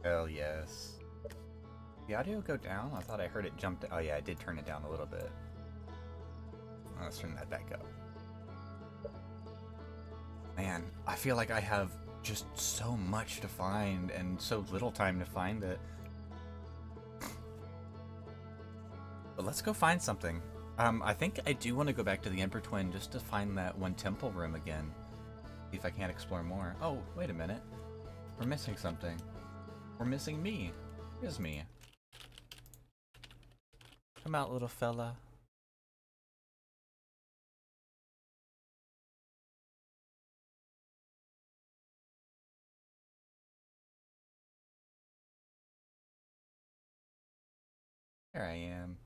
Hell yes. The audio go down? I thought I heard it jump. Oh yeah, I did turn it down a little bit. Let's turn that back up. Man, I feel like I have just so much to find and so little time to find it. But let's go find something. I think I do want to go back to the Emperor Twin just to find that one temple room again. See if I can't explore more. Oh, wait a minute. We're missing something. We're missing me. Here's me. Come out, little fella. There I am.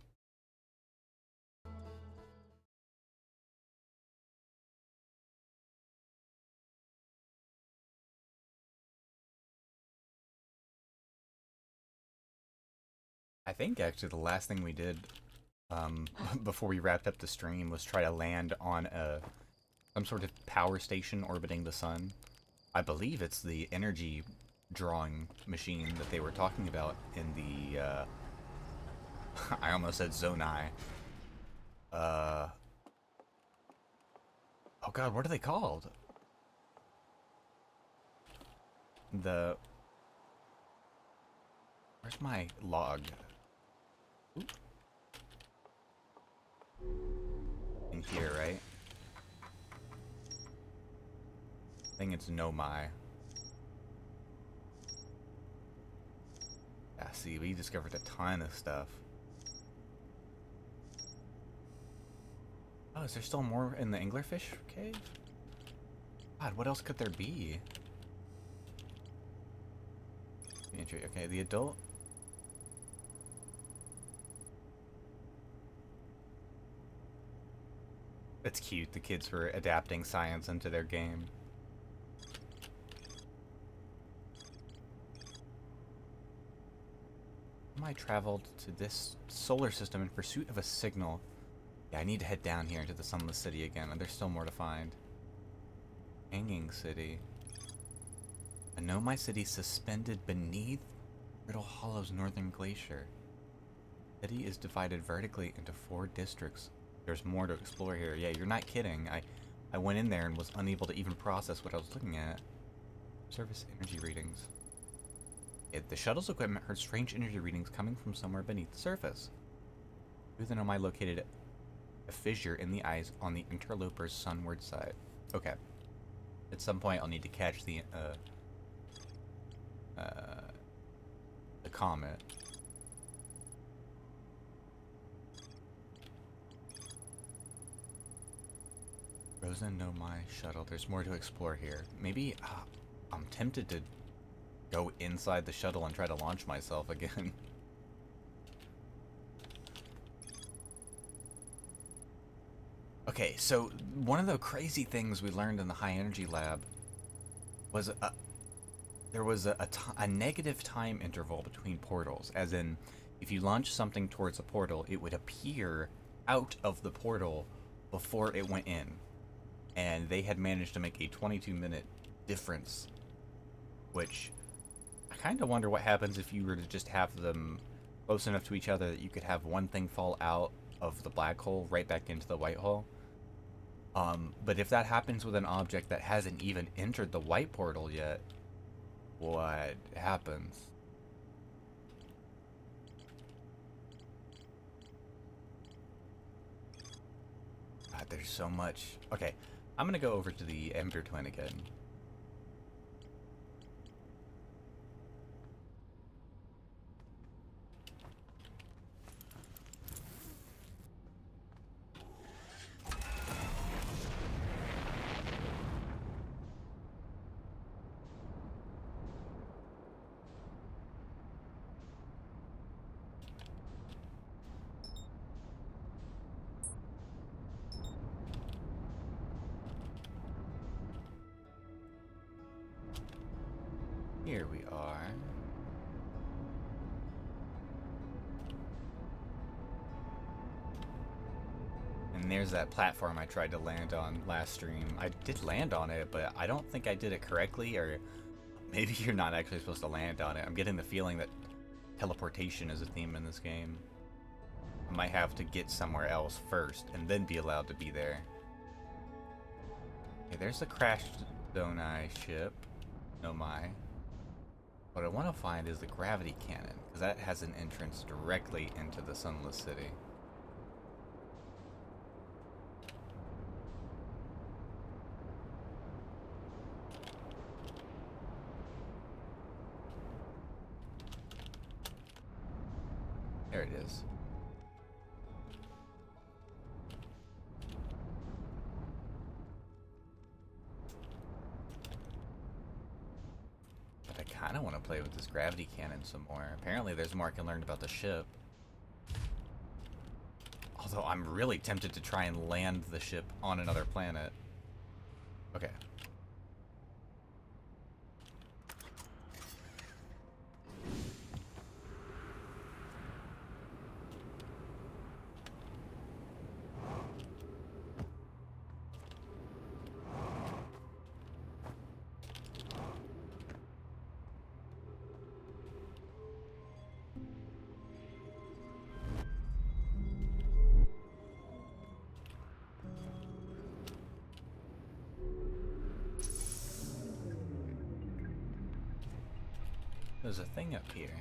I think actually the last thing we did before we wrapped up the stream was try to land on some sort of power station orbiting the sun. I believe it's the energy drawing machine that they were talking about in the I almost said Zonai. Oh god, what are they called? Where's my log? Oop. In here, right? I think it's Nomai. Yeah, see, we discovered a ton of stuff. Oh, is there still more in the Anglerfish cave? God, what else could there be? Okay, the adult. It's cute, the kids were adapting science into their game. I traveled to this solar system in pursuit of a signal. Yeah, I need to head down here into the Sunless City again, and there's still more to find. Hanging City. I know my city suspended beneath Brittle Hollow's northern glacier. The city is divided vertically into 4 districts. There's more to explore here. Yeah, you're not kidding. I went in there and was unable to even process what I was looking at. Surface energy readings. The shuttle's equipment heard strange energy readings coming from somewhere beneath the surface. Uthanomai located a fissure in the ice on the interloper's sunward side. Okay. At some point, I'll need to catch the comet. Frozen Nomai shuttle. There's more to explore here. Maybe I'm tempted to go inside the shuttle and try to launch myself again. Okay, so one of the crazy things we learned in the high energy lab was there was a negative time interval between portals, as in if you launch something towards a portal, it would appear out of the portal before it went in. And they had managed to make a 22-minute difference, which I kind of wonder what happens if you were to just have them close enough to each other that you could have one thing fall out of the black hole right back into the white hole. But if that happens with an object that hasn't even entered the white portal yet, what happens? God, there's so much. Okay, I'm gonna go over to the Ember Twin again. Here we are. And there's that platform I tried to land on last stream. I did land on it, but I don't think I did it correctly, or Maybe you're not actually supposed to land on it. I'm getting the feeling that teleportation is a theme in this game. I might have to get somewhere else first and then be allowed to be there. Okay, there's the crashed Donai ship. No my. What I want to find is the gravity cannon, because that has an entrance directly into the Sunless City. There it is. But I kind of want to play with this gravity cannon some more. Apparently there's more I can learn about the ship. Although I'm really tempted to try and land the ship on another planet. Okay. There's a thing up here.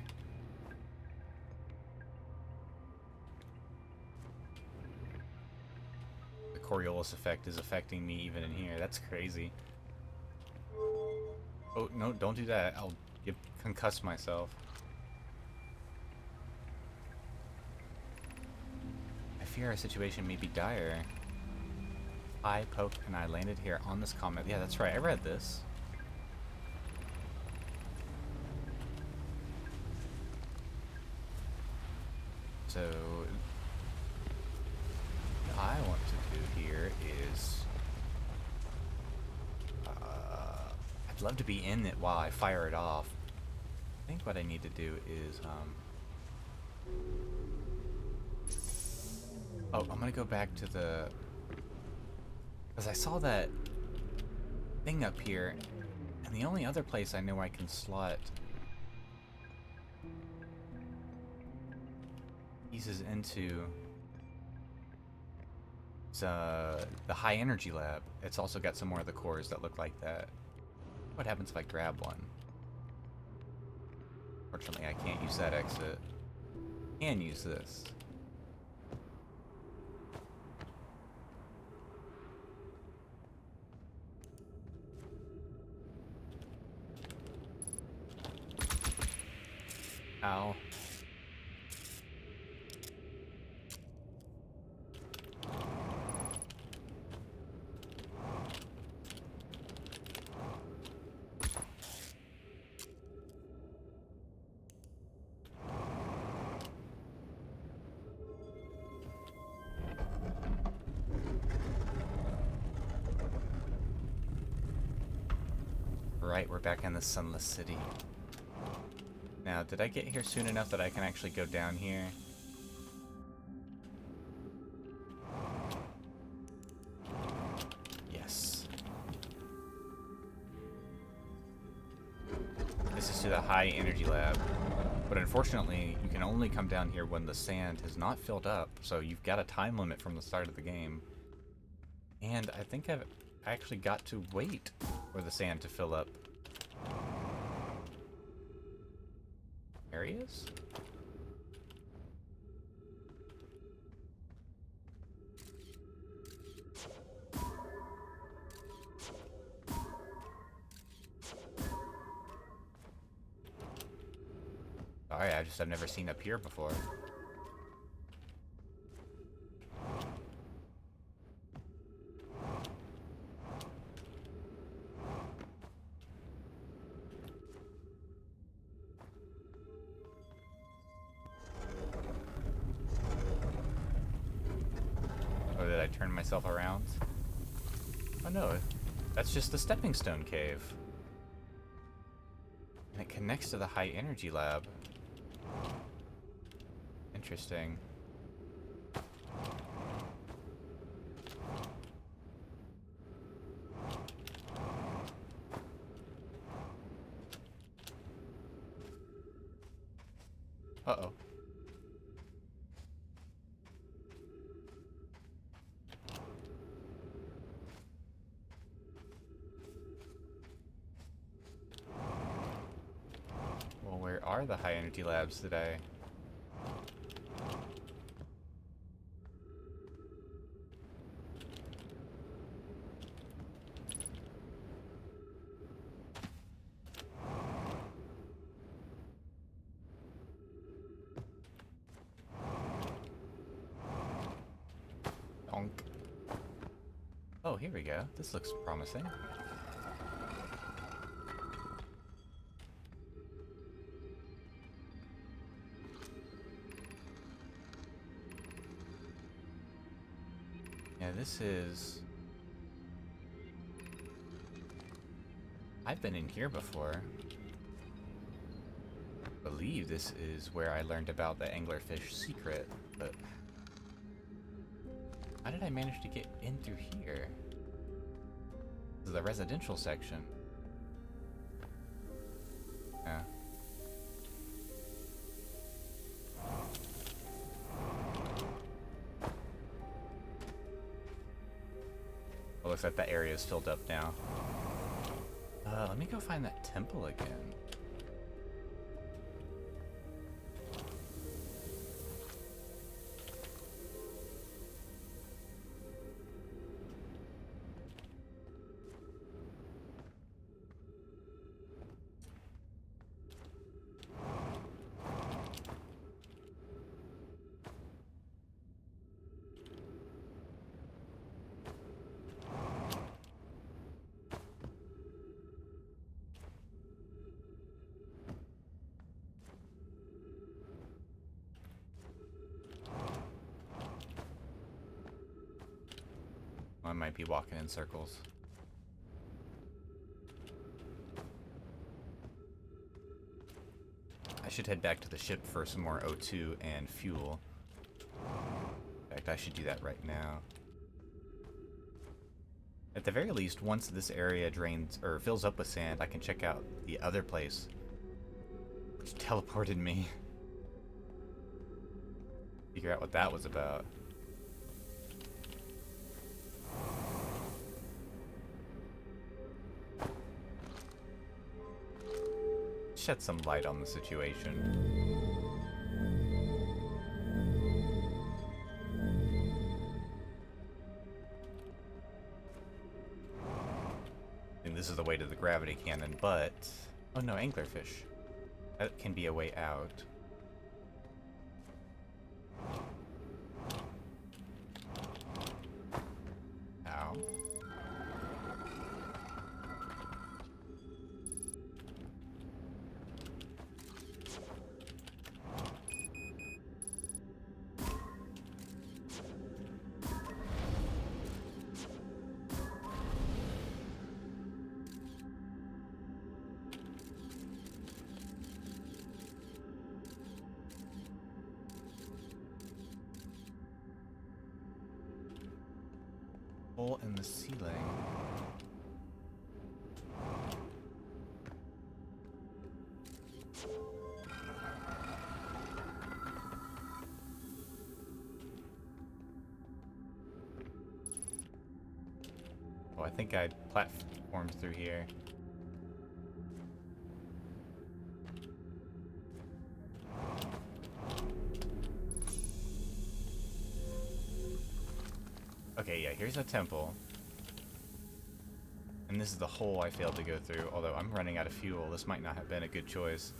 The Coriolis effect is affecting me even in here. That's crazy. Oh, no, don't do that. I'll concuss myself. I fear our situation may be dire. I, Poke, and I landed here on this comet. Yeah, that's right. I read this. So, what I want to do here is, I'd love to be in it while I fire it off. I think what I need to do is, oh, I'm gonna go back to the, because I saw that thing up here, and the only other place I know I can slot pieces into is the high energy lab. It's also got some more of the cores that look like that. What happens if I grab one? Fortunately, I can't use that exit. Can use this. Ow. Right, we're back in the Sunless City. Now, did I get here soon enough that I can actually go down here? Yes. This is to the high energy lab. But unfortunately, you can only come down here when the sand has not filled up, so you've got a time limit from the start of the game. And I think I've actually got to wait for the sand to fill up. Areas? Sorry, I've never seen up here before. Oh, did I turn myself around? Oh no, that's just the stepping stone cave. And it connects to the high energy lab. Interesting. Uh-oh. Well, where are the high energy labs today? Donk. Oh, here we go. This looks promising. Yeah, this is... I've been in here before. I believe this is where I learned about the anglerfish secret, but... How did I manage to get in through here? This is the residential section. Yeah. Well, looks like that area is filled up now. Let me go find that temple again. I might be walking in circles. I should head back to the ship for some more O2 and fuel. In fact, I should do that right now. At the very least, once this area drains or fills up with sand, I can check out the other place, which teleported me. Figure out what that was about. Shed some light on the situation. And this is the way to the gravity cannon, but... Oh no, anglerfish. That can be a way out. Ow. Hole in the ceiling. Oh, I think I platformed through here. Okay, yeah, here's a temple. And this is the hole I failed to go through, although I'm running out of fuel. This might not have been a good choice.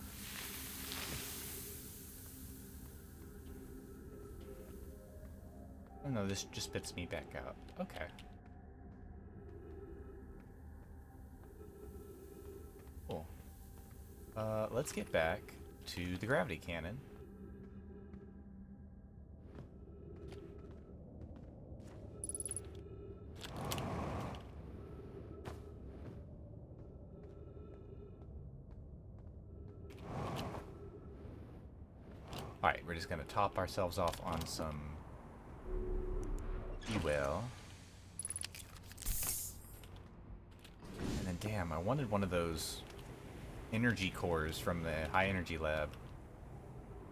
Oh no, this just spits me back out. Okay. Cool. Let's get back to the gravity cannon. Alright, we're just gonna top ourselves off on some fuel. And then, damn, I wanted one of those energy cores from the high energy lab.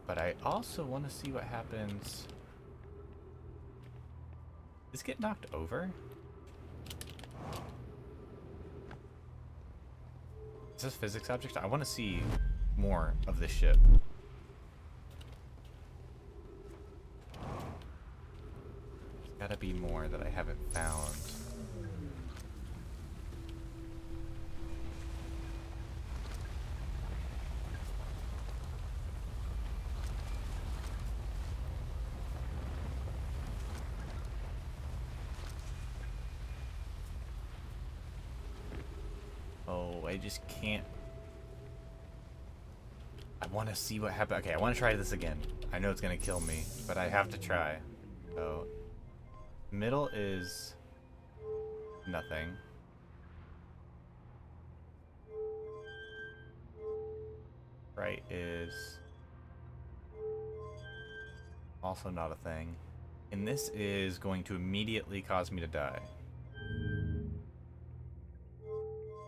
But I also want to see what happens. Does it get knocked over? Is this physics object? I want to see more of this ship. There's gotta be more that I haven't found. Oh, I just can't. I want to see what happens. Okay, I want to try this again. I know it's going to kill me, but I have to try. So, middle is nothing. Right is also not a thing. And this is going to immediately cause me to die.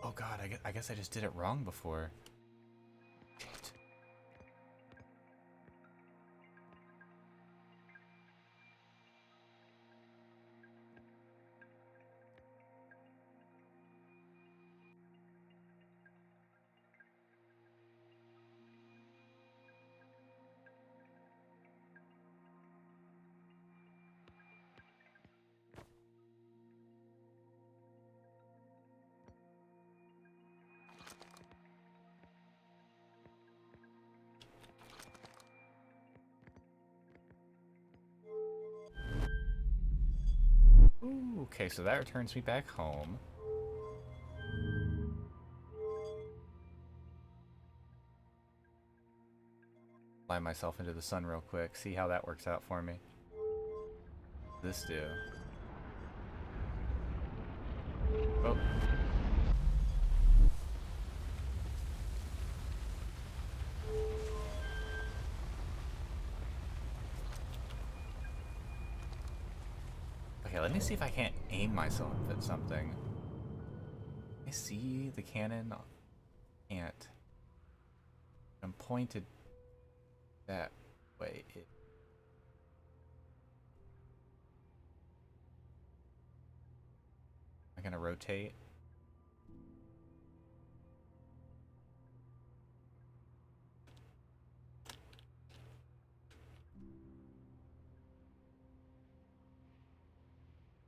Oh god, I guess I just did it wrong before. Shit. Ooh, okay, so that returns me back home. Fly myself into the sun real quick, see how that works out for me. This do. Oh. Okay, let me see if I can't aim myself at something. I see the cannon. Can't. I'm pointed that way. Am I gonna rotate?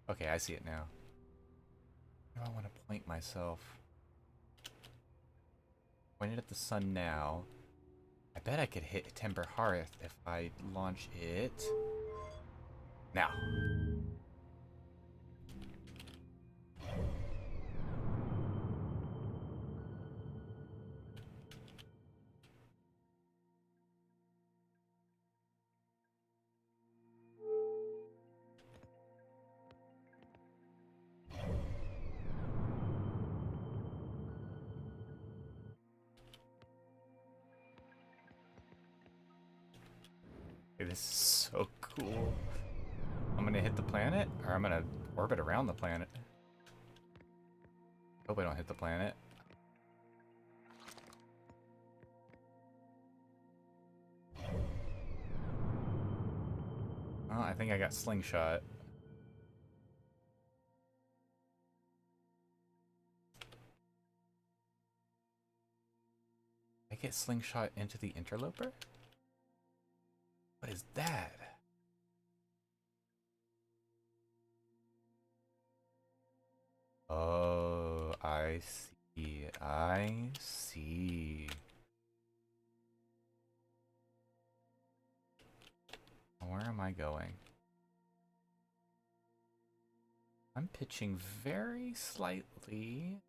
Okay, I see it now. Where do I want to point myself? Pointed at the sun now. I bet I could hit Timber Hearth if I launch it now. Hey, this is so cool. I'm gonna hit the planet, or I'm gonna orbit around the planet. Hope I don't hit the planet. Oh, I think I got slingshot. I get slingshot into the interloper? What is that? Oh, I see. I see. Where am I going? I'm pitching very slightly.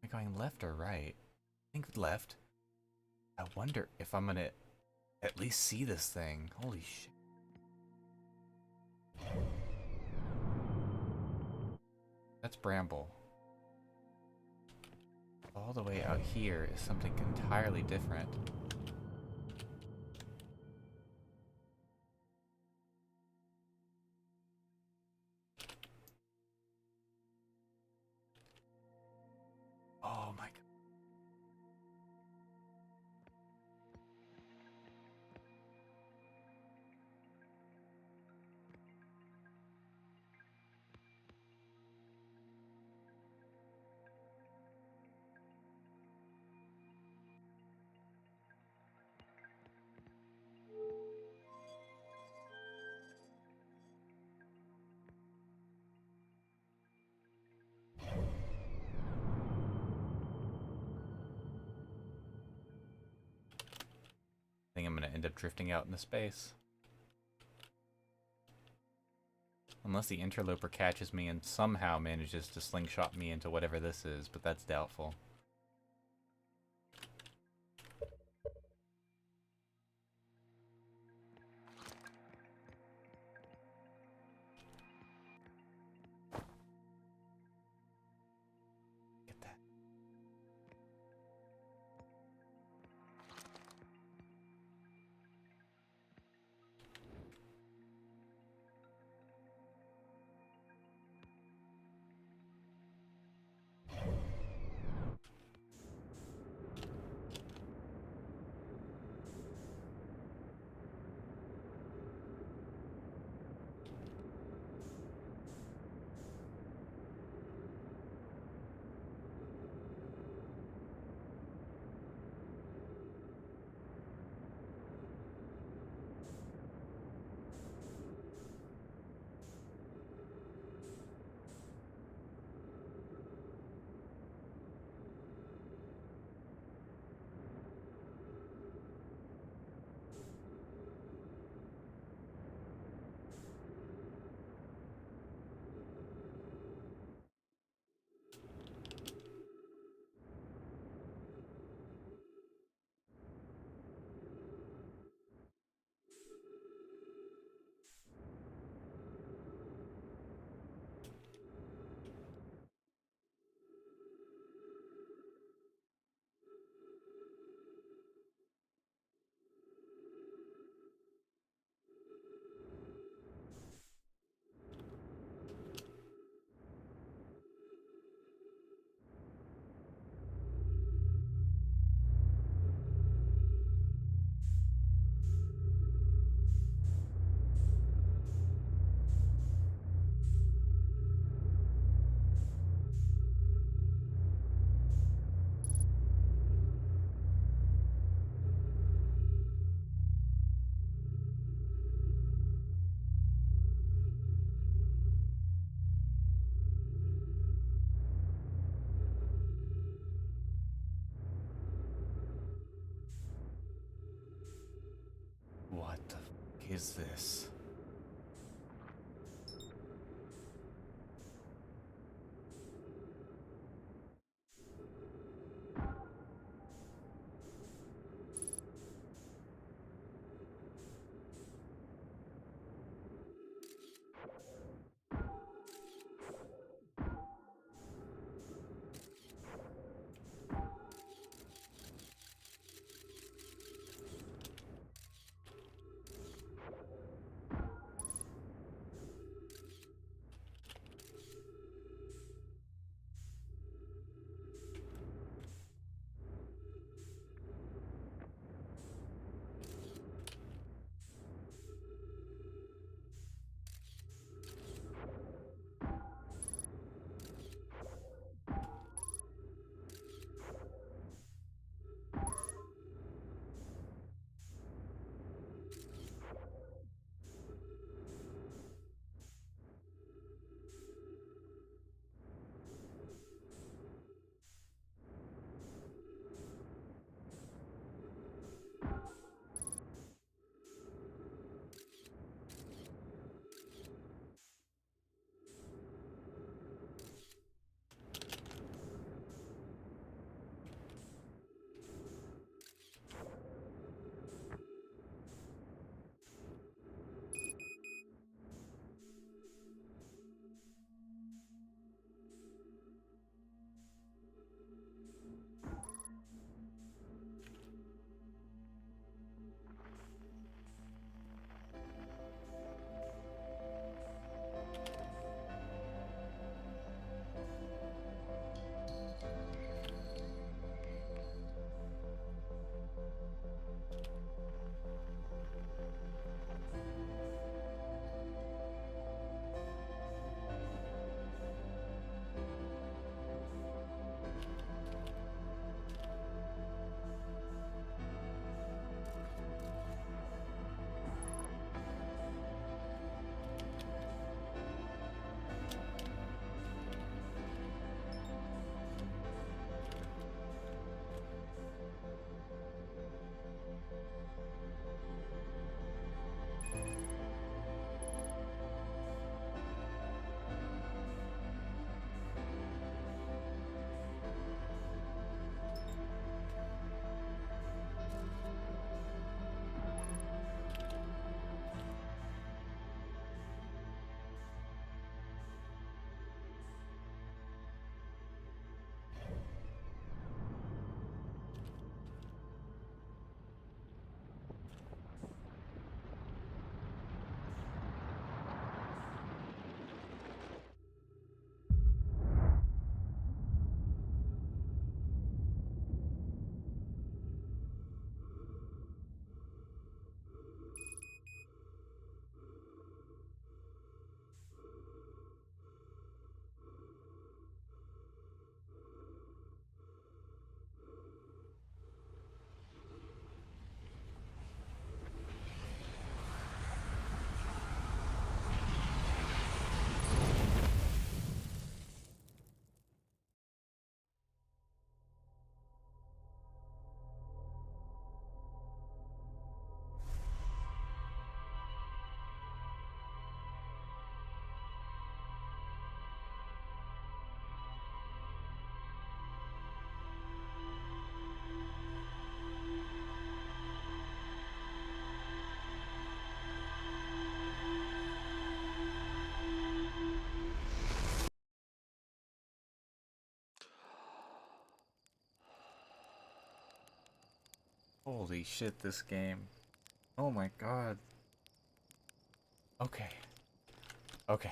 Am I going left or right? I think left. I wonder if I'm gonna at least see this thing. Holy shit. That's Bramble. All the way out here is something entirely different. Oh my god. end up drifting out into space. Unless the interloper catches me and somehow manages to slingshot me into whatever this is, but that's doubtful. Get that. What the fuck is this? Holy shit, this game. Oh my god. Okay. Okay.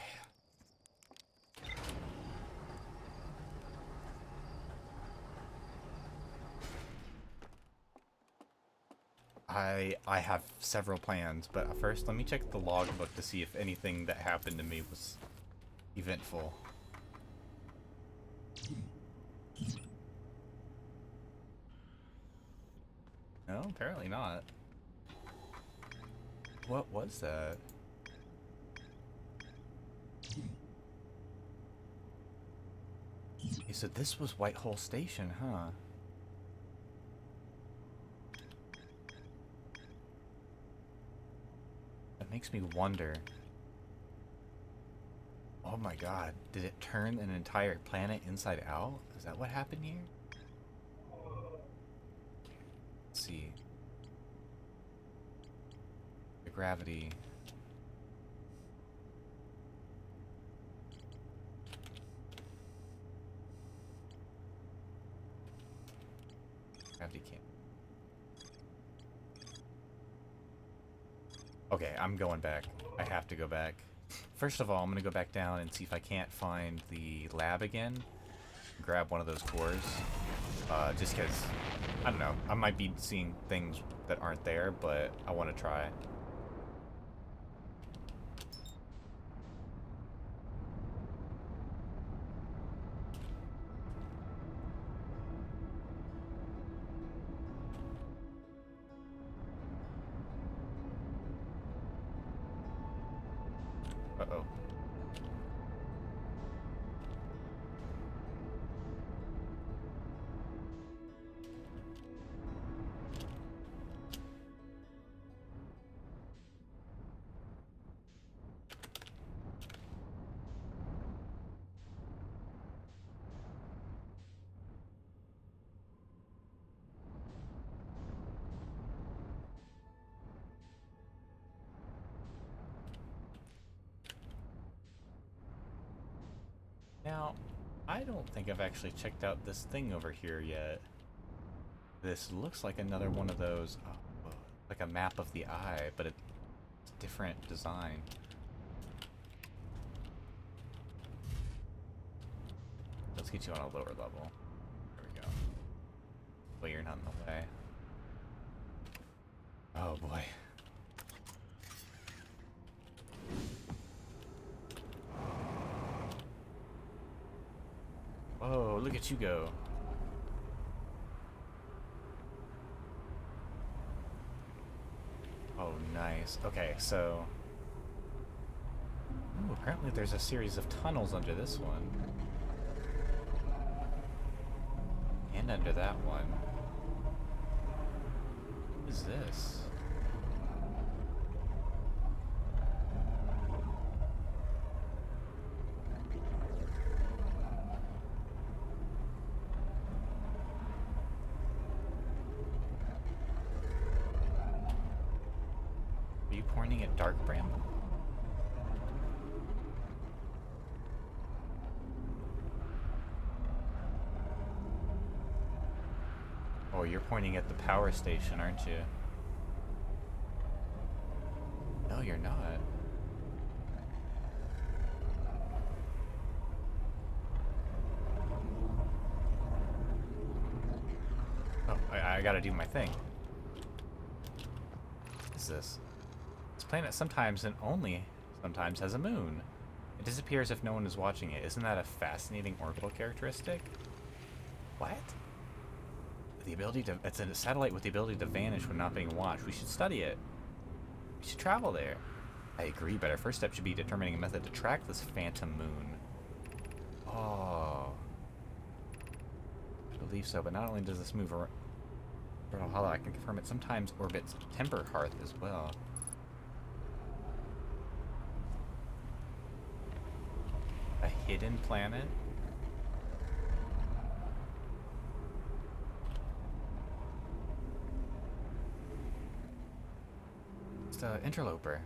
I have several plans, but first let me check the logbook to see if anything that happened to me was eventful. No, apparently not. What was that? He said this was Whitehall Station, huh? That makes me wonder. Oh my god, did it turn an entire planet inside out? Is that what happened here? Let's see. The gravity. Gravity can't. Okay, I'm going back. I have to go back. First of all, I'm gonna go back down and see if I can't find the lab again. Grab one of those cores. Just because, I don't know, I might be seeing things that aren't there, but I want to try. Uh-oh. Now, I don't think I've actually checked out this thing over here yet. This looks like another one of those, like a map of the eye, but it's different design. Let's get you on a lower level. There we go. Well, you're not in the way. Oh boy. Whoa, look at you go. Oh, nice. Okay, so... Ooh, apparently there's a series of tunnels under this one. And under that one. What is this? Are you pointing at Dark Bramble? Oh, you're pointing at the power station, aren't you? No, you're not. Oh, I gotta do my thing. What is this? This planet sometimes and only sometimes has a moon. It disappears if no one is watching it. Isn't that a fascinating orbital characteristic? What? The ability to... It's a satellite with the ability to vanish when not being watched. We should study it. We should travel there. I agree, but our first step should be determining a method to track this phantom moon. Oh. I believe so, but not only does this move around... Hollow, I can confirm it sometimes orbits Timber Hearth as well. A hidden planet? It's the interloper.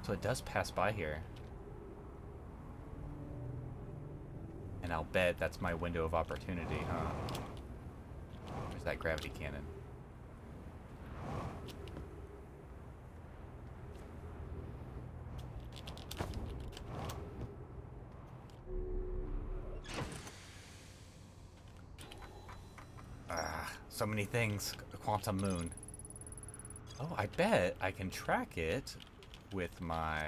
So it does pass by here. And I'll bet that's my window of opportunity, huh? There's that gravity cannon. Ah, so many things. A quantum moon. Oh, I bet I can track it with my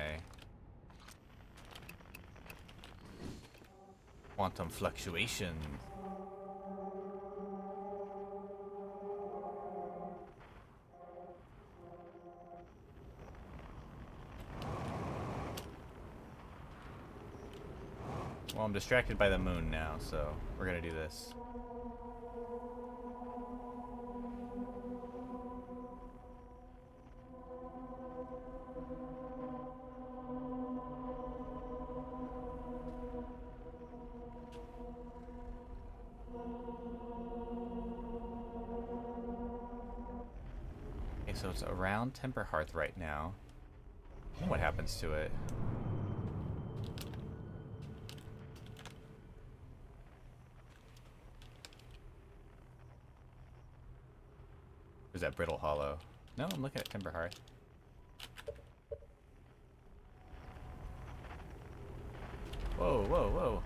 quantum fluctuation. Well, I'm distracted by the moon now, so we're gonna do this. Okay, so it's around Temper Hearth right now. What happens to it? Or is that Brittle Hollow? No, I'm looking at Timber Hearth. Whoa, whoa, whoa.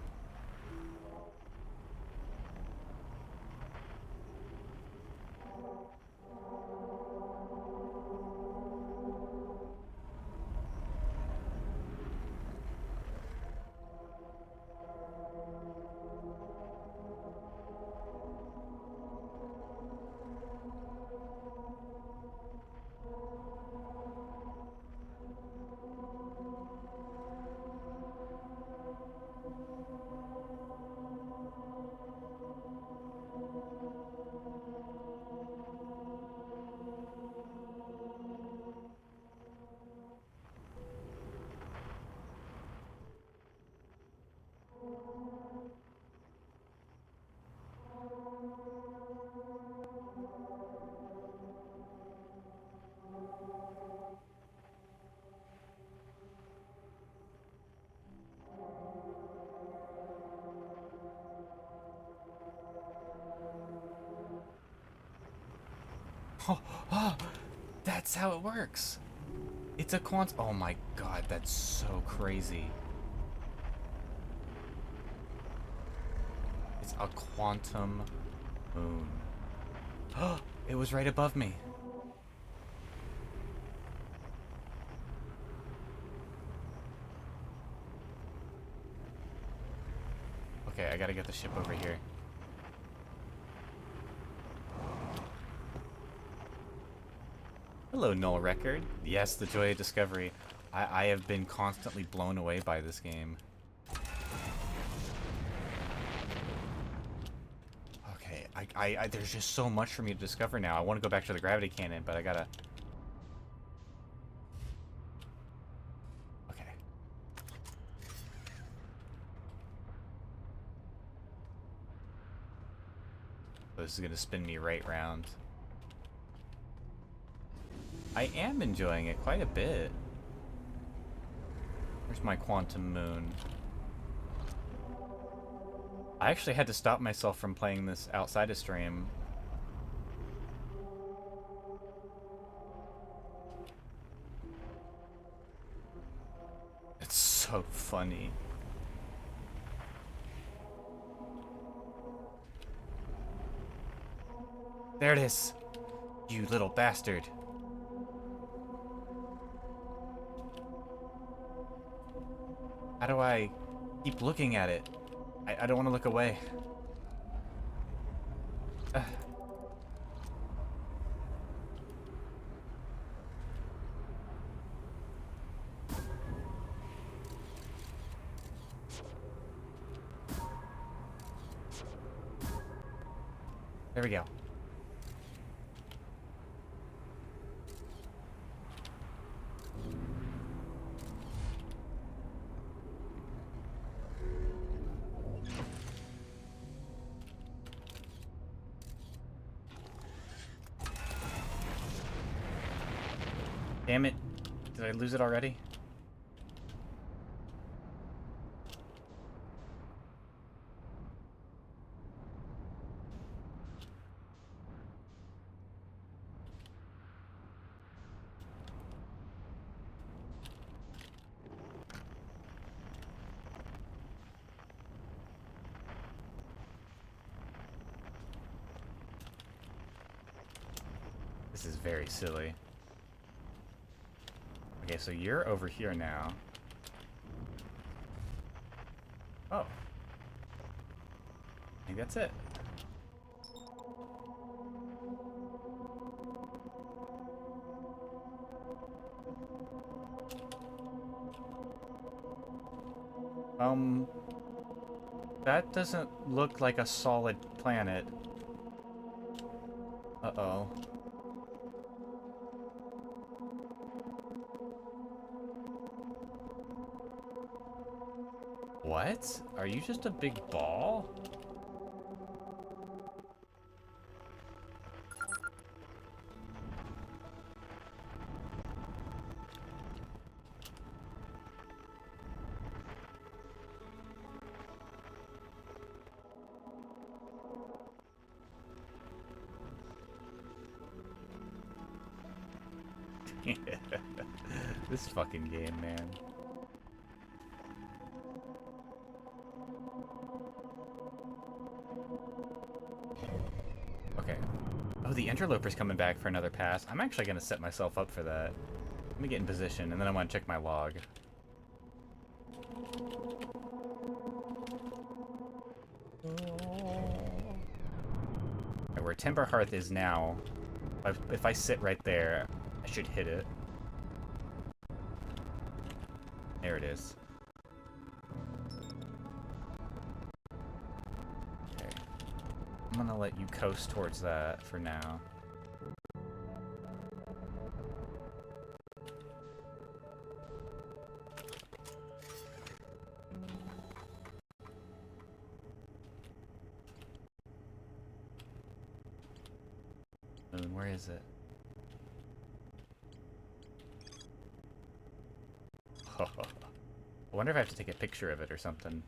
Oh, oh, that's how it works. It's a quantum. Oh my god, that's so crazy. It's a quantum moon. Oh, it was right above me. Okay, I gotta get the ship over here. Hello, Null Record. Yes, the joy of discovery. I have been constantly blown away by this game. Okay, there's just so much for me to discover now. I want to go back to the gravity cannon, but I gotta... Okay. So this is gonna spin me right round. I am enjoying it quite a bit. Where's my quantum moon? I actually had to stop myself from playing this outside of stream. It's so funny. There it is. You little bastard. How do I keep looking at it? I don't want to look away. There we go. Damn it. Did I lose it already? This is very silly. Okay, so you're over here now. Oh. I think that's it. That doesn't look like a solid planet. Uh-oh. What? Are you just a big ball? This fucking game, man. Okay. Oh, the interloper's coming back for another pass. I'm actually gonna set myself up for that. Let me get in position, and then I want to check my log. Right, where Timber Hearth is now, if I sit right there, I should hit it. There it is. Okay. I'm gonna let you coast towards that for now. Moon, where is it? I wonder if I have to take a picture of it or something.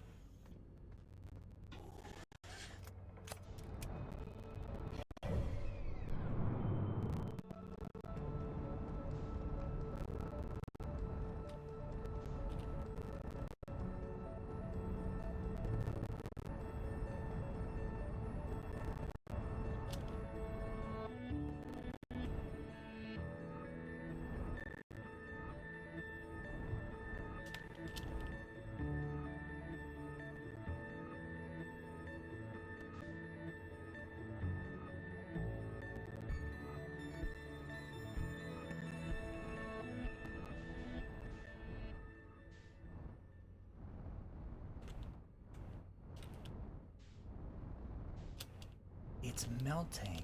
It's melting.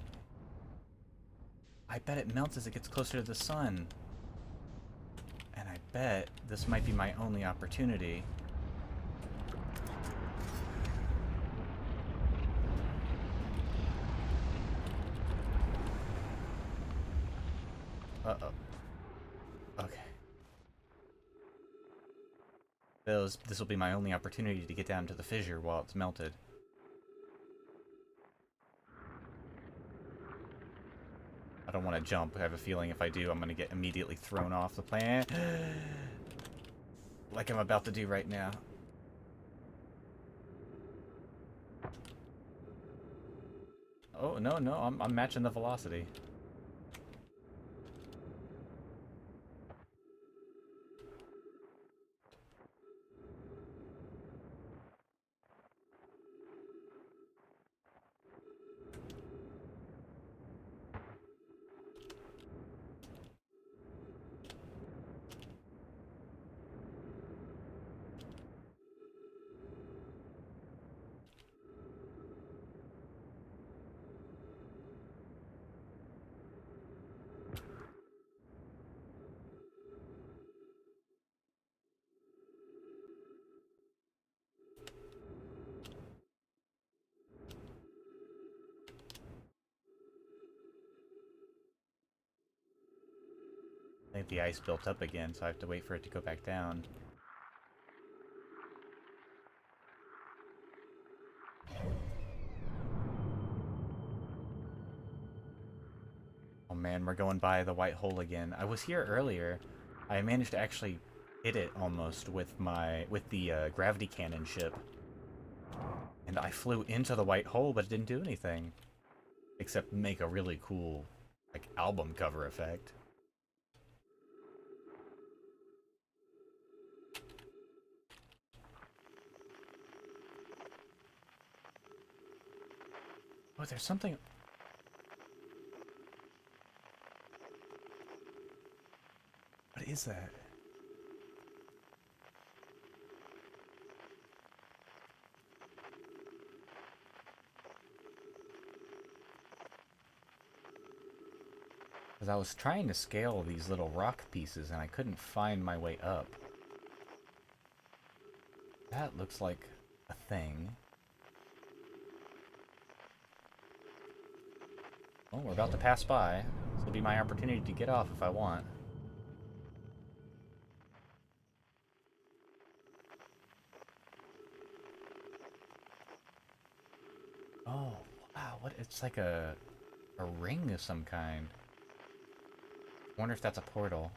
I bet it melts as it gets closer to the sun. And I bet this might be my only opportunity. Uh-oh. Okay. This will be my only opportunity to get down to the fissure while it's melted. I don't want to jump. I have a feeling if I do, I'm going to get immediately thrown off the planet. Like I'm about to do right now. Oh, no, I'm matching the velocity. I think the ice built up again, so I have to wait for it to go back down. Oh man, we're going by the white hole again. I was here earlier. I managed to actually hit it almost with the gravity cannon ship. And I flew into the white hole, but it didn't do anything. Except make a really cool Like album cover effect. Oh, there's something. What is that? Because I was trying to scale these little rock pieces and I couldn't find my way up. That looks like a thing. Oh, we're about to pass by. This will be my opportunity to get off if I want. Oh, wow, what? It's like a ring of some kind. I wonder if that's a portal.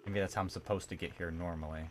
Maybe that's how I'm supposed to get here normally.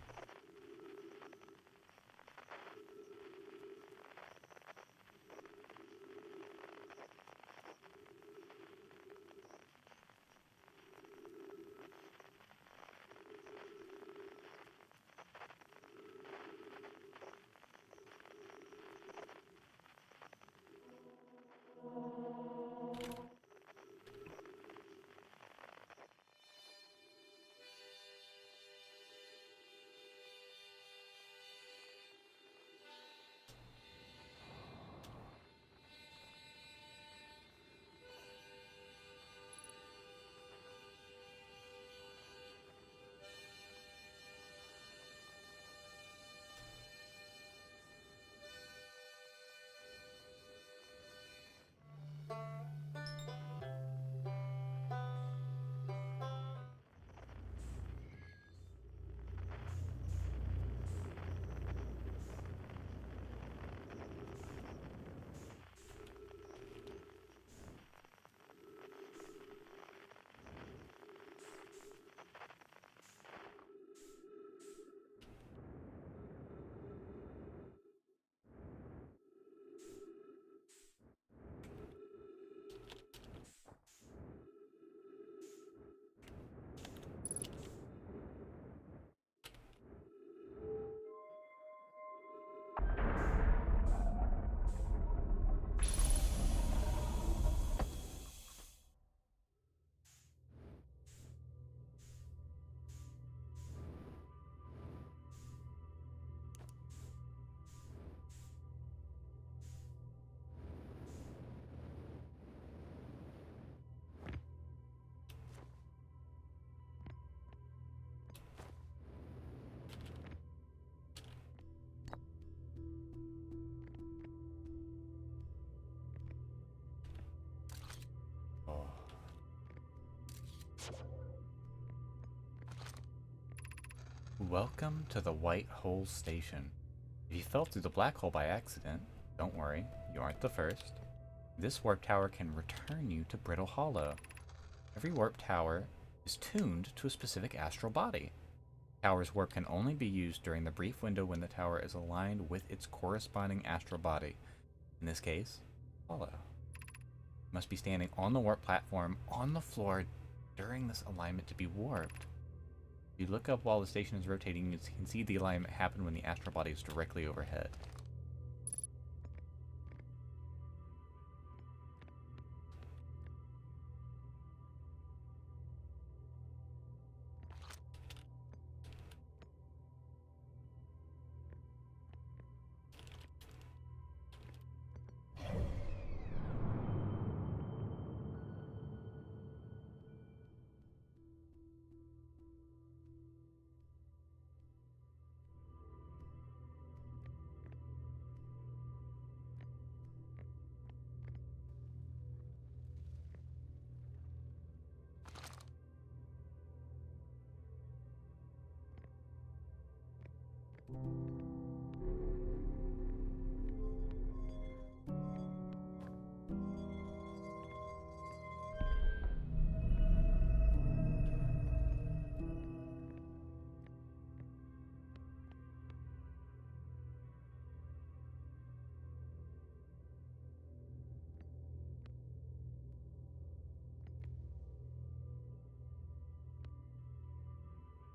Oh. Welcome to the White Hole Station. If you fell through the black hole by accident, don't worry, you aren't the first. This warp tower can return you to Brittle Hollow. Every warp tower is tuned to a specific astral body. Tower's warp can only be used during the brief window when the tower is aligned with its corresponding astral body. In this case, Hollow. You must be standing on the warp platform on the floor during this alignment to be warped. If you look up while the station is rotating, you can see the alignment happen when the astral body is directly overhead.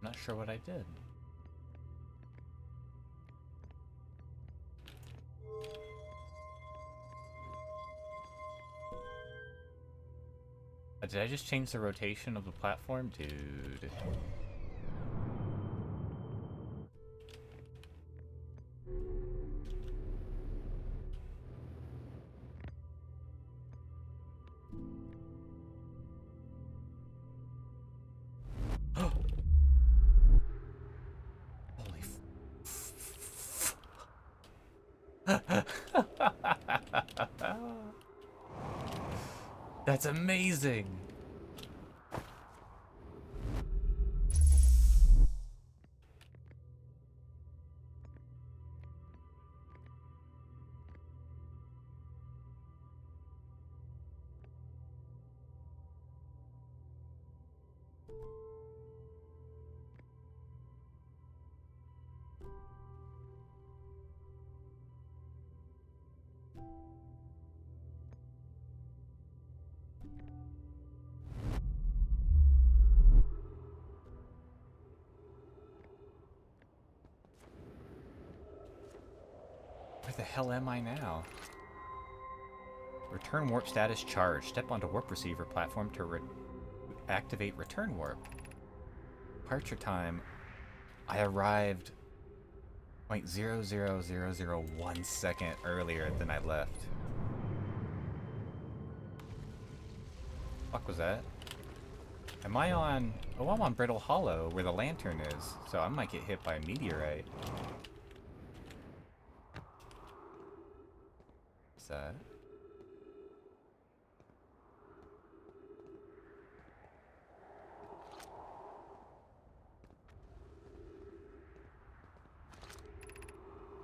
Not sure what I did. Did I just change the rotation of the platform? Dude. Holy That's amazing! Where the hell am I now? Return warp status charged. Step onto warp receiver platform to activate return warp. Departure time. I arrived 0.00001 second earlier than I left. Fuck was that? Am I on... Oh, I'm on Brittle Hollow, where the lantern is. So I might get hit by a meteorite. What's that?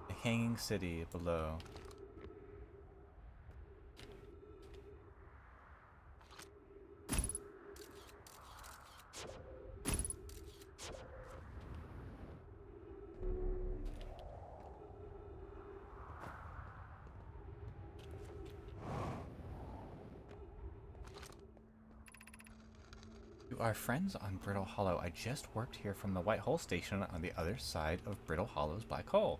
The hanging city below. To our friends on Brittle Hollow, I just worked here from the White Hole Station on the other side of Brittle Hollow's black hole.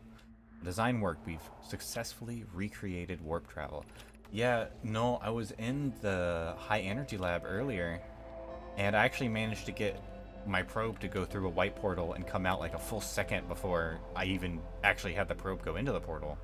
Design work, we've successfully recreated warp travel. Yeah, no, I was in the high energy lab earlier, and I actually managed to get my probe to go through a white portal and come out like a full second before I even actually had the probe go into the portal.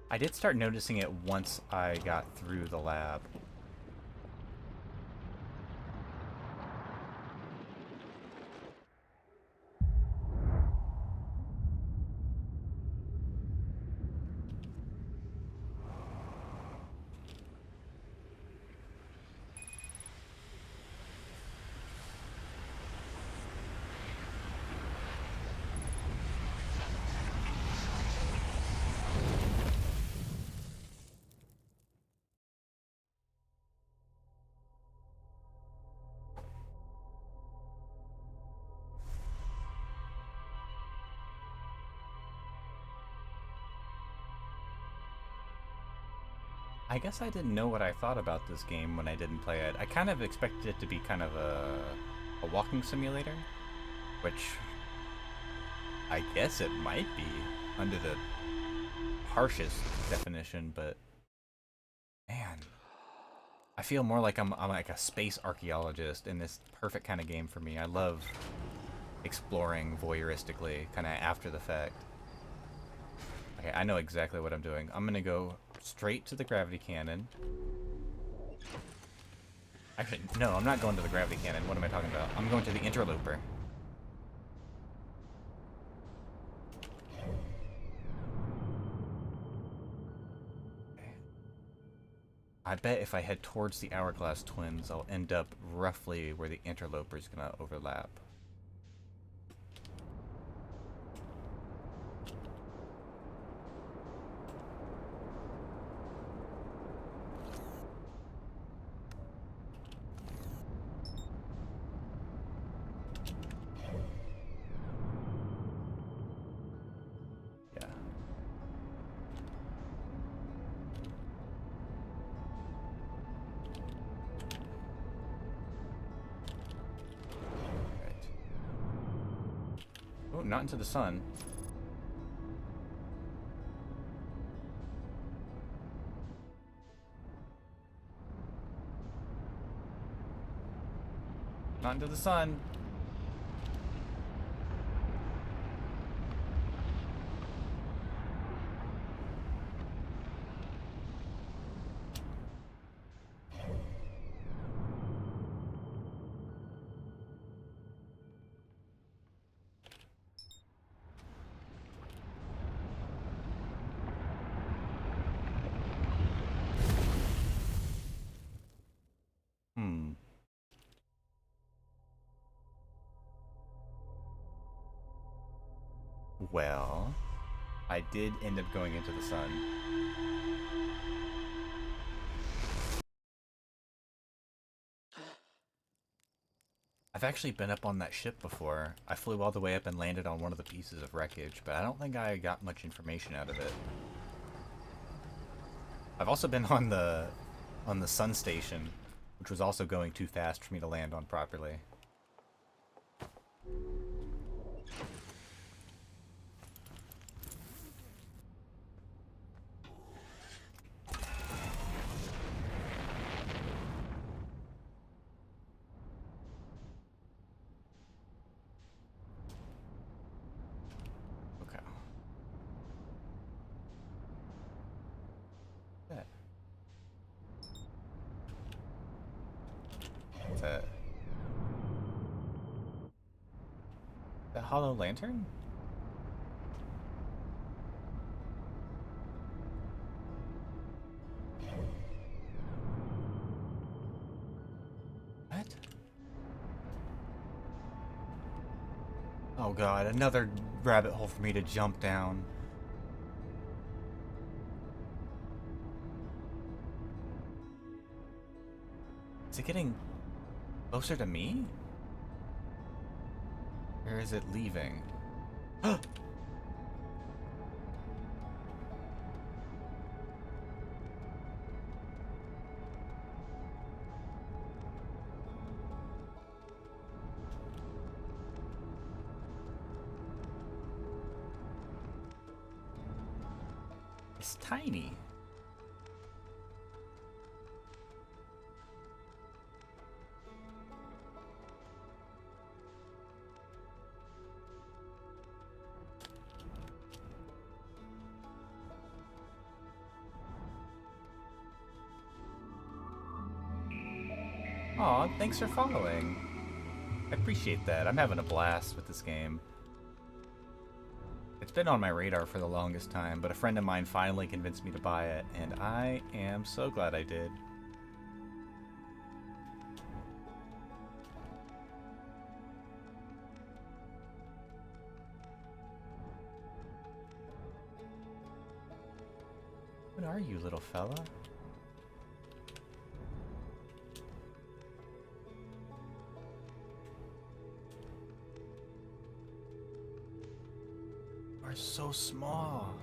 I did start noticing it once I got through the lab. I guess I didn't know what I thought about this game when I didn't play it. I kind of expected it to be kind of a walking simulator, which I guess it might be under the harshest definition, but man, I feel more like I'm like a space archaeologist in this perfect kind of game for me. I love exploring voyeuristically, kind of after the fact. Okay, I know exactly what I'm doing. I'm gonna go straight to the gravity cannon. Actually, no, I'm not going to the gravity cannon. What am I talking about? I'm going to the interloper. Okay. I bet if I head towards the Hourglass Twins, I'll end up roughly where the interloper is gonna overlap. Yeah. Right. Oh, not into the sun. Not into the sun. Hmm. Well, I did end up going into the sun. I've actually been up on that ship before. I flew all the way up and landed on one of the pieces of wreckage, but I don't think I got much information out of it. I've also been on the sun station, which was also going too fast for me to land on properly. Okay. Yeah. What's that? The hollow lantern? What? Oh god, another rabbit hole for me to jump down. Is it getting closer to me? Or is it leaving? It's tiny. Aw, thanks for following. I appreciate that. I'm having a blast with this game. It's been on my radar for the longest time, but a friend of mine finally convinced me to buy it, and I am so glad I did. What are you, little fella? You are so small.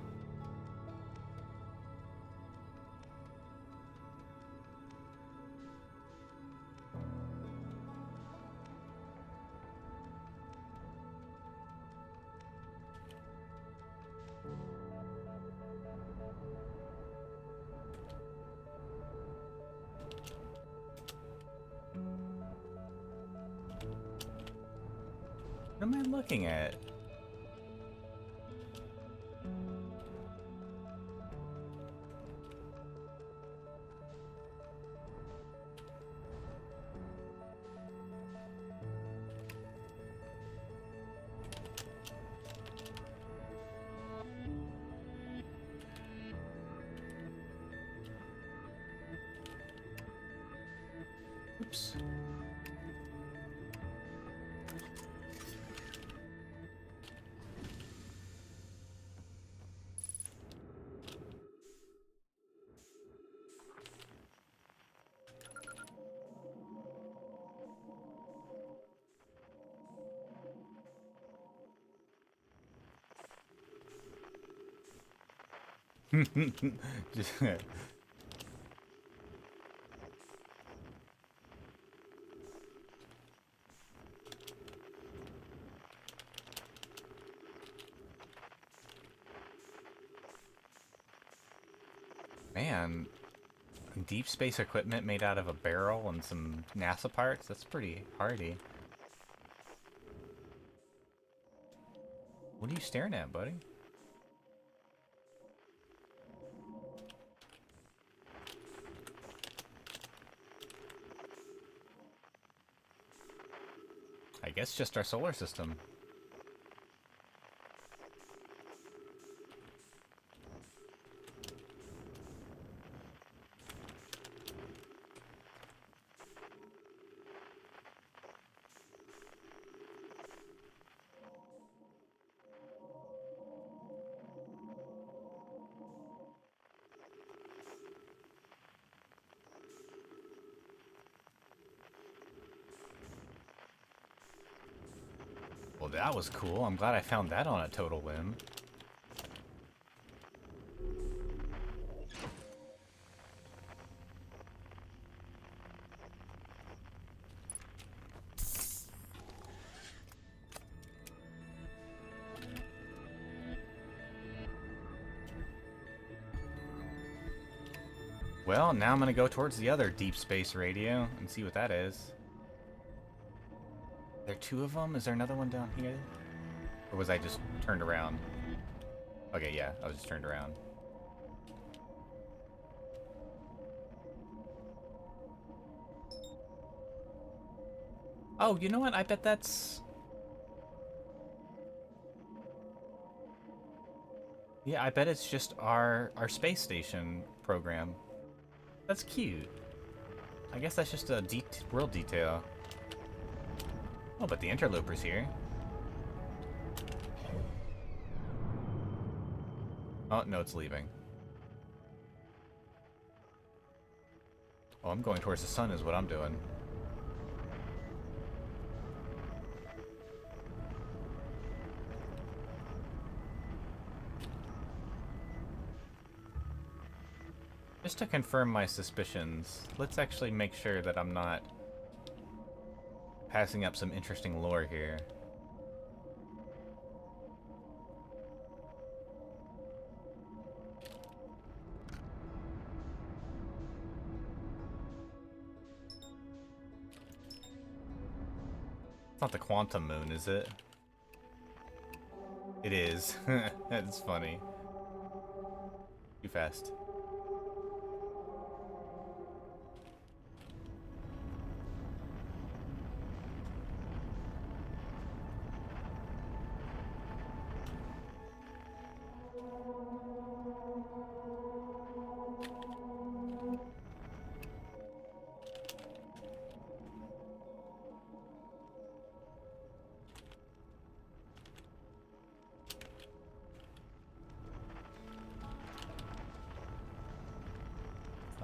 What am I looking at? Oops. Just- Man, deep space equipment made out of a barrel and some NASA parts? That's pretty hardy. What are you staring at, buddy? I guess just our solar system. Well, that was cool. I'm glad I found that on a total whim. Well, now I'm gonna go towards the other deep space radio and see what that is. Are there two of them? Is there another one down here? Or was I just turned around? Okay, yeah, I was just turned around. Oh, you know what? I bet that's... Yeah, I bet it's just our space station program. That's cute. I guess that's just a world detail. Oh, but the interloper's here. Oh, no, it's leaving. Oh, I'm going towards the sun is what I'm doing. Just to confirm my suspicions, let's actually make sure that I'm not passing up some interesting lore here. It's not the quantum moon, is it? It is. That's funny. Too fast.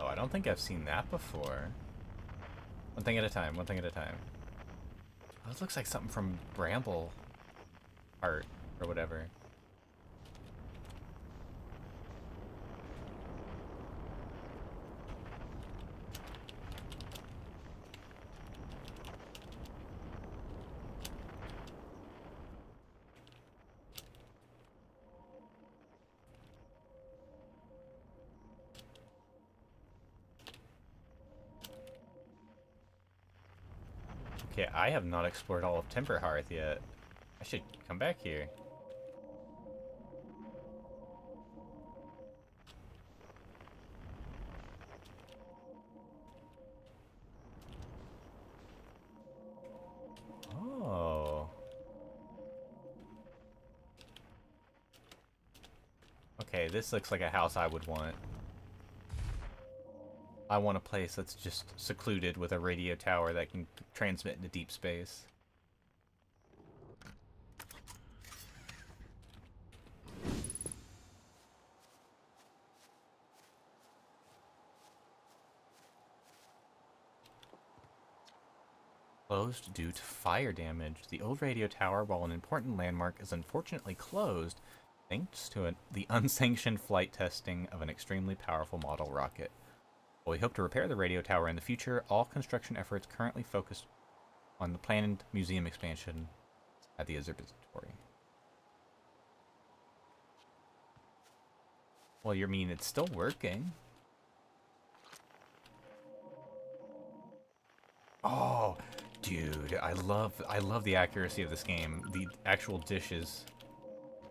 Oh, I don't think I've seen that before. One thing at a time, one thing at a time. Oh, this looks like something from Bramble Art or whatever. Okay, I have not explored all of Timberhearth yet. I should come back here. Oh. Okay, this looks like a house I would want. I want a place that's just secluded with a radio tower that can transmit into deep space. Closed due to fire damage. The old radio tower, while an important landmark, is unfortunately closed thanks to the unsanctioned flight testing of an extremely powerful model rocket. While we hope to repair the radio tower in the future, all construction efforts currently focused on the planned museum expansion at the observatory. Well, you mean it's still working? Oh, dude, I love the accuracy of this game. The actual dish is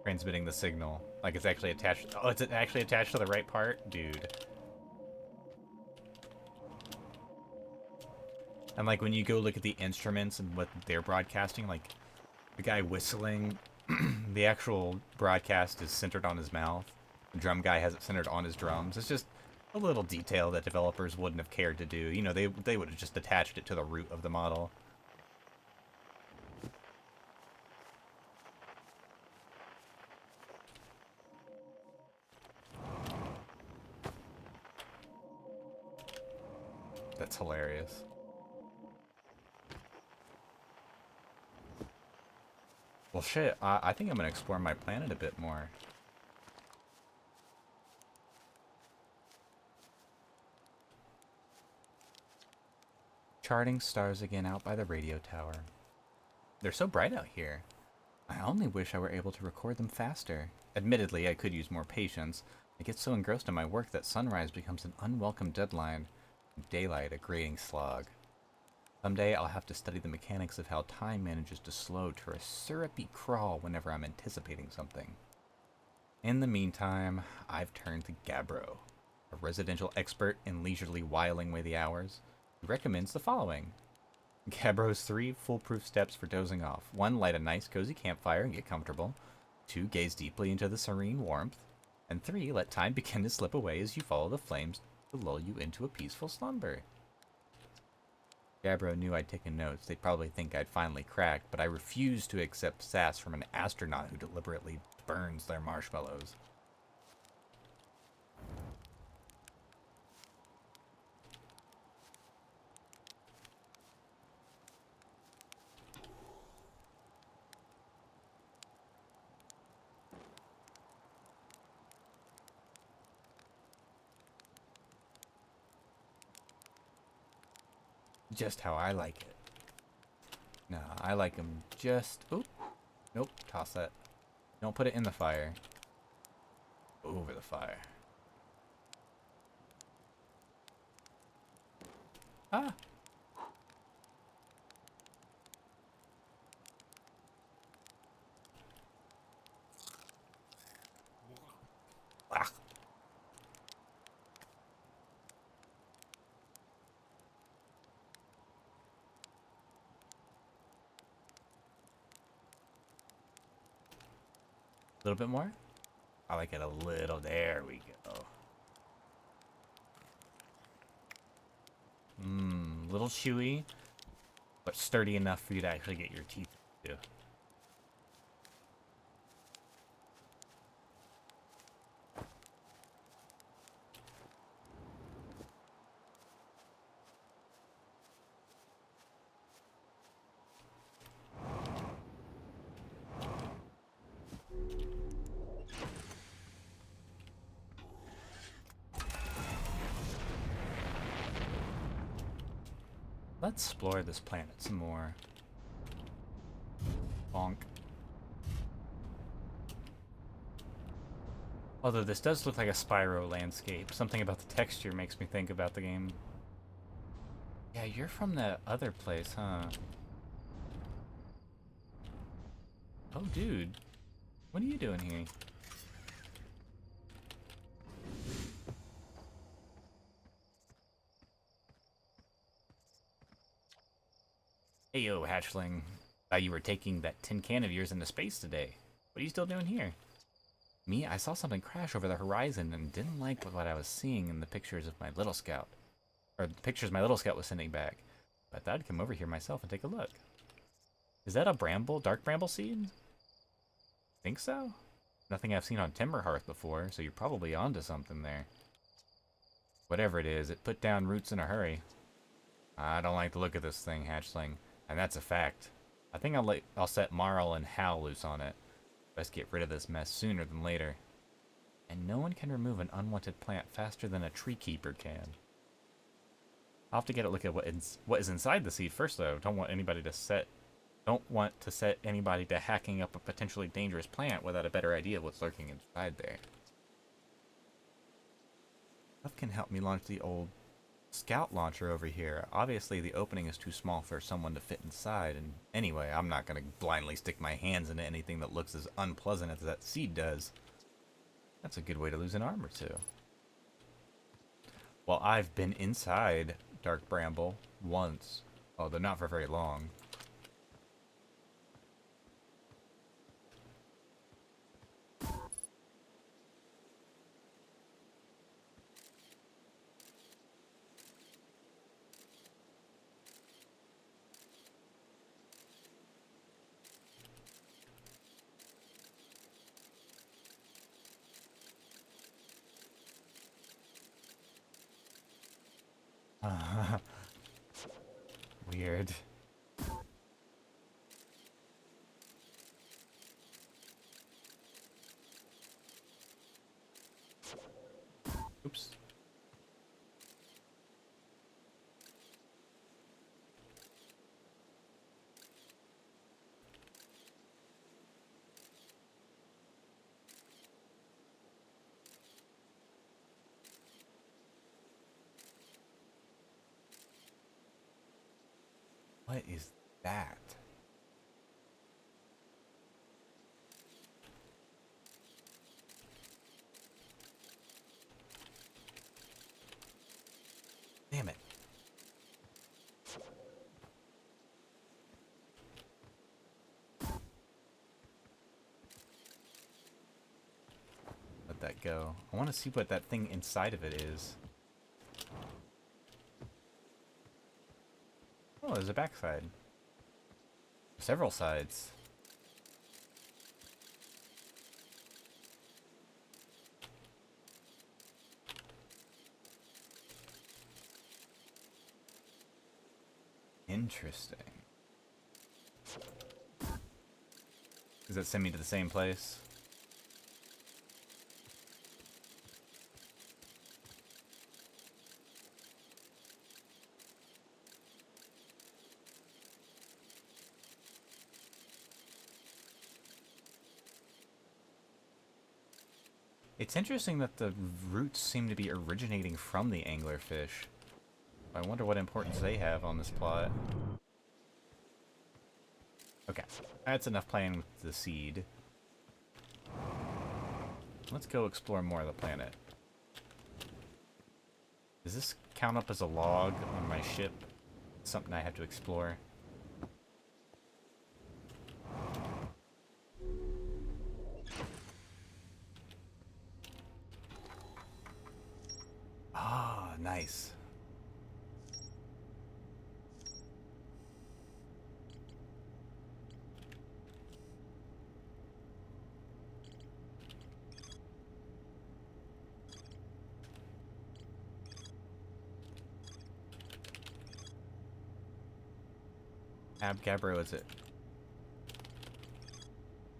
transmitting the signal. Like it's actually attached. Oh, it's actually attached to the right part? Dude. And like when you go look at the instruments and what they're broadcasting, like the guy whistling, the actual broadcast is centered on his mouth. The drum guy has it centered on his drums. It's just a little detail that developers wouldn't have cared to do. You know, they would have just attached it to the root of the model. That's hilarious. Well, shit, I think I'm gonna explore my planet a bit more. Charting stars again out by the radio tower. They're so bright out here. I only wish I were able to record them faster. Admittedly, I could use more patience. I get so engrossed in my work that sunrise becomes an unwelcome deadline, and daylight a grating slog. Someday I'll have to study the mechanics of how time manages to slow to a syrupy crawl whenever I'm anticipating something. In the meantime, I've turned to Gabbro, a residential expert in leisurely whiling away the hours. He recommends the following. Gabbro's 3 foolproof steps for dozing off. 1. Light a nice cozy campfire and get comfortable. 2. Gaze deeply into the serene warmth. And 3. Let time begin to slip away as you follow the flames to lull you into a peaceful slumber. Gabbro knew I'd taken notes. They'd probably think I'd finally cracked, but I refused to accept sass from an astronaut who deliberately burns their marshmallows. Just how I like it. No, I like them just... Oop. Nope, toss that. Don't put it in the fire. Over the fire. Ah! Ah. A little bit more? I like it a little. There we go. Mmm, little chewy, but sturdy enough for you to actually get your teeth into. Let's explore this planet some more. Bonk. Although this does look like a Spyro landscape. Something about the texture makes me think about the game. Yeah, you're from that other place, huh? Oh, dude. What are you doing here? Hey, yo, hatchling. Thought you were taking that tin can of yours into space today. What are you still doing here? Me? I saw something crash over the horizon and didn't like what I was seeing in the pictures of my little scout. Or the pictures my little scout was sending back. I thought I'd come over here myself and take a look. Is that a bramble? Dark bramble seed? Think so? Nothing I've seen on Timberhearth before, so you're probably onto something there. Whatever it is, it put down roots in a hurry. I don't like the look of this thing, hatchling, and that's a fact. I think I'll set Marl and Hal loose on it. Best get rid of this mess sooner than later. And no one can remove an unwanted plant faster than a tree keeper can. I'll have to get a look at what is inside the seed first, though. Don't want to set anybody to hacking up a potentially dangerous plant without a better idea of what's lurking inside there. Stuff can help me launch the old scout launcher over here. Obviously, the opening is too small for someone to fit inside, and anyway, I'm not going to blindly stick my hands into anything that looks as unpleasant as that seed does. That's a good way to lose an arm or two. Well, I've been inside Dark Bramble once, although not for very long. Weird. Oops. What is that? Damn it. Let that go. I want to see what that thing inside of it is. Oh, there's a backside. Several sides. Interesting. Does that send me to the same place? It's interesting that the roots seem to be originating from the anglerfish. I wonder what importance they have on this plot. Okay, that's enough playing with the seed. Let's go explore more of the planet. Does this count up as a log on my ship? Something I have to explore. Ah, nice. Gabbro, is it?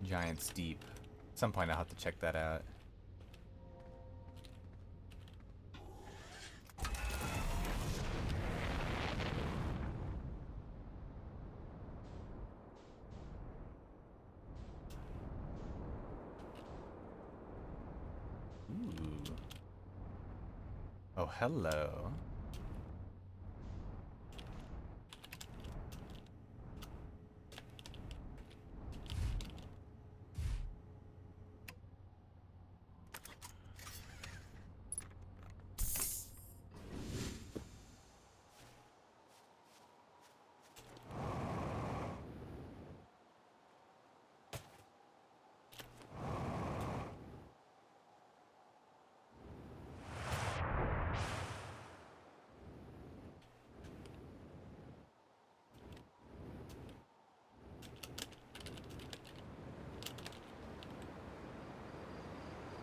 Giant's Deep. At some point I'll have to check that out. Ooh. Oh, hello.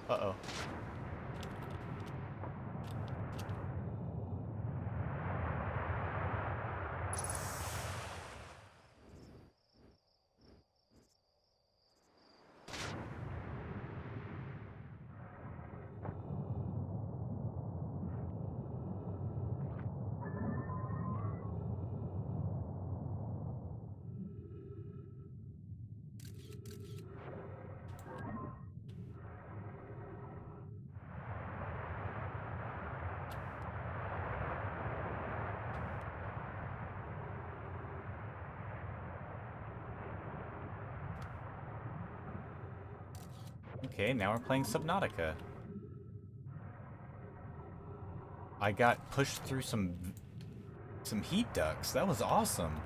Uh-oh. Okay, now we're playing Subnautica. I got pushed through some heat ducts. That was awesome.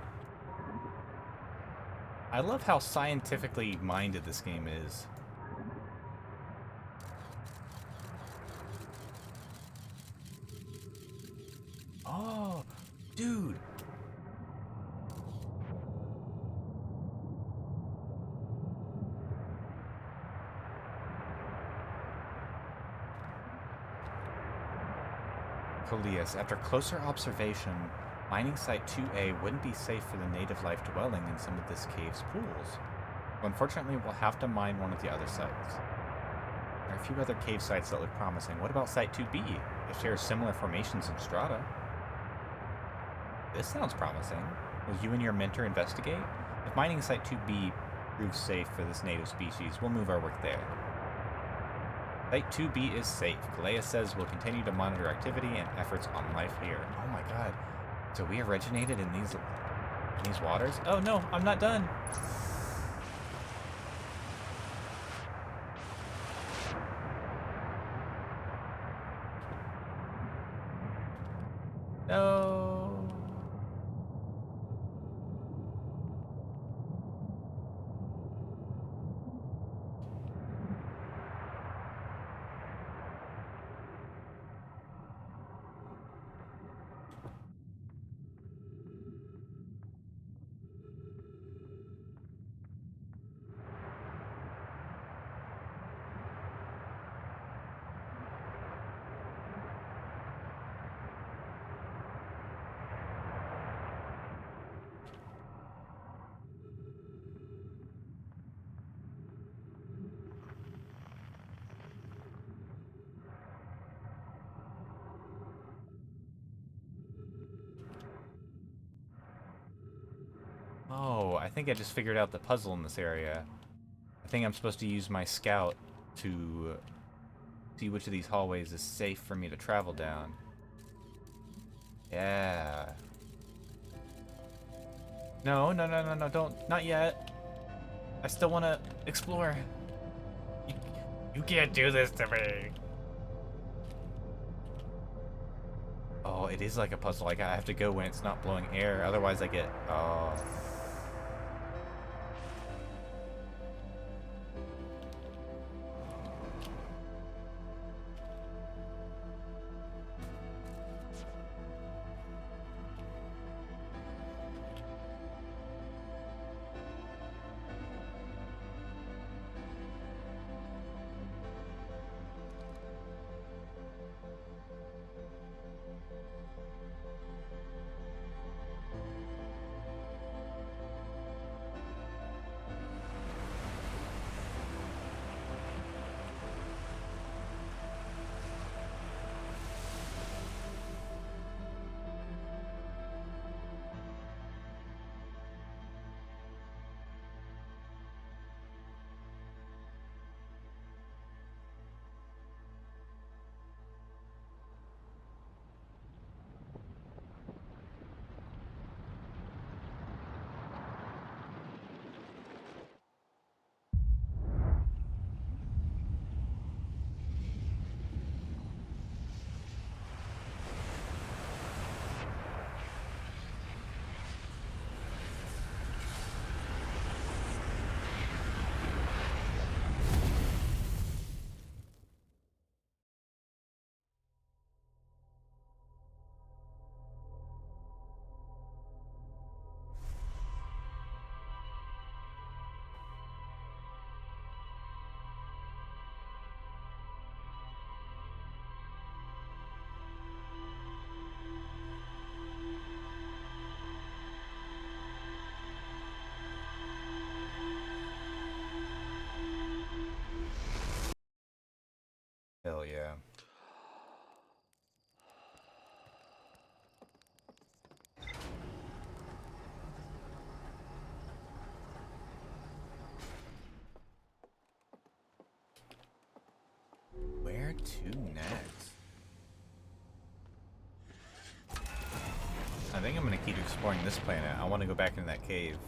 I love how scientifically minded this game is. Oh, dude. Colias, after closer observation, mining site 2A wouldn't be safe for the native life dwelling in some of this cave's pools. So unfortunately, we'll have to mine one of the other sites. There are a few other cave sites that look promising. What about site 2B? It shares similar formations and strata. This sounds promising. Will you and your mentor investigate? If mining site 2B proves safe for this native species, we'll move our work there. Site 2B is safe. Kalea says we'll continue to monitor activity and efforts on life here. Oh my god. So we originated in these waters? Oh no, I'm not done. No. Oh, I think I just figured out the puzzle in this area. I think I'm supposed to use my scout to see which of these hallways is safe for me to travel down. Yeah. No, no, no, no, no, don't. Not yet. I still want to explore. You can't do this to me. Oh, it is like a puzzle. Like I have to go when it's not blowing air. Otherwise I get... Oh. I think I'm gonna keep exploring this planet. I want to go back into that cave.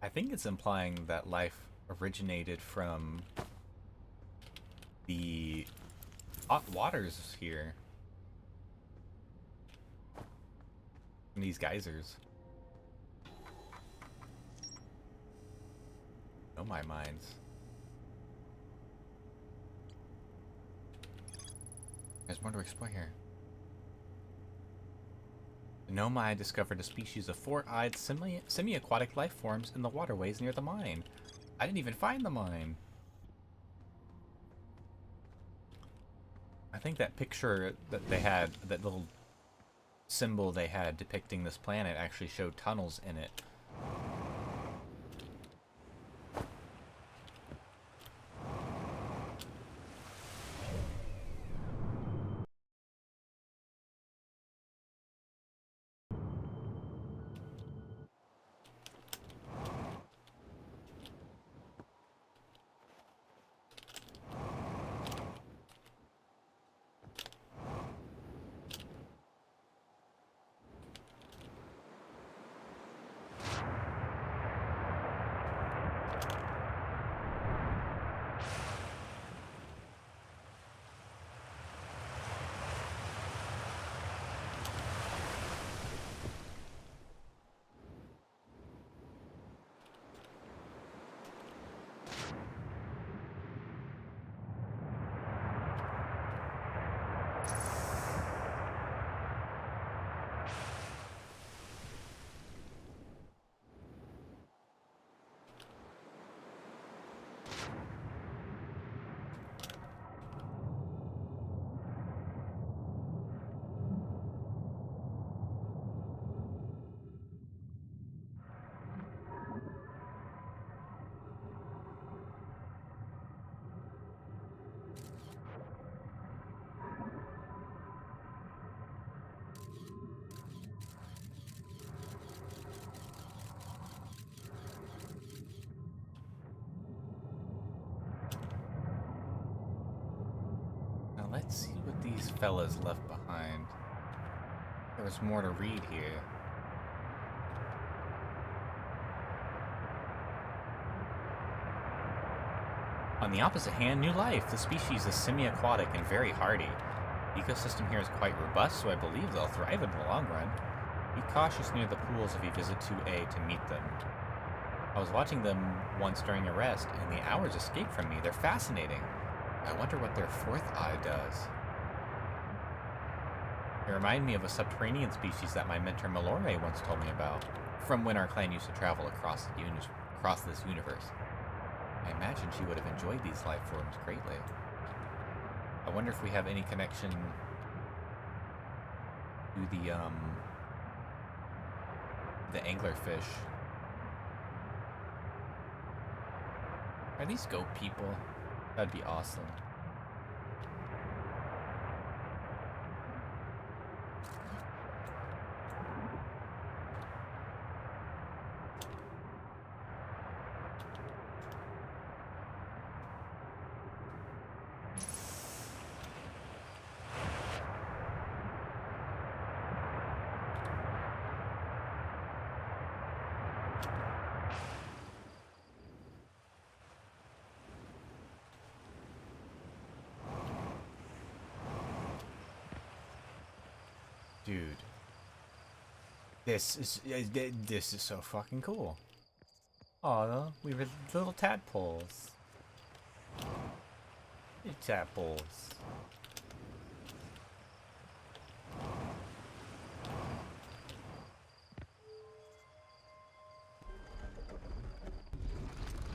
I think it's implying that life originated from the hot waters here. From these geysers. Oh my minds. There's more to explore here. The Nomai discovered a species of four-eyed semi-aquatic life forms in the waterways near the mine. I didn't even find the mine. I think that picture that they had, that little symbol they had depicting this planet actually showed tunnels in it. Now let's see what these fellas left behind. There was more to read here. On the opposite hand, new life. The species is semi-aquatic and very hardy. The ecosystem here is quite robust, so I believe they'll thrive in the long run. Be cautious near the pools if you visit 2A to meet them. I was watching them once during a rest, and the hours escaped from me. They're fascinating. I wonder what their fourth eye does. They remind me of a subterranean species that my mentor Malore once told me about, from when our clan used to travel across this universe. I imagine she would have enjoyed these life forms greatly. I wonder if we have any connection to the anglerfish. Are these goat people? That'd be awesome. Dude, this is so fucking cool. Aw, we were little tadpoles. Little tadpoles.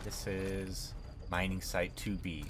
This is mining site 2B.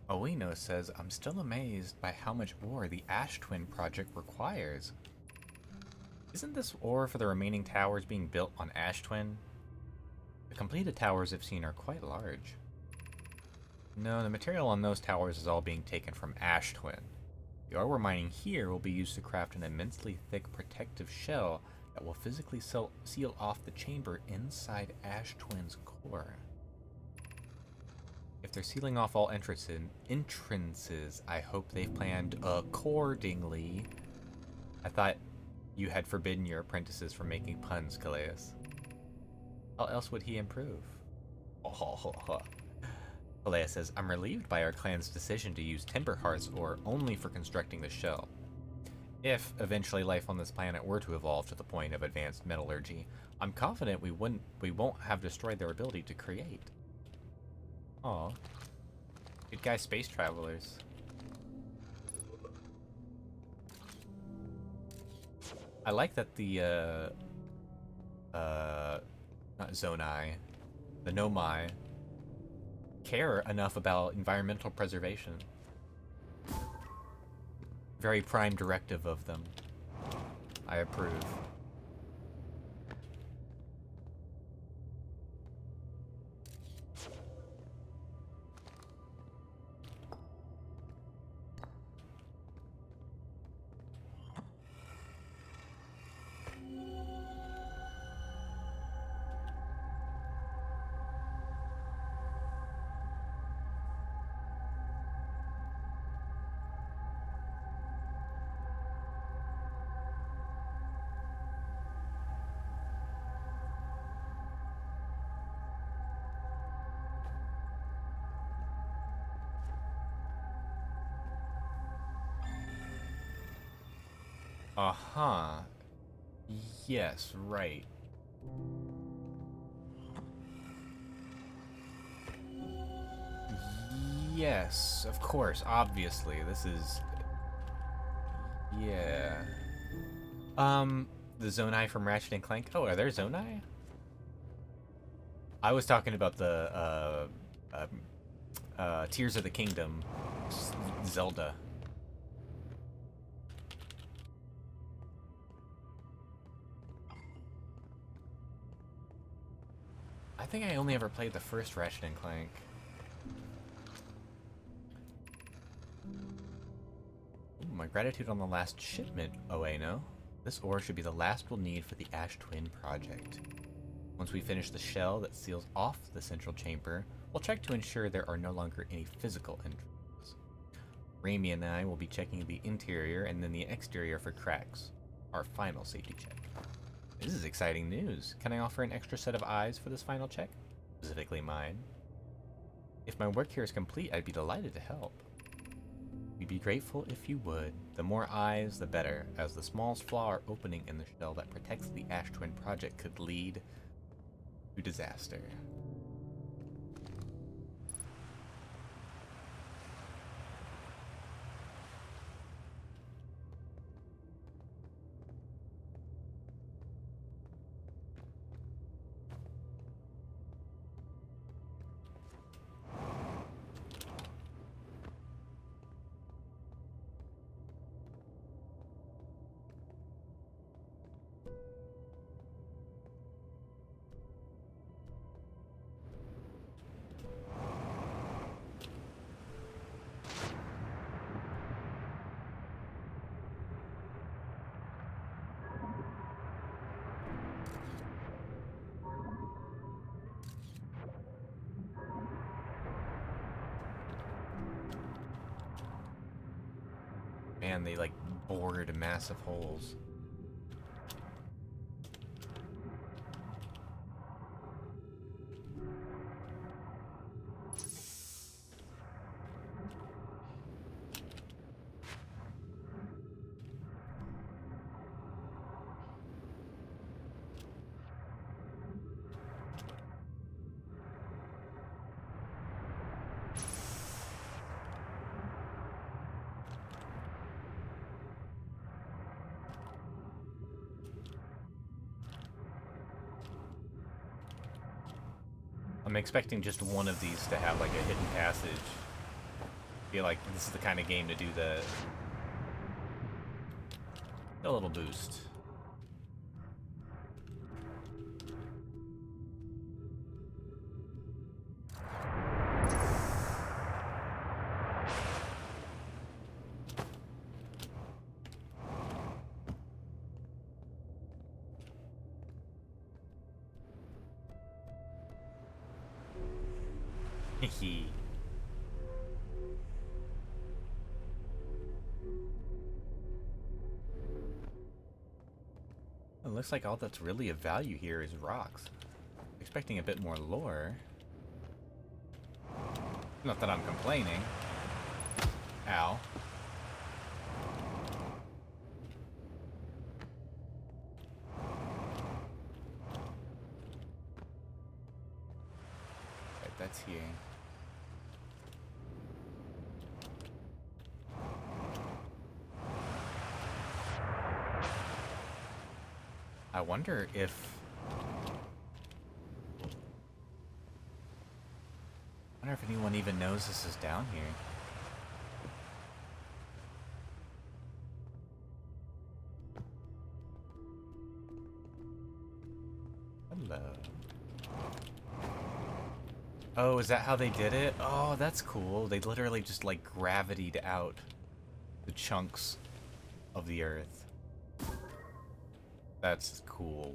Oino says, I'm still amazed by how much ore the Ash Twin project requires. Isn't this ore for the remaining towers being built on Ash Twin? The completed towers I've seen are quite large. No, the material on those towers is all being taken from Ash Twin. The ore we're mining here will be used to craft an immensely thick protective shell that will physically seal off the chamber inside Ash Twin's core. If they're sealing off all entrances, I hope they've planned accordingly. I thought you had forbidden your apprentices from making puns, Calais. How else would he improve? Calais says, I'm relieved by our clan's decision to use Timber Heart's ore only for constructing the shell. If eventually life on this planet were to evolve to the point of advanced metallurgy, I'm confident we won't have destroyed their ability to create. Aw. Good guy space travelers. I like that the, not Zonai, the Nomai, care enough about environmental preservation. Very prime directive of them. I approve. Uh-huh. Yes, right. Yes, of course, obviously. This is... Yeah. The Zonai from Ratchet and Clank. Oh, are there Zonai? I was talking about the, Tears of the Kingdom. Zelda. I think I only ever played the first Ratchet and Clank. Ooh, my gratitude on the last shipment, Oeno. This ore should be the last we'll need for the Ash Twin project. Once we finish the shell that seals off the central chamber, we'll check to ensure there are no longer any physical entrances. Raimi and I will be checking the interior and then the exterior for cracks. Our final safety check. This is exciting news. Can I offer an extra set of eyes for this final check? Specifically mine. If my work here is complete, I'd be delighted to help. We'd be grateful if you would. The more eyes, the better, as the smallest flaw or opening in the shell that protects the Ash Twin project could lead to disaster. Man, they like bored massive holes. I'm expecting just one of these to have like a hidden passage. I feel like this is the kind of game to do that. A little boost. Hehe. It looks like all that's really of value here is rocks. Expecting a bit more lore. Not that I'm complaining. Ow. Right, that's here. I wonder if... I wonder if anyone even knows this is down here. Hello. Oh, is that how they did it? Oh, that's cool. They literally just like gravitied out the chunks of the earth. That's cool.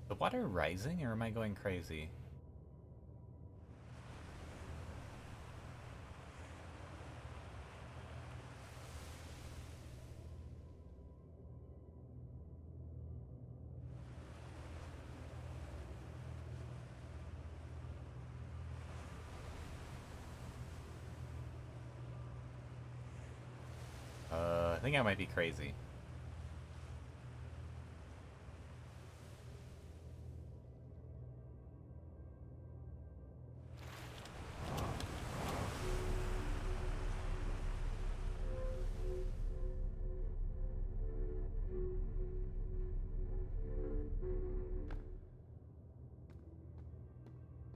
The water rising, or am I going crazy? I think I might be crazy.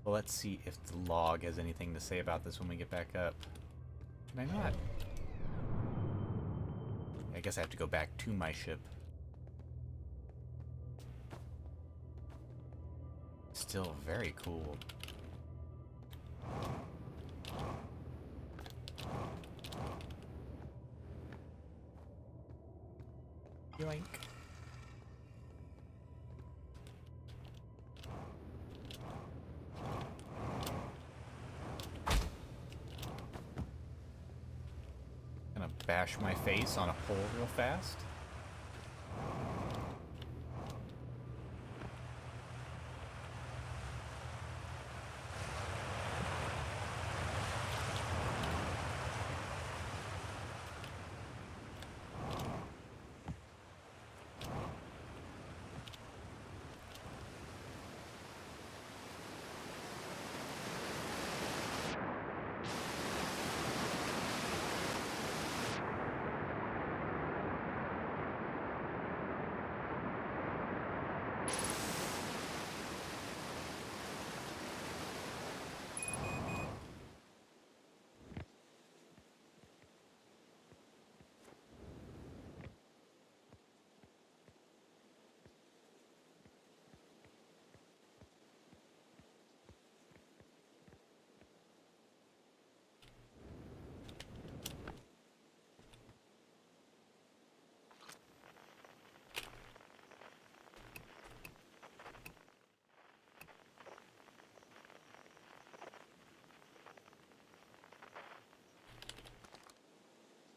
Well, let's see if the log has anything to say about this when we get back up. Can I not? I guess I have to go back to my ship. Still very cool. Yoink. Gonna bash my face on a pole real fast.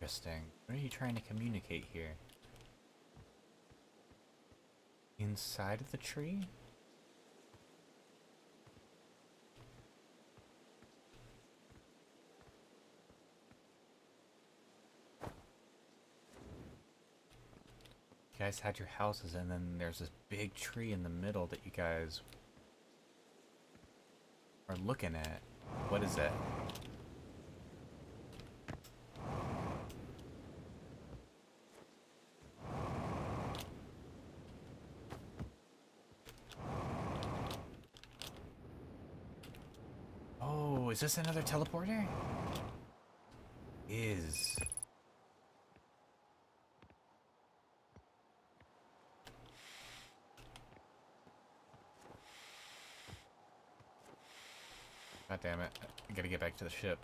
Interesting. What are you trying to communicate here? Inside of the tree? guys had your houses, and then there's this big tree in the middle that you guys are looking at. What is that? Oh, is this another teleporter? Is. God damn it. I gotta get back to the ship.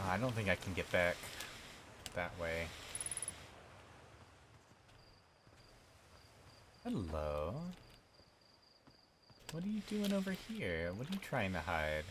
I don't think I can get back that way. Hello? What are you doing over here? What are you trying to hide?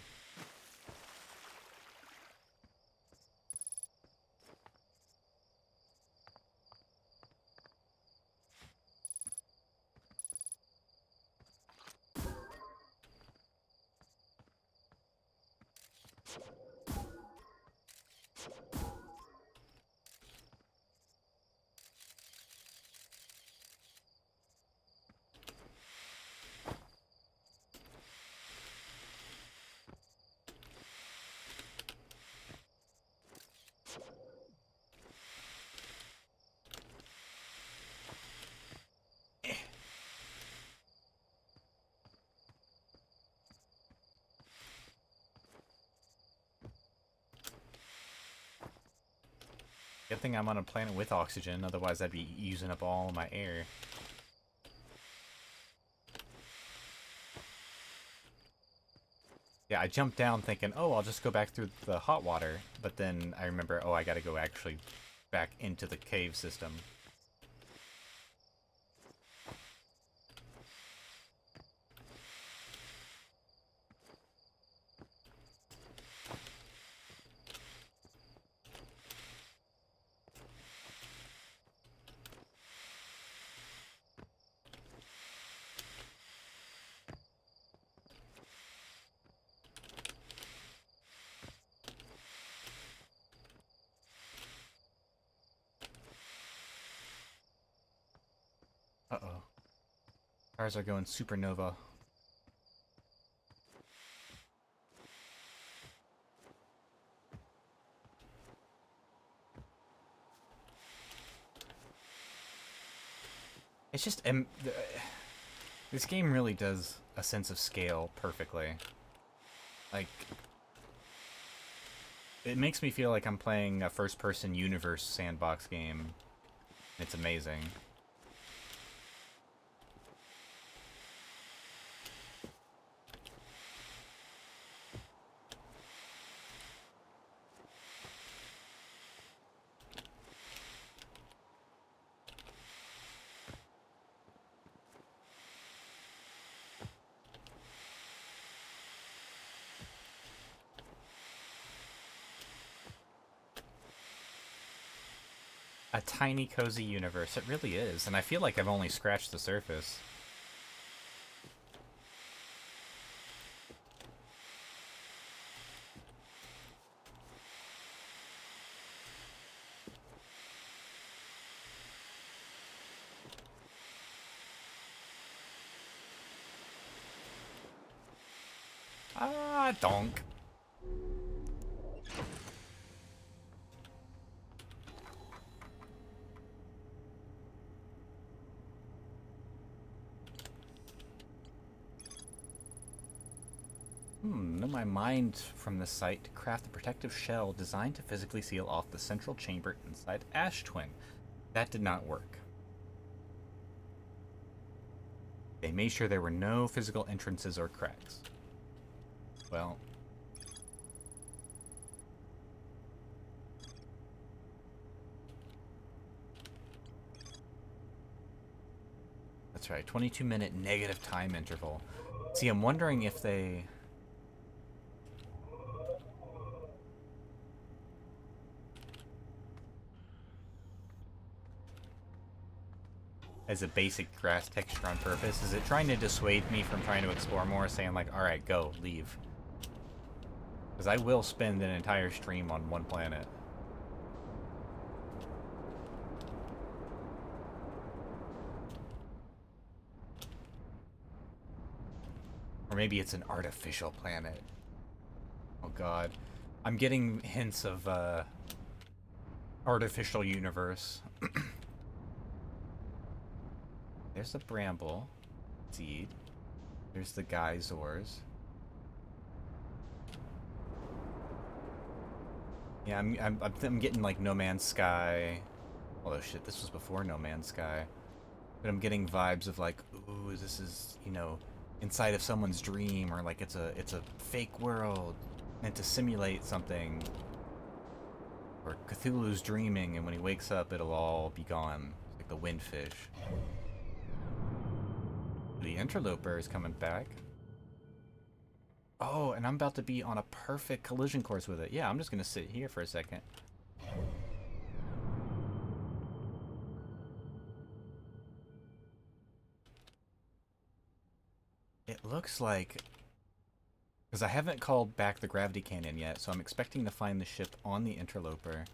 Good thing I'm on a planet with oxygen, otherwise I'd be using up all my air. Yeah, I jumped down thinking, oh, I'll just go back through the hot water, but then I remember, oh, I gotta go actually back into the cave system. Uh-oh. Cars are going supernova. It's just... this game really does a sense of scale perfectly. Like... It makes me feel like I'm playing a first-person universe sandbox game. It's amazing. A tiny, cozy universe. It really is, and I feel like I've only scratched the surface. Ah, donk. Know my mind from the site to craft a protective shell designed to physically seal off the central chamber inside Ash Twin. That did not work. They made sure there were no physical entrances or cracks. Well. That's right, 22-minute negative time interval. See, I'm wondering if they... as a basic grass texture on purpose? Is it trying to dissuade me from trying to explore more, saying like, alright, go, leave? Because I will spend an entire stream on one planet. Or maybe it's an artificial planet. Oh god. I'm getting hints of, artificial universe. There's the bramble seed. There's the geysers. Yeah, I'm getting like No Man's Sky. Although shit, this was before No Man's Sky. But I'm getting vibes of like, ooh, this is, you know, inside of someone's dream, or like it's a fake world meant to simulate something. Or Cthulhu's dreaming, and when he wakes up, it'll all be gone, like the windfish. The interloper is coming back. Oh, and I'm about to be on a perfect collision course with it. Yeah, I'm just gonna sit here for a second. It looks like... because I haven't called back the gravity cannon yet, so I'm expecting to find the ship on the interloper.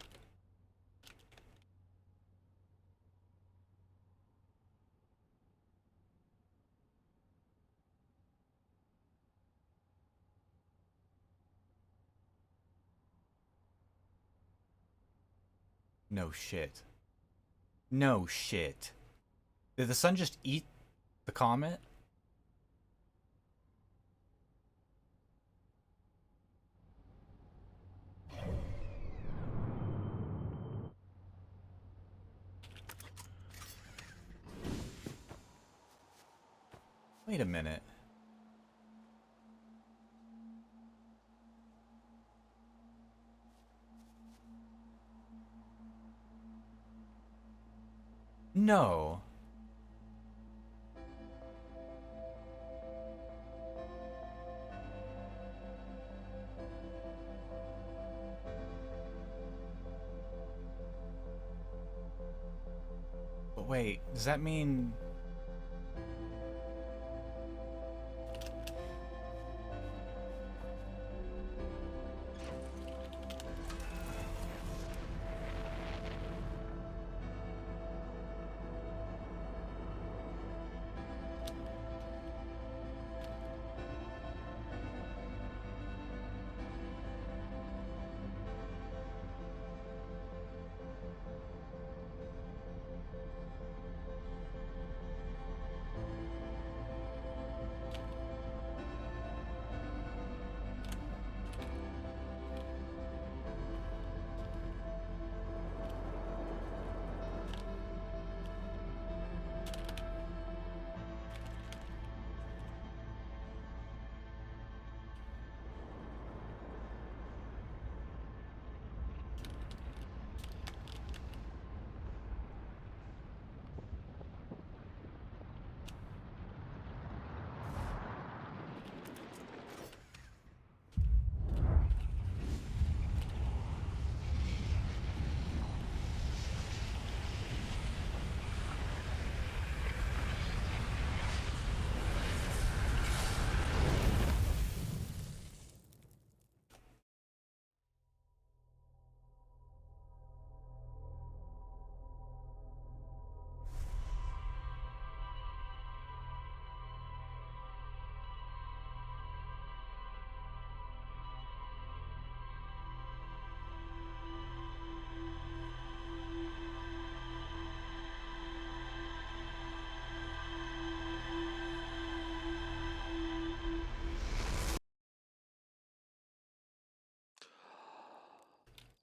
No shit. No shit. Did the sun just eat the comet? Wait a minute. No. But wait, does that mean...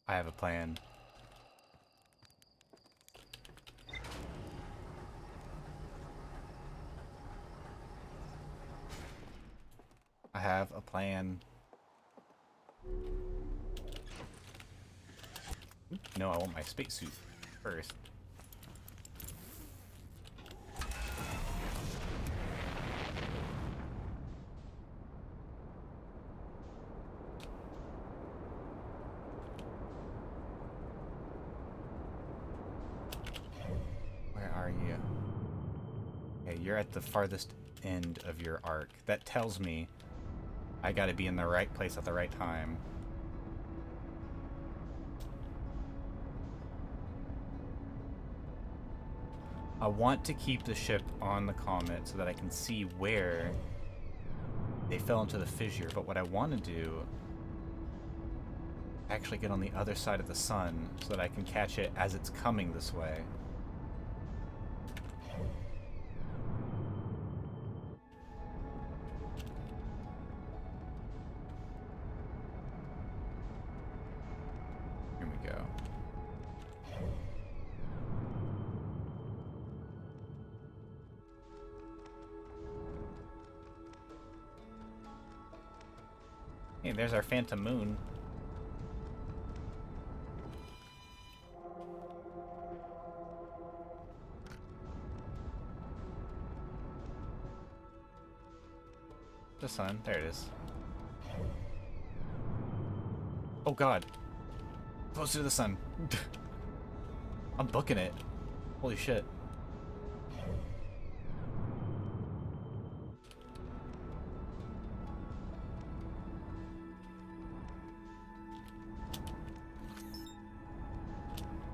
I have a plan. I have a plan. No, I want my spacesuit first. Where are you? Okay, you're at the farthest end of your arc. That tells me I gotta be in the right place at the right time. I want to keep the ship on the comet so that I can see where they fell into the fissure, but what I want to do is actually get on the other side of the sun so that I can catch it as it's coming this way. Here we go. Hey, there's our phantom moon. The sun, there it is. Oh god. Closer to the sun. I'm booking it. Holy shit.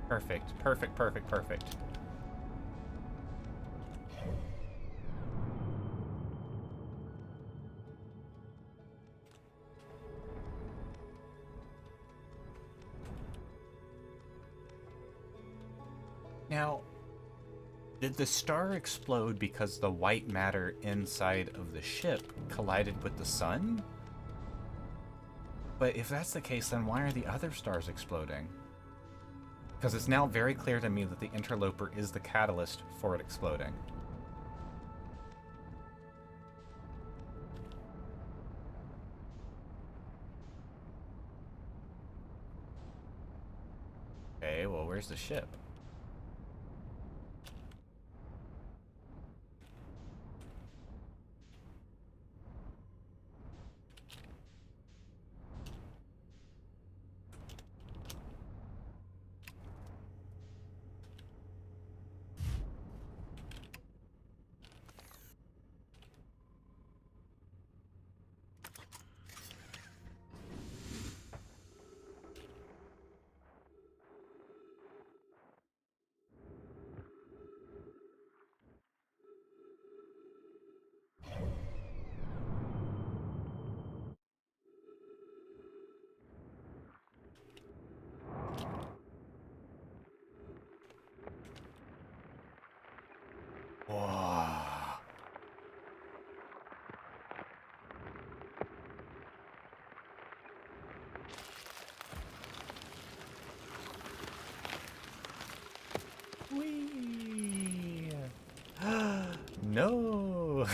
Perfect, perfect, perfect, perfect. Now, did the star explode because the white matter inside of the ship collided with the sun? But if that's the case, then why are the other stars exploding? Because it's now very clear to me that the interloper is the catalyst for it exploding. Okay, well, where's the ship? Whoa. Whee! No!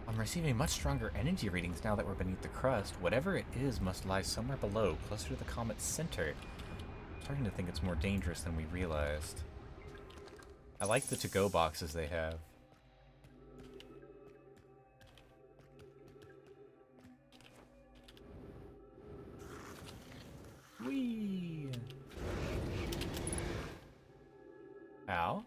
I'm receiving much stronger energy readings now that we're beneath the crust. Whatever it is must lie somewhere below, closer to the comet's center. I'm starting to think it's more dangerous than we realized. I like the to-go boxes they have. Whee! Ow.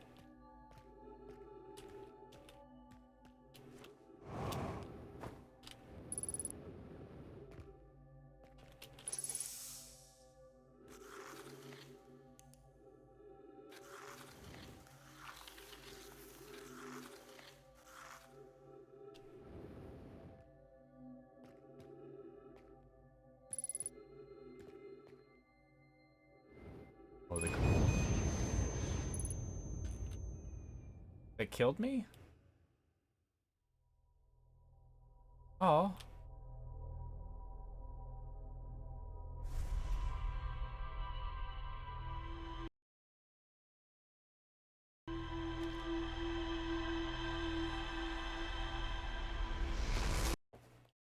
Oh, they killed me? Oh.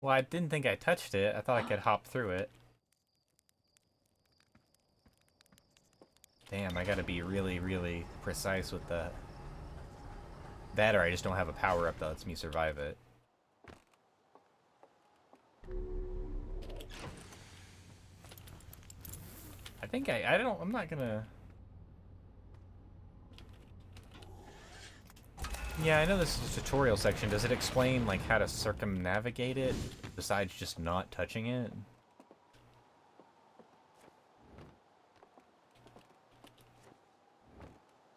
Well, I didn't think I touched it. I thought I could hop through it. Damn, I gotta be really, really precise with that. That or I just don't have a power-up that lets me survive it. I think I'm not gonna... Yeah, I know this is a tutorial section. Does it explain, like, how to circumnavigate it, besides just not touching it?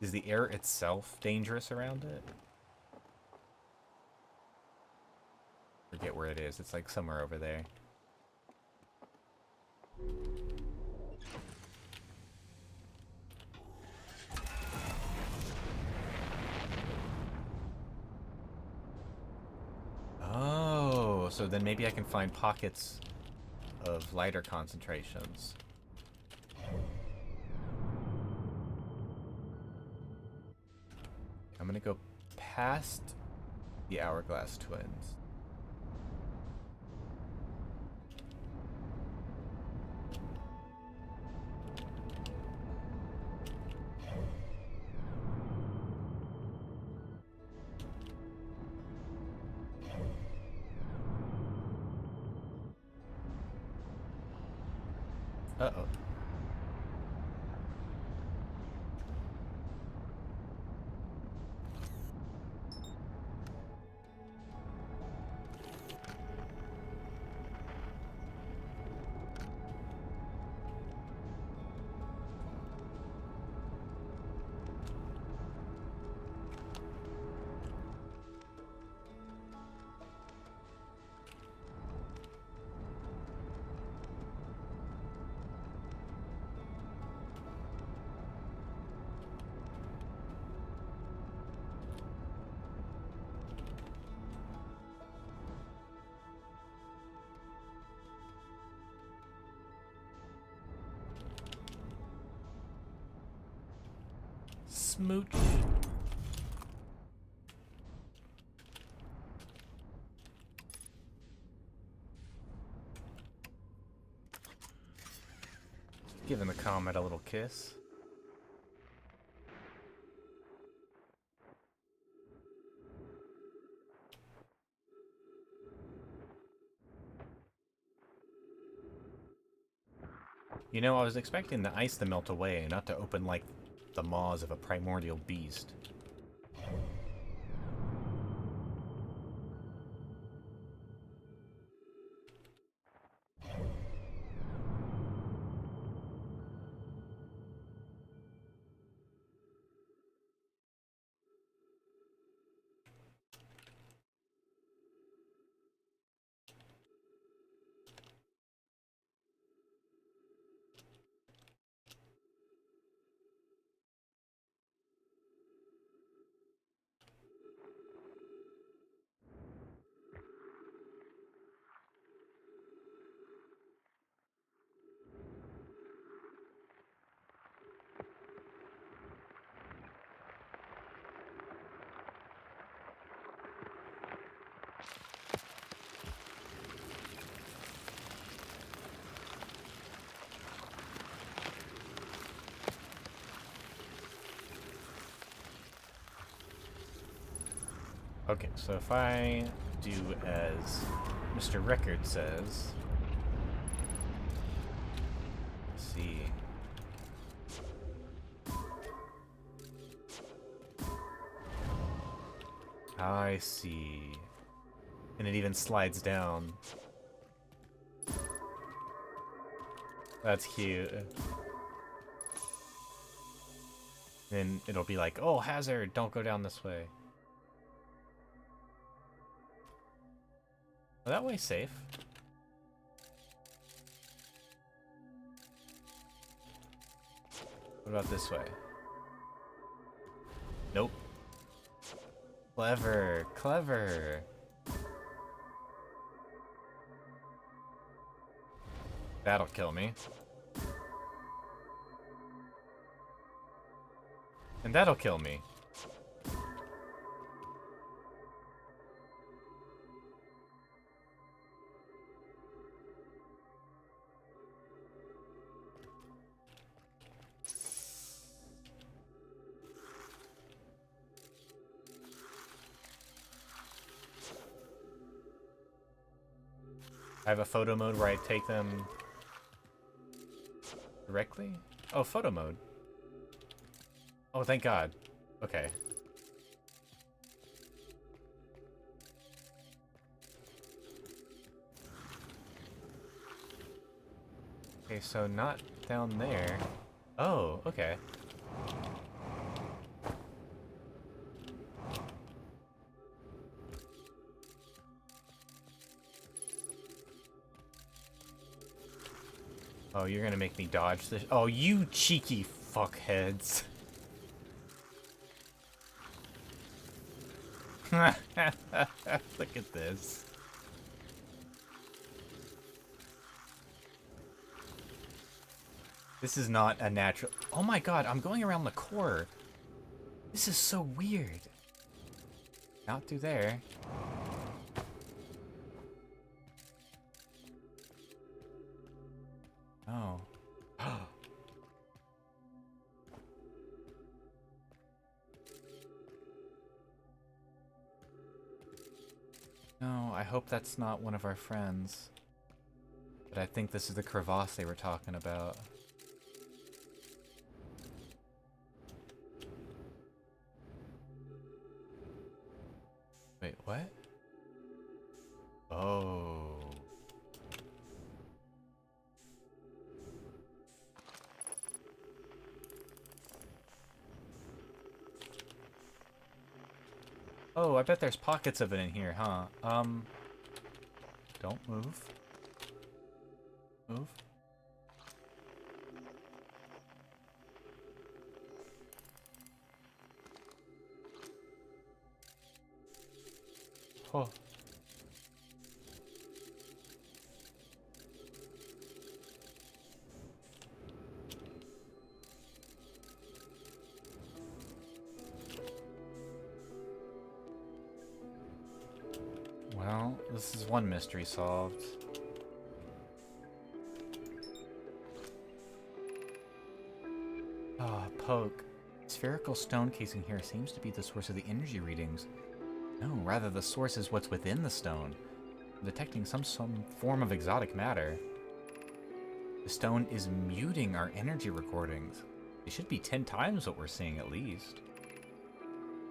Is the air itself dangerous around it? Forget where it is. It's, like, somewhere over there. Oh, so then maybe I can find pockets of lighter concentrations. I'm gonna go past the Hourglass Twins. Uh-oh. Smooch. Giving the comet a little kiss. You know, I was expecting the ice to melt away, not to open like the maws of a primordial beast. Okay, so if I do as Mr. Record says... Let's see... I see... And it even slides down. That's cute. Then it'll be like, oh, hazard, don't go down this way. Well, that way's safe. What about this way? Nope. Clever, clever. That'll kill me. And that'll kill me. I have a photo mode where I take them directly? Oh, photo mode. Oh, thank God. Okay. Okay, so not down there. Oh, okay. Oh, you're gonna make me dodge this. Oh, you cheeky fuckheads. Look at this. This is not a natural. Oh my God, I'm going around the core. This is so weird. Not through there. Oh. No, I hope that's not one of our friends. But I think this is the crevasse they were talking about. Wait, what? Oh. Oh, I bet there's pockets of it in here, huh? Don't move. Move. Oh. Well, this is one mystery solved. Ah, Poke. Spherical stone casing here seems to be the source of the energy readings. No, rather the source is what's within the stone. I'm detecting some form of exotic matter. The stone is muting our energy recordings. It should be 10 times what we're seeing at least.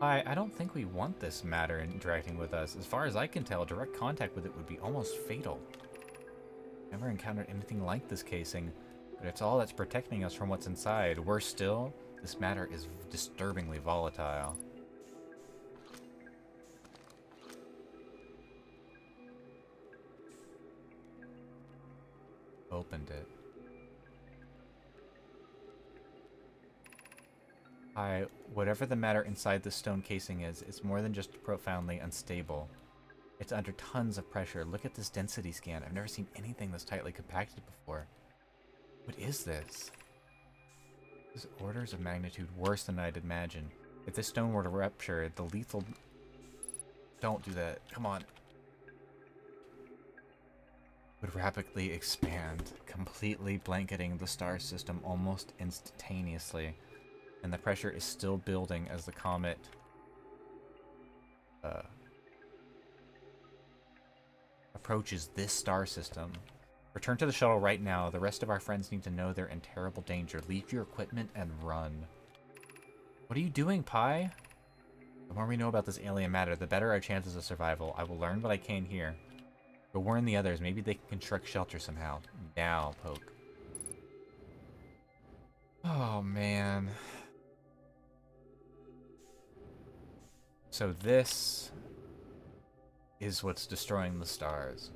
I don't think we want this matter interacting with us. As far as I can tell, direct contact with it would be almost fatal. Never encountered anything like this casing, but it's all that's protecting us from what's inside. Worse still, this matter is disturbingly volatile. Opened it. Whatever the matter inside the stone casing is, it's more than just profoundly unstable. It's under tons of pressure. Look at this density scan. I've never seen anything this tightly compacted before. What is this? This is orders of magnitude worse than I'd imagined. If this stone were to rupture, the lethal... Don't do that. Come on. Would rapidly expand, completely blanketing the star system almost instantaneously. And the pressure is still building as the comet approaches this star system. Return to the shuttle right now. The rest of our friends need to know they're in terrible danger. Leave your equipment and run. What are you doing, Pi? The more we know about this alien matter, the better our chances of survival. I will learn what I can here. Go warn the others. Maybe they can construct shelter somehow. Now, Poke. Oh, man. So this is what's destroying the stars.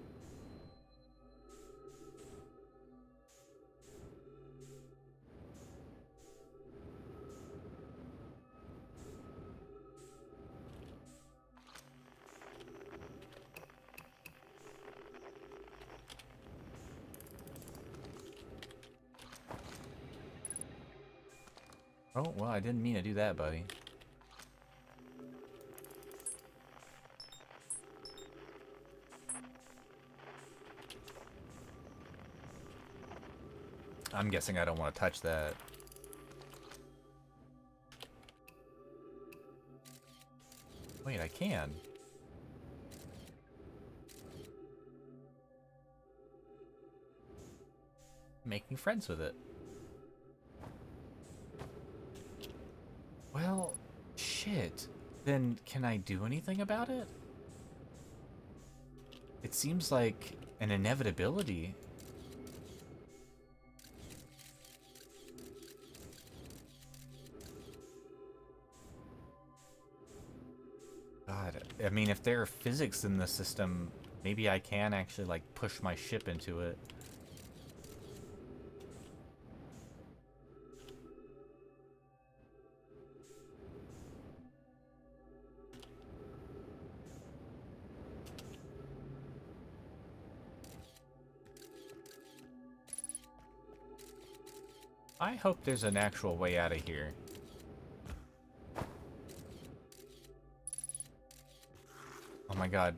Oh, well, I didn't mean to do that, buddy. I'm guessing I don't want to touch that. Wait, I can. making friends with it. Well, shit. Then can I do anything about it? It seems like an inevitability. God, I mean, if there are physics in the system, maybe I can actually, like, push my ship into it. I hope there's an actual way out of here. Oh my god.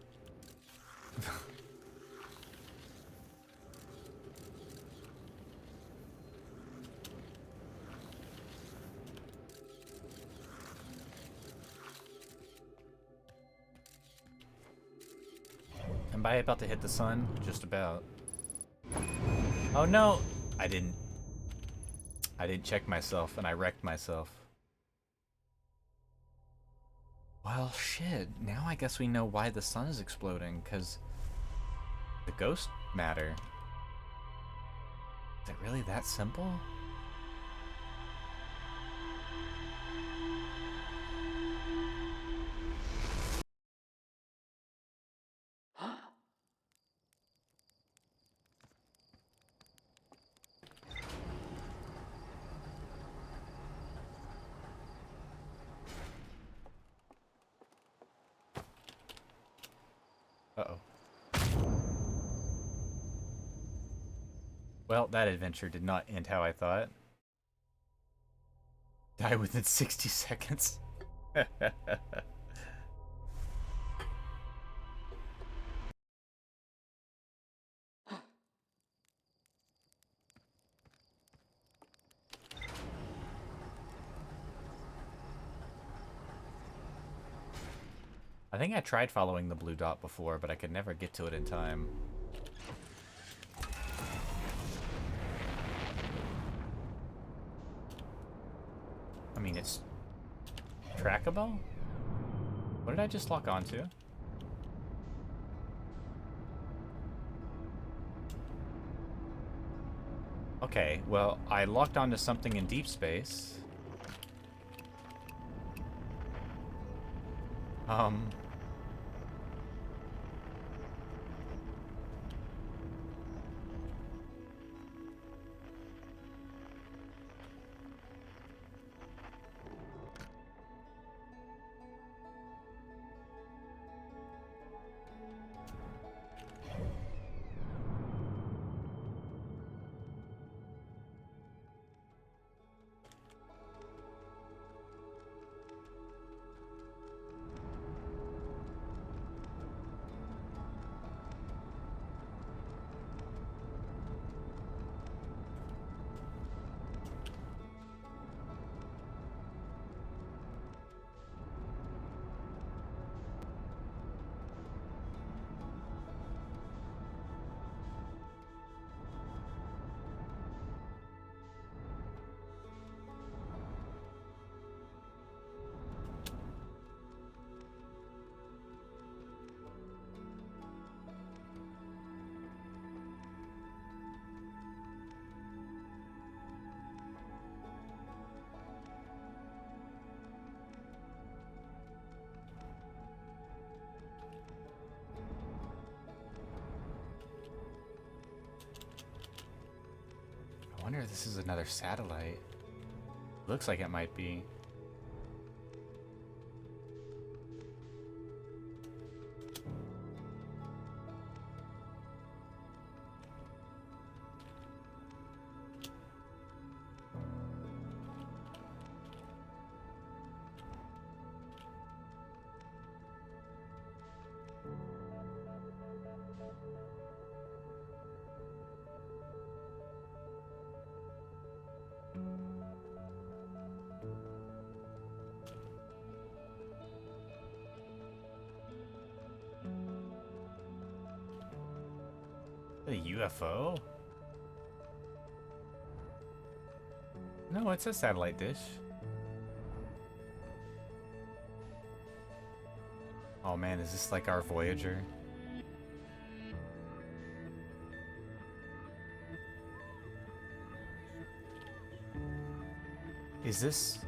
Am I about to hit the sun? Just about. Oh no! I didn't check myself and I wrecked myself. Well, shit. Now I guess we know why the sun is exploding, because the ghost matter. Is it really that simple? Uh-oh. Well, that adventure did not end how I thought. Die within 60 seconds. I think I tried following the blue dot before, but I could never get to it in time. I mean, it's trackable? What did I just lock onto? Okay, well, I locked onto something in deep space. I wonder if this is another satellite. Looks like it might be. A UFO? No, it's a satellite dish. Oh man, is this like our Voyager? Is this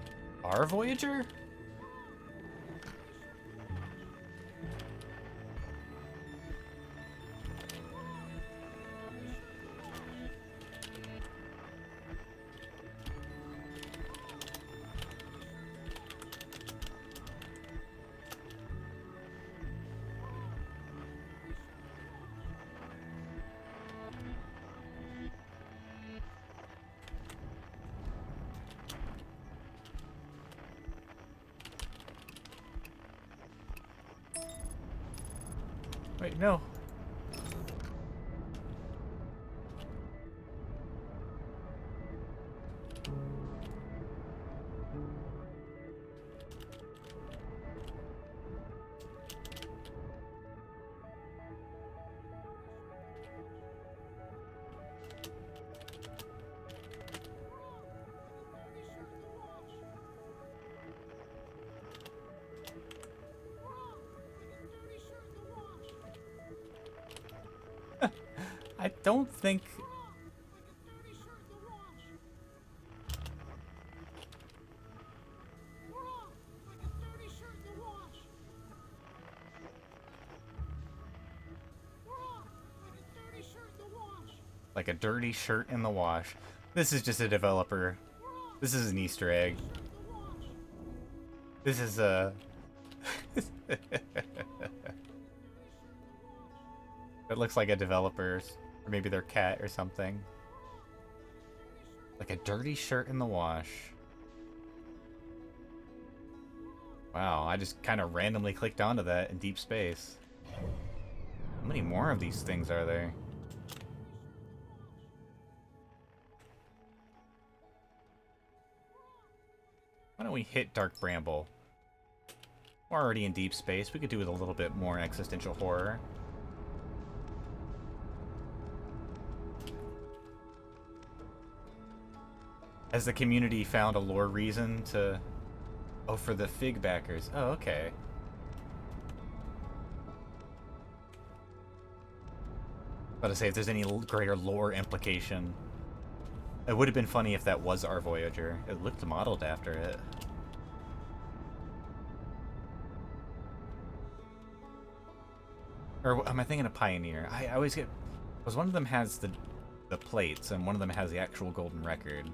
our Voyager? Wait, no. I don't think... Like a dirty shirt in the wash. This is just a developer. This is an Easter egg. This is a... It looks like a developer's, or maybe their cat or something. Like a dirty shirt in the wash. Wow, I just kind of randomly clicked onto that in deep space. How many more of these things are there? Why don't we hit Dark Bramble? We're already in deep space. We could do with a little bit more existential horror. Has the community found a lore reason to... Oh, for the Fig backers. Oh, okay. About to say, if there's any greater lore implication. It would have been funny if that was our Voyager. It looked modeled after it. Or am I thinking of Pioneer? I always get... Because one of them has the plates, and one of them has the actual golden record.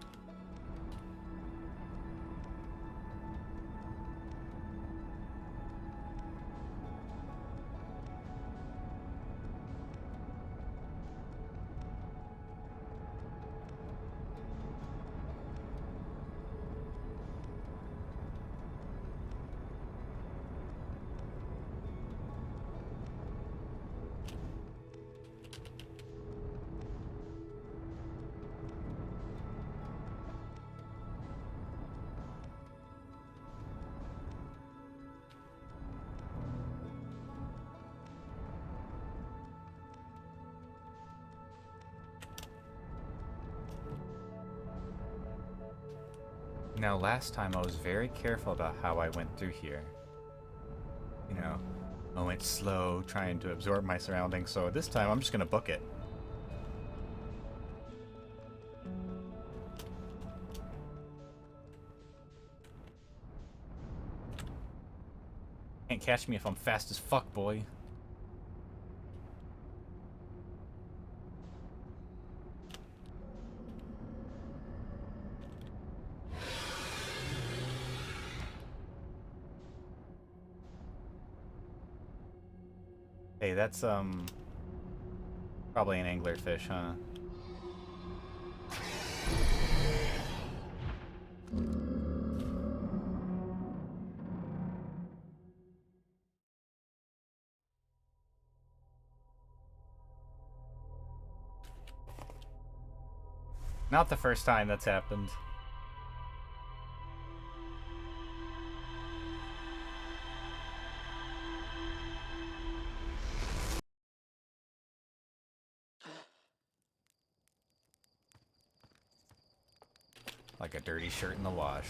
Now, last time I was very careful about how I went through here. You know, I went slow, trying to absorb my surroundings, so this time I'm just gonna book it. Can't catch me if I'm fast as fuck, boy. Hey, that's, probably an anglerfish, huh? Not the first time that's happened. Like a dirty shirt in the wash.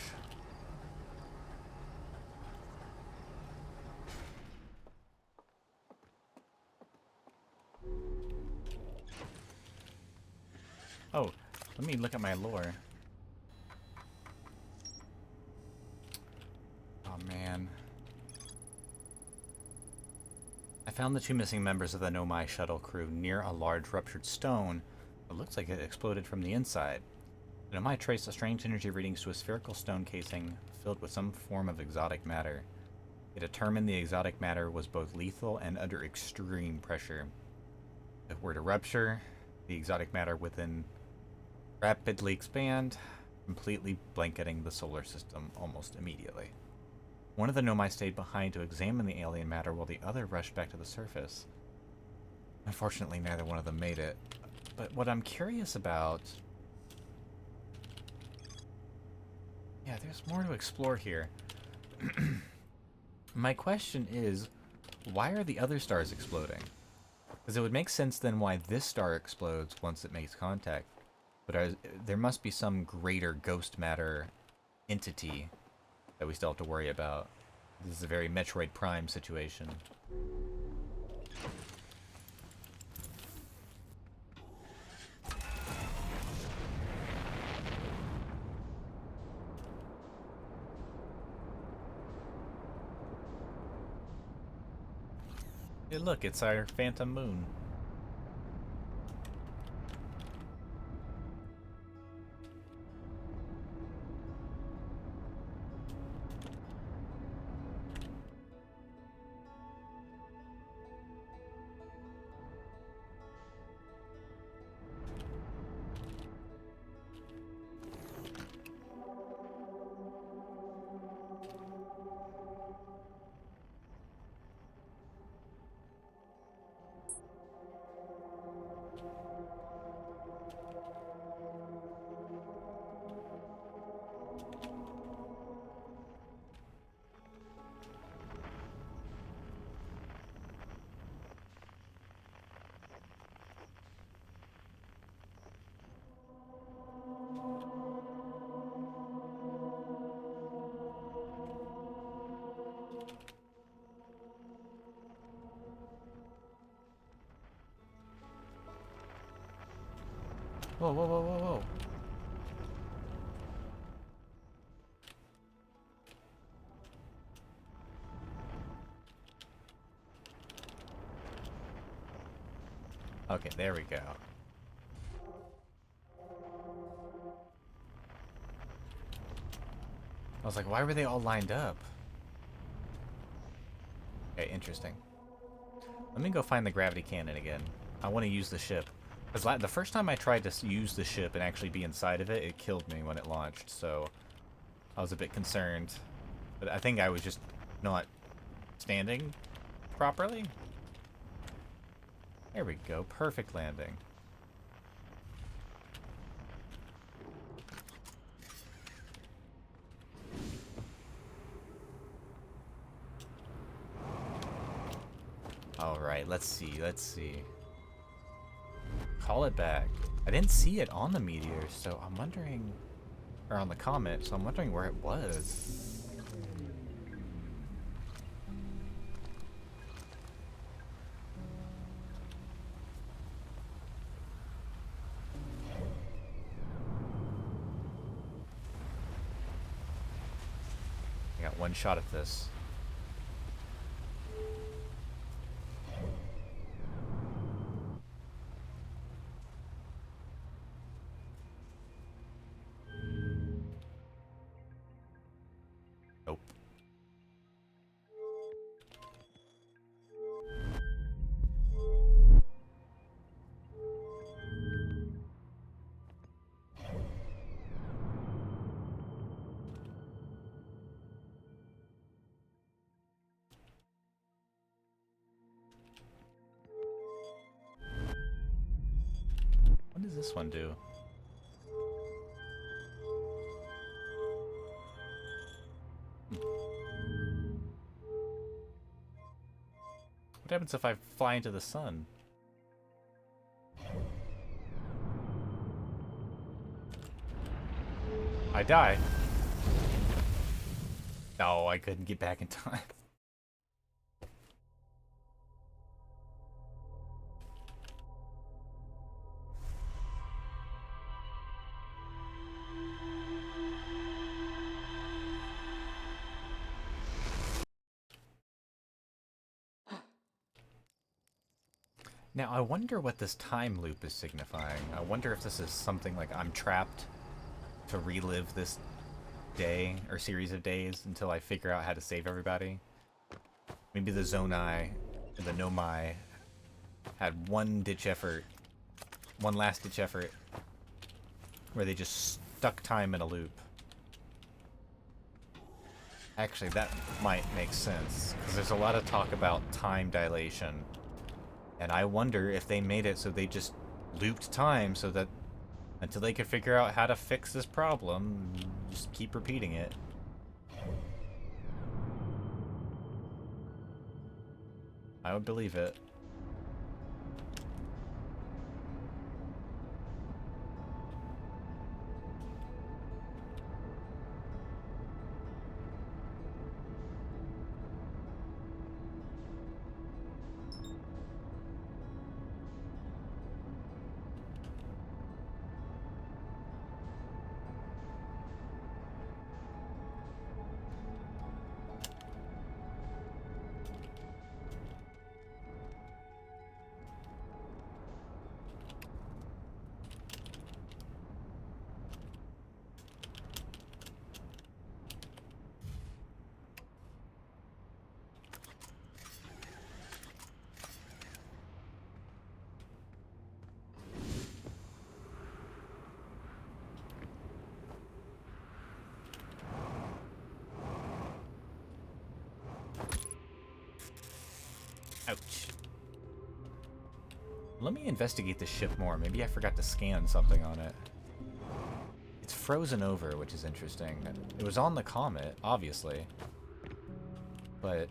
Oh, let me look at my lore. Oh man. I found the two missing members of the Nomai shuttle crew near a large ruptured stone. It looks like it exploded from the inside. The Nomai traced the strange energy readings to a spherical stone casing filled with some form of exotic matter. It determined the exotic matter was both lethal and under extreme pressure. If it were to rupture, the exotic matter within rapidly expand, completely blanketing the solar system almost immediately. One of the Nomai stayed behind to examine the alien matter while the other rushed back to the surface. Unfortunately, neither one of them made it. But what I'm curious about... Yeah, there's more to explore here. My question is, why are the other stars exploding? Because it would make sense then why this star explodes once it makes contact. But there must be some greater ghost matter entity that we still have to worry about. This is a very Metroid Prime situation. Hey look, it's our phantom moon. Whoa, whoa, whoa, whoa, whoa. Okay, there we go. I was like, why were they all lined up? Okay, interesting. Let me go find the gravity cannon again. I want to use the ship. Because the first time I tried to use the ship and actually be inside of it, it killed me when it launched, so I was a bit concerned. But I think I was just not standing properly. There we go, perfect landing. Alright, let's see, let's see. Call it back. I didn't see it on the meteor, so I'm wondering... Or on the comet, so I'm wondering where it was. I got one shot at this. Nope. What does this one do? What happens if I fly into the sun? I die. No, I couldn't get back in time. Now, I wonder what this time loop is signifying. I wonder if this is something like I'm trapped to relive this day or series of days until I figure out how to save everybody. Maybe the Zonai and the Nomai had one last ditch effort, where they just stuck time in a loop. Actually, that might make sense, because there's a lot of talk about time dilation. And I wonder if they made it so they just looped time so that until they could figure out how to fix this problem, just keep repeating it. I would believe it. Ouch. Let me investigate this ship more. Maybe I forgot to scan something on it. It's frozen over, which is interesting. It was on the comet, obviously. But...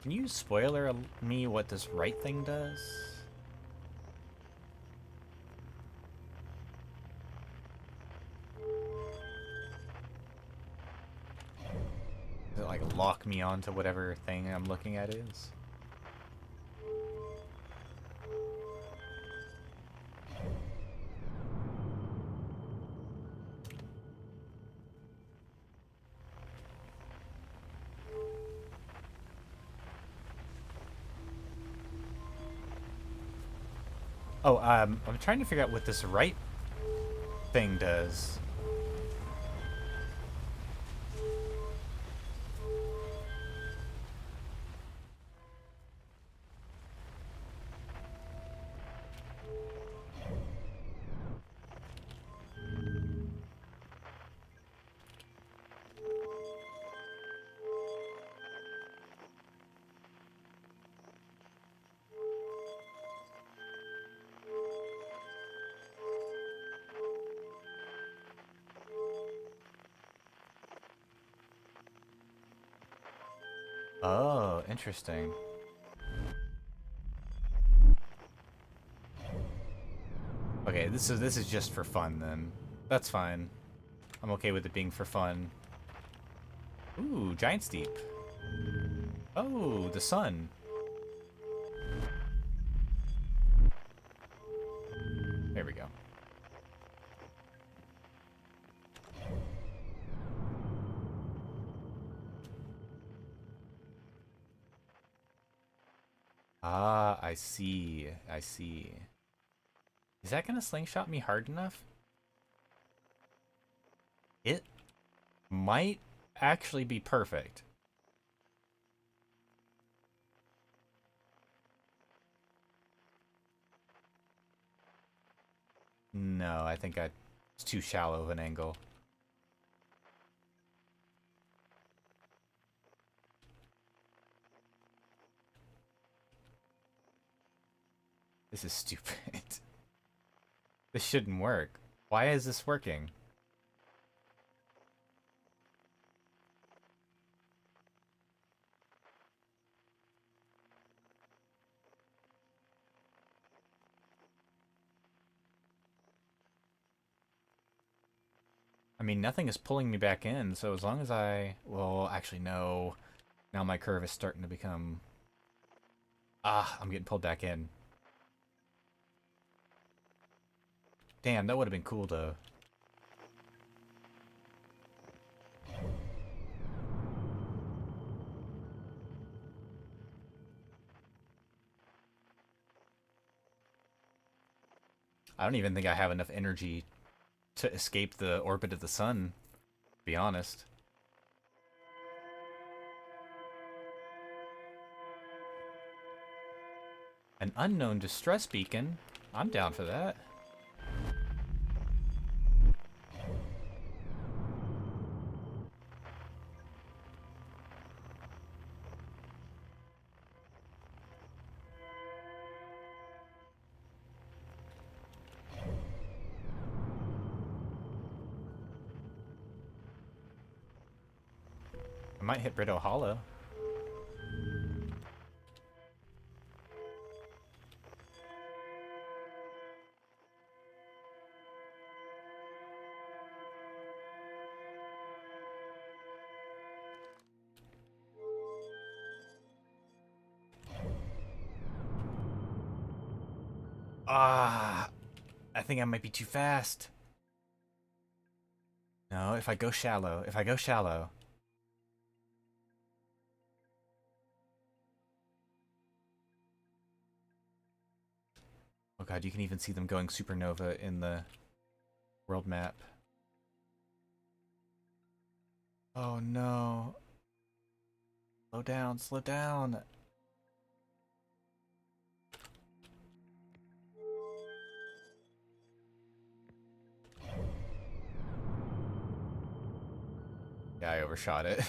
Can you spoiler me what this right thing does? Does it, like, lock me onto whatever thing I'm looking at is? Oh, I'm trying to figure out what this right thing does. Oh, interesting. Okay, this is just for fun then. That's fine. I'm okay with it being for fun. Ooh, giant steep. Oh, the sun. There we go. Ah, I see. I see. Is that gonna slingshot me hard enough? It might actually be perfect. I think it's too shallow of an angle. This is stupid. This shouldn't work. Why is this working? I mean, nothing is pulling me back in, so as long as I... Well, actually, no. Now my curve is starting to become... Ah, I'm getting pulled back in. Damn, that would have been cool, though. I don't even think I have enough energy to escape the orbit of the sun, to be honest. An unknown distress beacon? I'm down for that. I might hit Brito Hollow. Ah, I think I might be too fast. No, if I go shallow, Oh god, you can even see them going supernova in the world map. Oh no. Slow down, slow down. Yeah, I overshot it.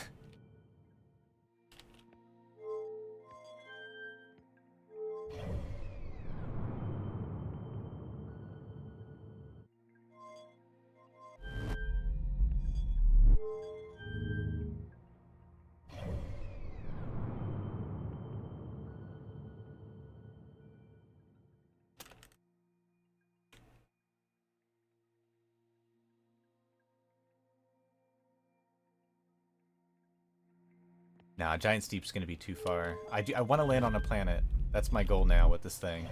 Nah, Giant Steep's gonna be too far. I want to land on a planet. That's my goal now with this thing.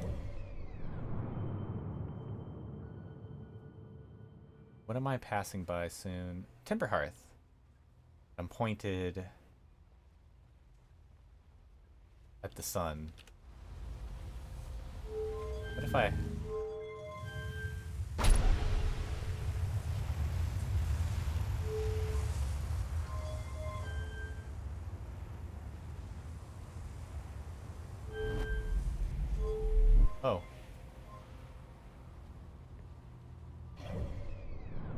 What am I passing by soon? Timber Hearth. I'm pointed at the sun. What if I... Oh.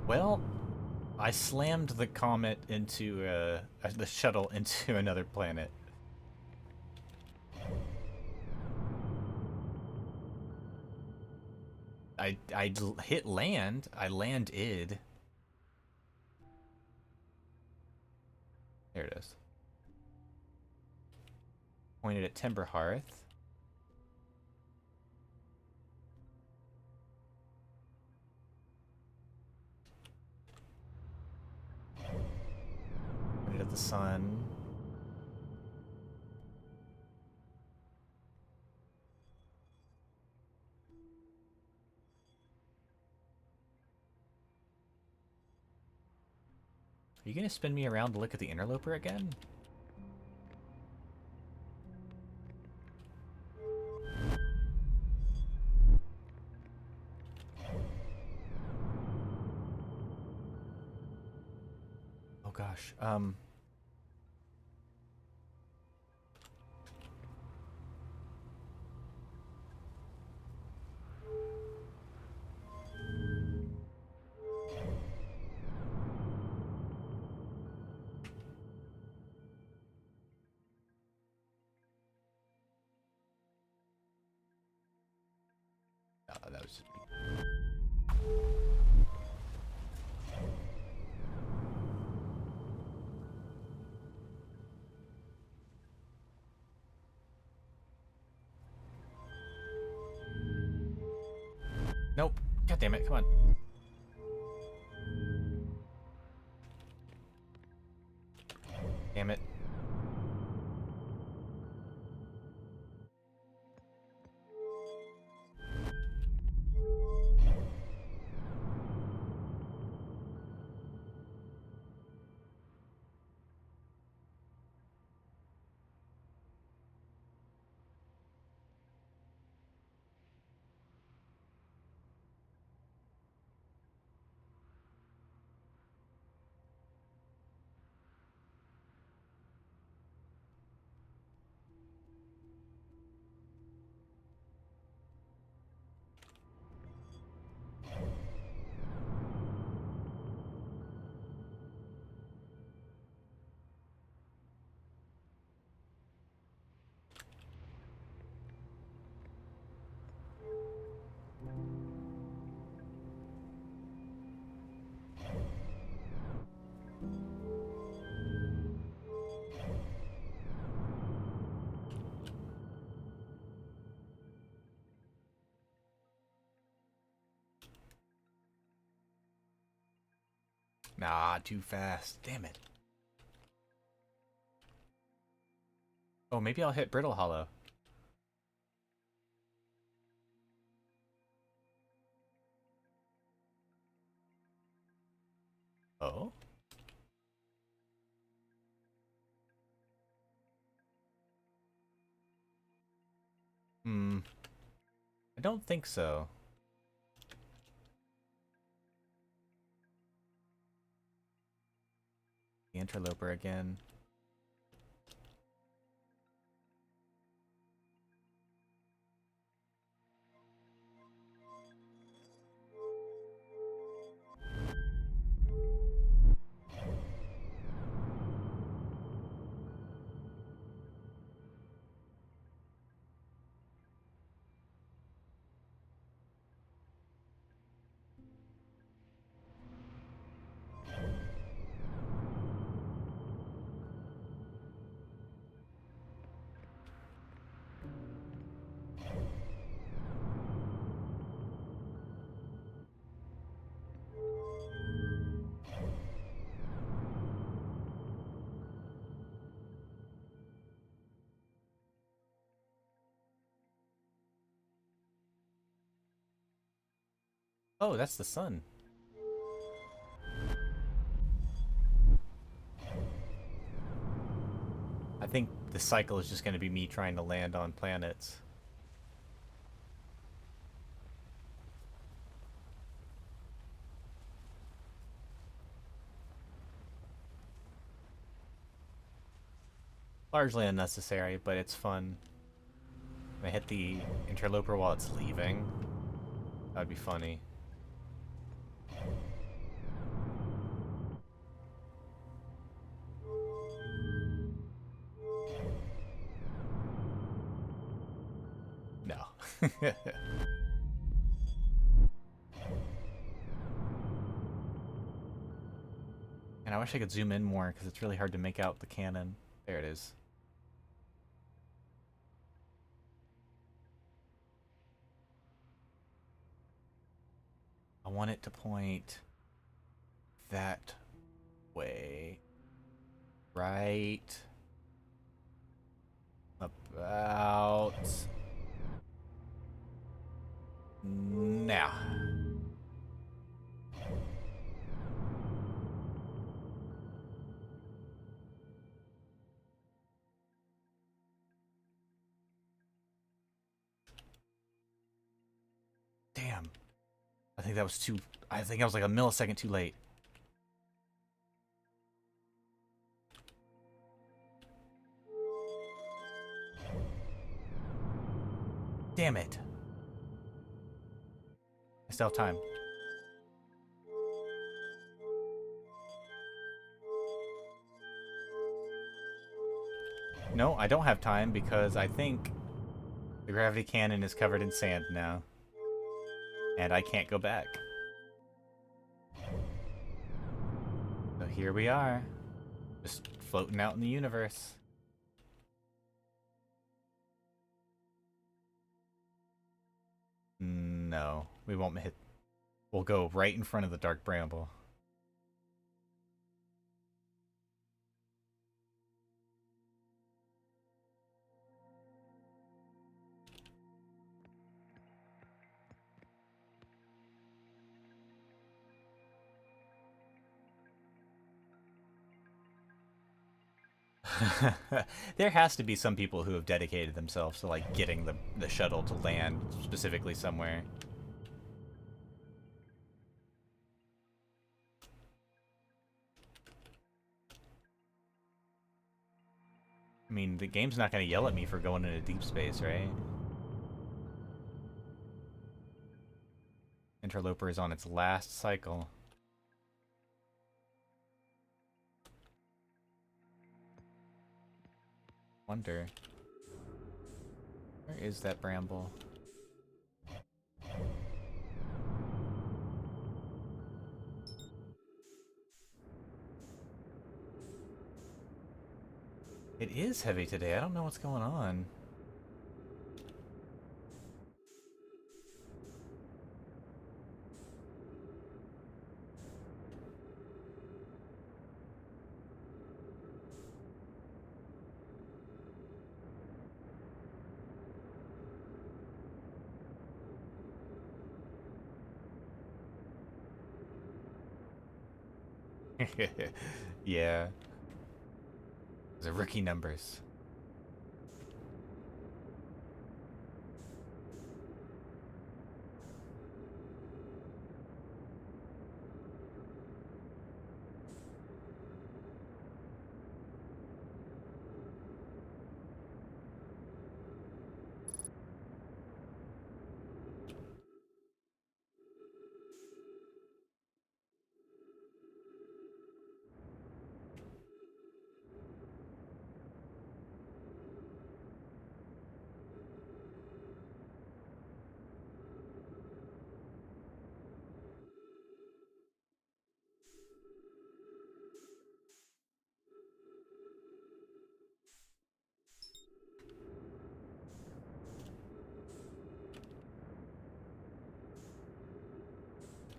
Well, I slammed the comet into, the shuttle into another planet. I hit land. I landed. There it is. Pointed at Timber Hearth. Pointed at the sun. Are you gonna spin me around to look at the interloper again? Oh gosh, That was... Nope. God damn it, come on. Damn it. Nah, too fast. Damn it. Oh, maybe I'll hit Brittle Hollow. Oh? Hmm. I don't think so. The Interloper again. Oh, that's the sun. I think the cycle is just going to be me trying to land on planets. Largely unnecessary, but it's fun. I hit the Interloper while it's leaving. That'd be funny. No. And I wish I could zoom in more because it's really hard to make out the cannon. There it is. I want it to point that way. Right about now. Damn. I think that was too... I think I was like a millisecond too late. Damn it. I still have time. No, I don't have time because I think the gravity cannon is covered in sand now. And I can't go back. So here we are. Just floating out in the universe. No, we won't hit. We'll go right in front of the dark bramble. There has to be some people who have dedicated themselves to like getting the shuttle to land specifically somewhere. I mean, the game's not going to yell at me for going into deep space, right? Interloper is on its last cycle. Wonder. Where is that bramble? It is heavy today. I don't know what's going on. Yeah. Those are rookie numbers.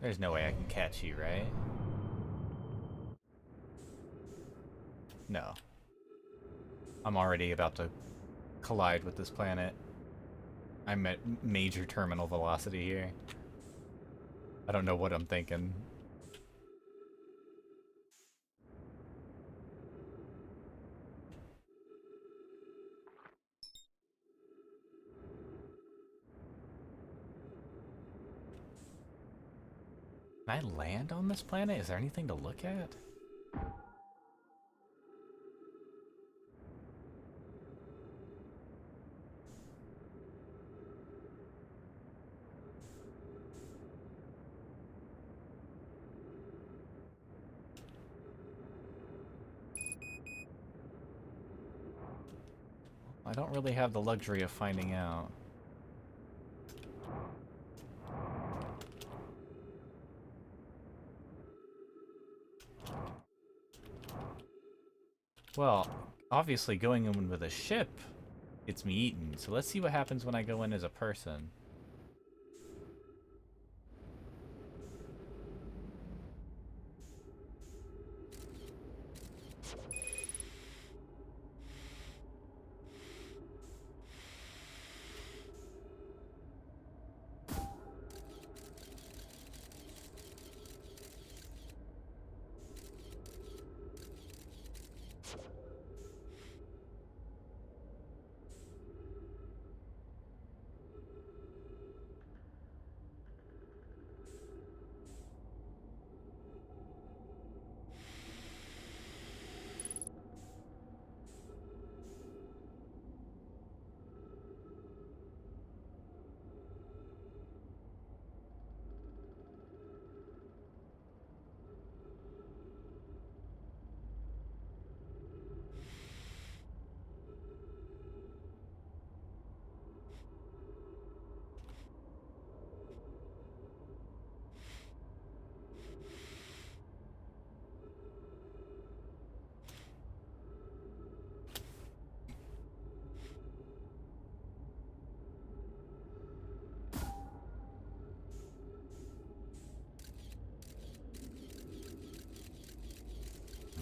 There's no way I can catch you, right? No. I'm already about to collide with this planet. I'm at major terminal velocity here. I don't know what I'm thinking. Can I land on this planet? Is there anything to look at? I don't really have the luxury of finding out. Well, obviously going in with a ship gets me eaten, so let's see what happens when I go in as a person.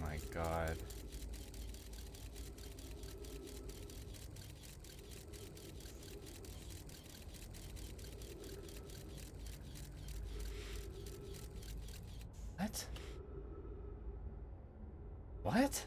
my god. What? What?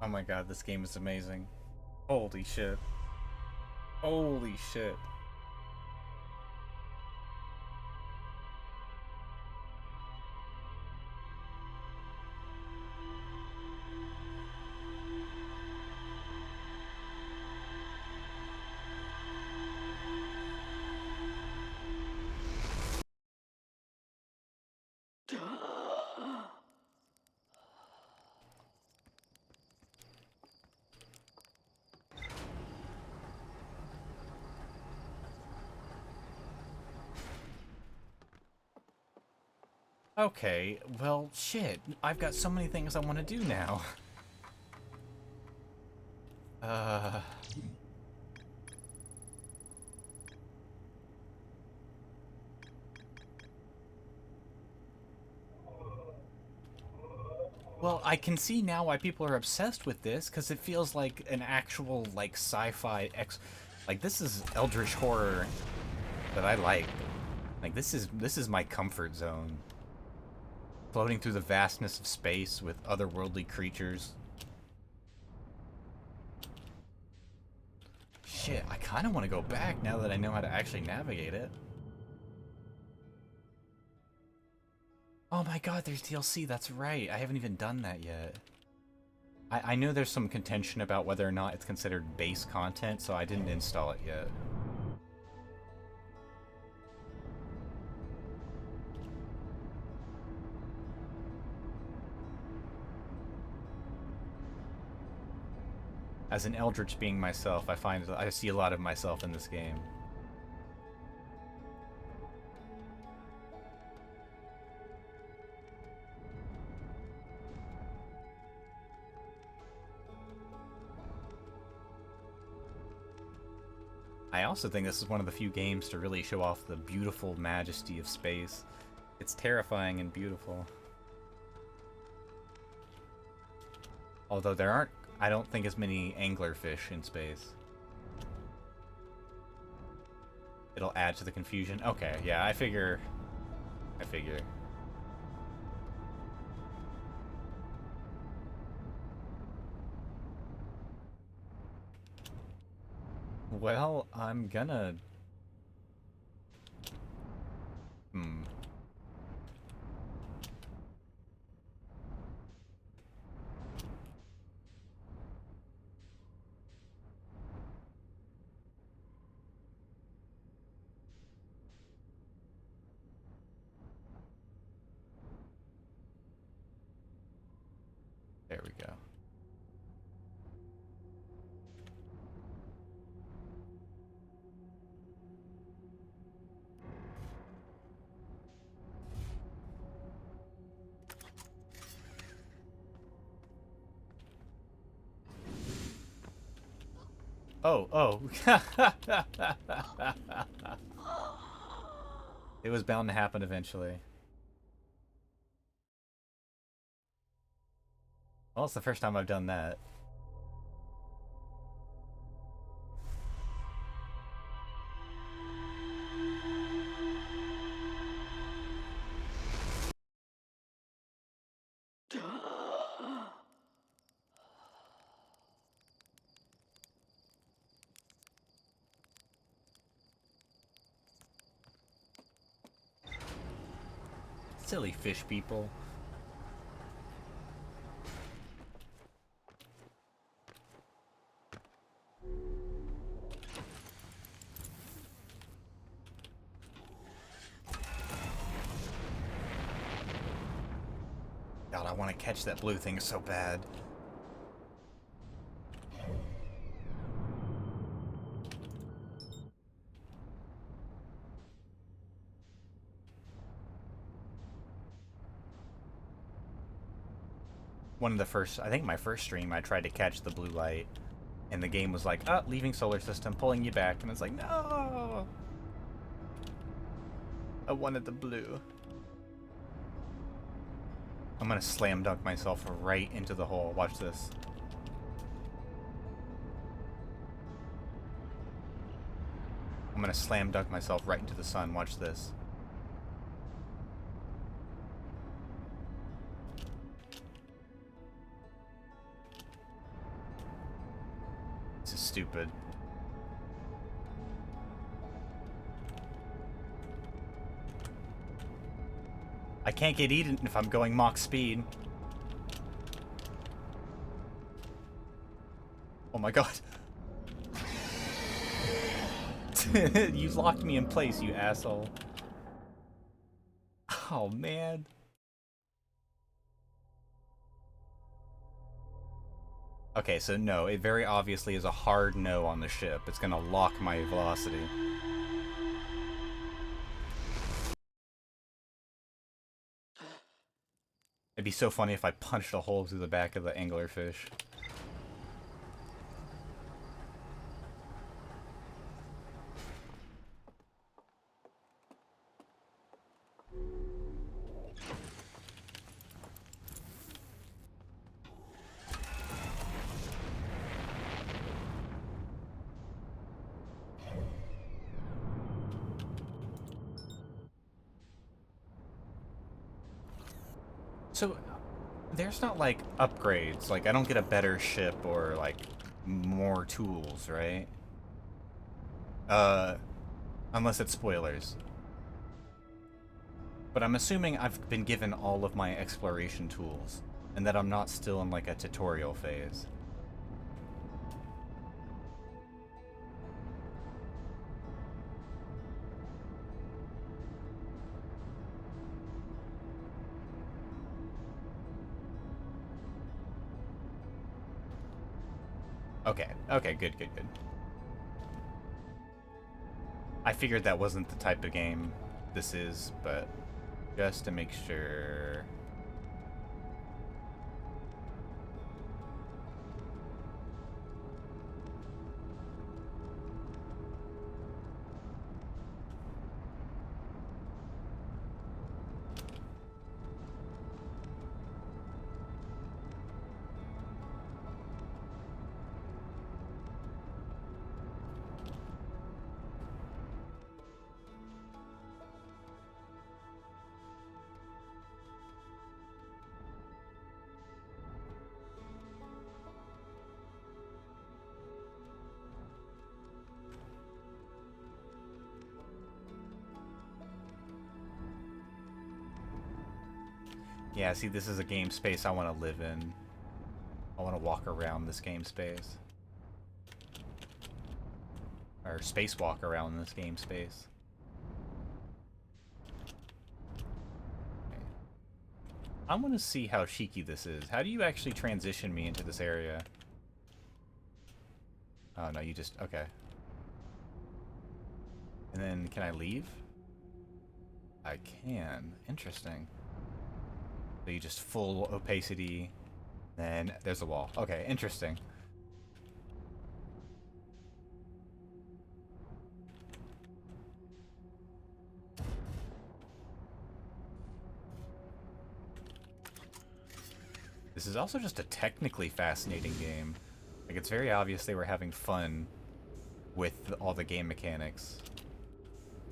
Oh my god, this game is amazing. Holy shit. Holy shit. Okay, well, shit. I've got so many things I want to do now. Uh... Well, I can see now why people are obsessed with this, because it feels like an actual, like, sci-fi Like, this is eldritch horror that I like. Like, this is my comfort zone. Floating through the vastness of space with otherworldly creatures. Shit, I kind of want to go back now that I know how to actually navigate it. Oh my god, there's DLC, that's right. I haven't even done that yet. I know there's some contention about whether or not it's considered base content, so I didn't install it yet. As an Eldritch being myself, I see a lot of myself in this game. I also think this is one of the few games to really show off the beautiful majesty of space. It's terrifying and beautiful. Although there aren't, I don't think, as many anglerfish in space. It'll add to the confusion. Okay, yeah, I figure. Well, I'm gonna... There we go. Oh. It was bound to happen eventually. Well, it's the first time I've done that. Silly fish people. God, I want to catch that blue thing so bad. One of the first, I think my first stream, I tried to catch the blue light, and the game was like, "Ah, leaving solar system, pulling you back," and it's like, no, I wanted the blue. I'm gonna slam dunk myself right into the hole. Watch this. I'm gonna slam dunk myself right into the sun. Watch this. This is stupid. I can't get eaten if I'm going Mach speed. Oh my god. You locked me in place, you asshole. Oh man. Okay, so no, it very obviously is a hard no on the ship. It's gonna lock my velocity. It'd be so funny if I punched a hole through the back of the anglerfish. So, there's not, like, upgrades. Like, I don't get a better ship or, like, more tools, right? Unless it's spoilers. But I'm assuming I've been given all of my exploration tools, and that I'm not still in, like, a tutorial phase. Okay, okay, good, good, good. I figured that wasn't the type of game this is, but just to make sure. Yeah, see, this is a game space I want to live in. I want to walk around this game space. Or spacewalk around this game space. Okay. I want to see how cheeky this is. How do you actually transition me into this area? Oh, no, you just... Okay. And then, can I leave? I can. Interesting. So you just full opacity, then there's a wall. Okay, interesting. This is also just a technically fascinating game. Like, it's very obvious they were having fun with all the game mechanics.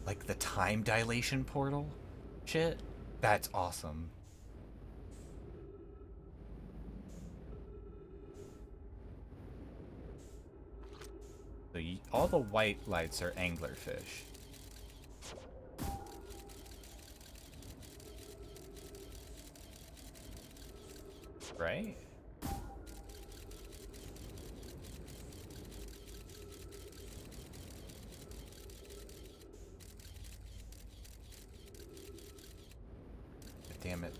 Like the time dilation portal shit. That's awesome. So all the white lights are anglerfish. Right? Damn it.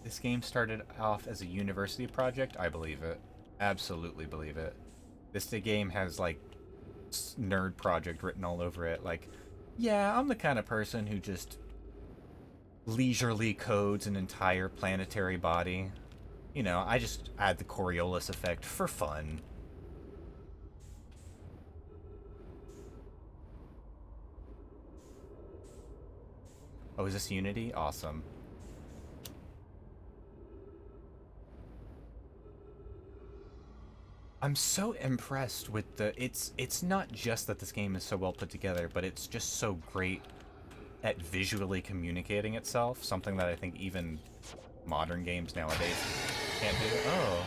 This game started off as a university project. I believe it. Absolutely believe it. This game has, like, nerd project written all over it. Like, yeah, I'm the kind of person who just leisurely codes an entire planetary body. You know, I just add the Coriolis effect for fun. Oh, is this Unity? Awesome. I'm so impressed with the... It's not just that this game is so well put together, but it's just so great at visually communicating itself. Something that I think even modern games nowadays can't do. Oh.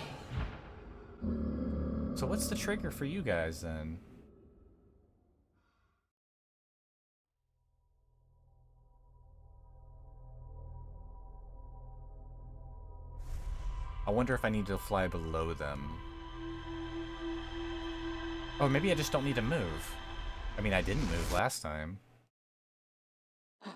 So what's the trigger for you guys, then? I wonder if I need to fly below them. Oh, maybe I just don't need to move. I mean, I didn't move last time. You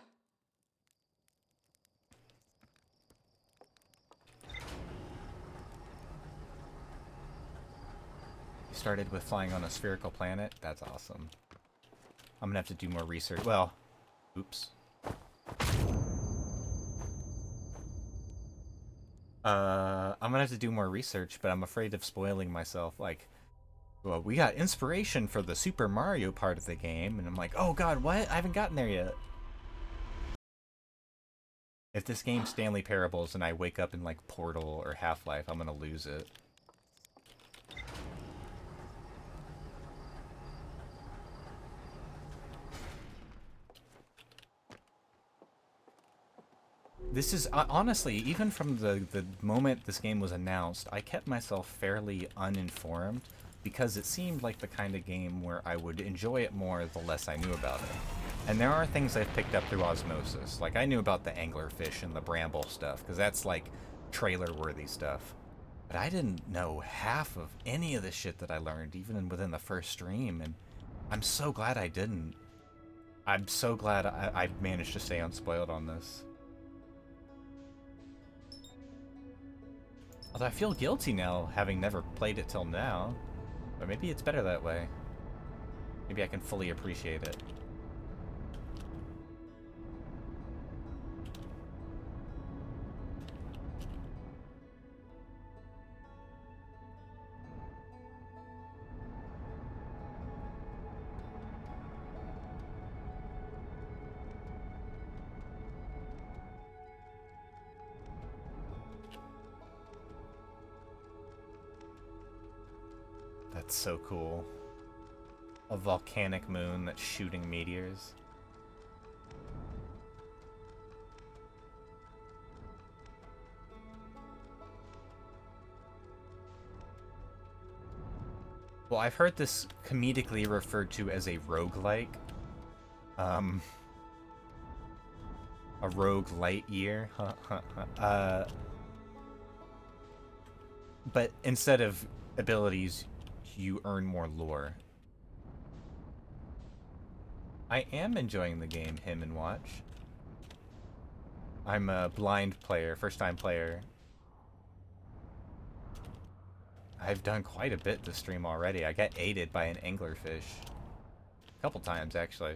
started with flying on a spherical planet? That's awesome. I'm gonna have to do more research. Well, oops. I'm gonna have to do more research, but I'm afraid of spoiling myself. Like, well, we got inspiration for the Super Mario part of the game, and I'm like, oh god, what? I haven't gotten there yet. If this game's Stanley Parables and I wake up in, like, Portal or Half-Life, I'm gonna lose it. This is, honestly, even from the moment this game was announced, I kept myself fairly uninformed, because it seemed like the kind of game where I would enjoy it more the less I knew about it. And there are things I've picked up through osmosis. Like, I knew about the anglerfish and the bramble stuff, because that's, like, trailer-worthy stuff. But I didn't know half of any of the shit that I learned, even within the first stream, and I'm so glad I didn't. I'm so glad I managed to stay unspoiled on this. Although I feel guilty now, having never played it till now. But maybe it's better that way. Maybe I can fully appreciate it. That's so cool. A volcanic moon that's shooting meteors. Well, I've heard this comedically referred to as a roguelike. A rogue light year. But instead of abilities, you earn more lore. I am enjoying the game, Him and Watch. I'm a blind player, first-time player. I've done quite a bit this stream already. I got aided by an anglerfish. A couple times, actually.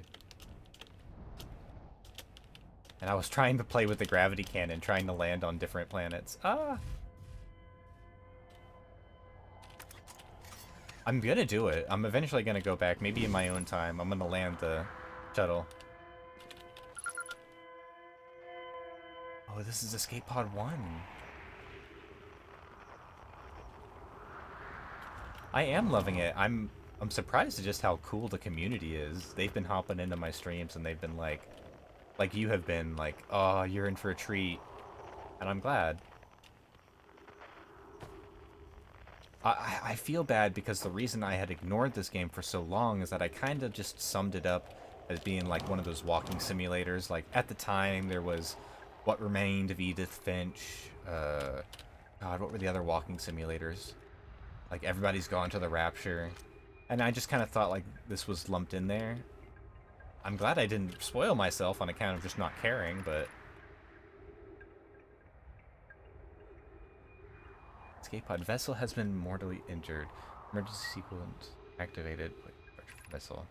And I was trying to play with the gravity cannon, trying to land on different planets. Ah! I'm gonna do it. I'm eventually gonna go back, maybe in my own time. I'm gonna land the shuttle. Oh, this is Escape Pod 1. I am loving it. I'm surprised at just how cool the community is. They've been hopping into my streams and they've been like you have been like, oh, you're in for a treat. And I'm glad. I feel bad because the reason I had ignored this game for so long is that I kind of just summed it up as being like one of those walking simulators. Like at the time there was What Remained of Edith Finch. God, what were the other walking simulators? Like Everybody's Gone to the Rapture. And I just kind of thought like this was lumped in there. I'm glad I didn't spoil myself on account of just not caring, but... Escape pod. Vessel has been mortally injured. Emergency sequence activated. Vessel.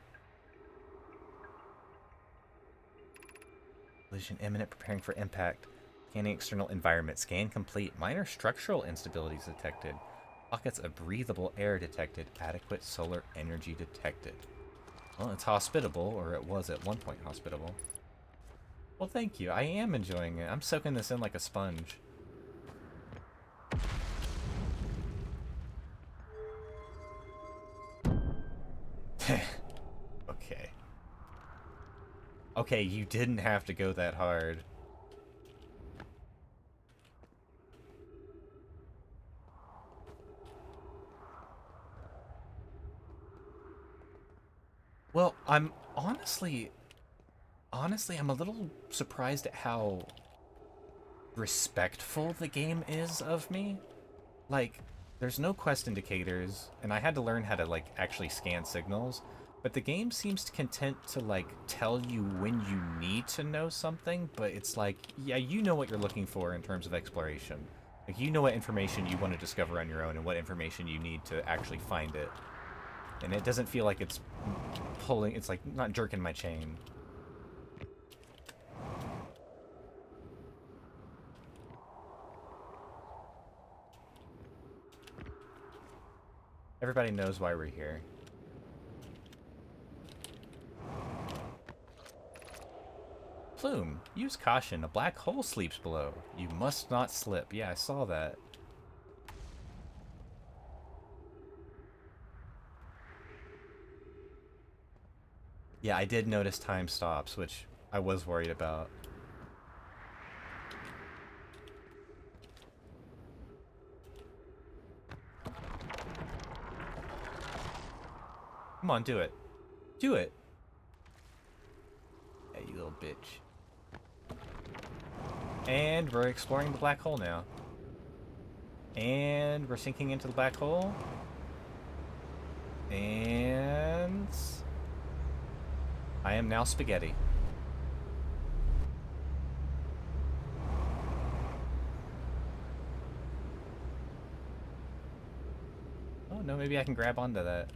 Collision imminent, preparing for impact. Scanning external environment. Scan complete. Minor structural instabilities detected. Pockets of breathable air detected. Adequate solar energy detected. Well, it's hospitable, or it was at one point hospitable. Well, thank you. I am enjoying it. I'm soaking this in like a sponge. Okay. Okay, you didn't have to go that hard. Well, I'm honestly, I'm a little surprised at how respectful the game is of me. Like, there's no quest indicators, and I had to learn how to, like, actually scan signals, but the game seems content to, like, tell you when you need to know something, but it's like, yeah, you know what you're looking for in terms of exploration. Like, you know what information you want to discover on your own and what information you need to actually find it. And it doesn't feel like it's pulling, it's like not jerking my chain. Everybody knows why we're here. Plume, use caution. A black hole sleeps below. You must not slip. Yeah, I saw that. Yeah, I did notice time stops, which I was worried about. Come on, do it. Do it! Yeah, you little bitch. And we're exploring the black hole now. And we're sinking into the black hole. And... I am now spaghetti. Oh no, maybe I can grab onto that.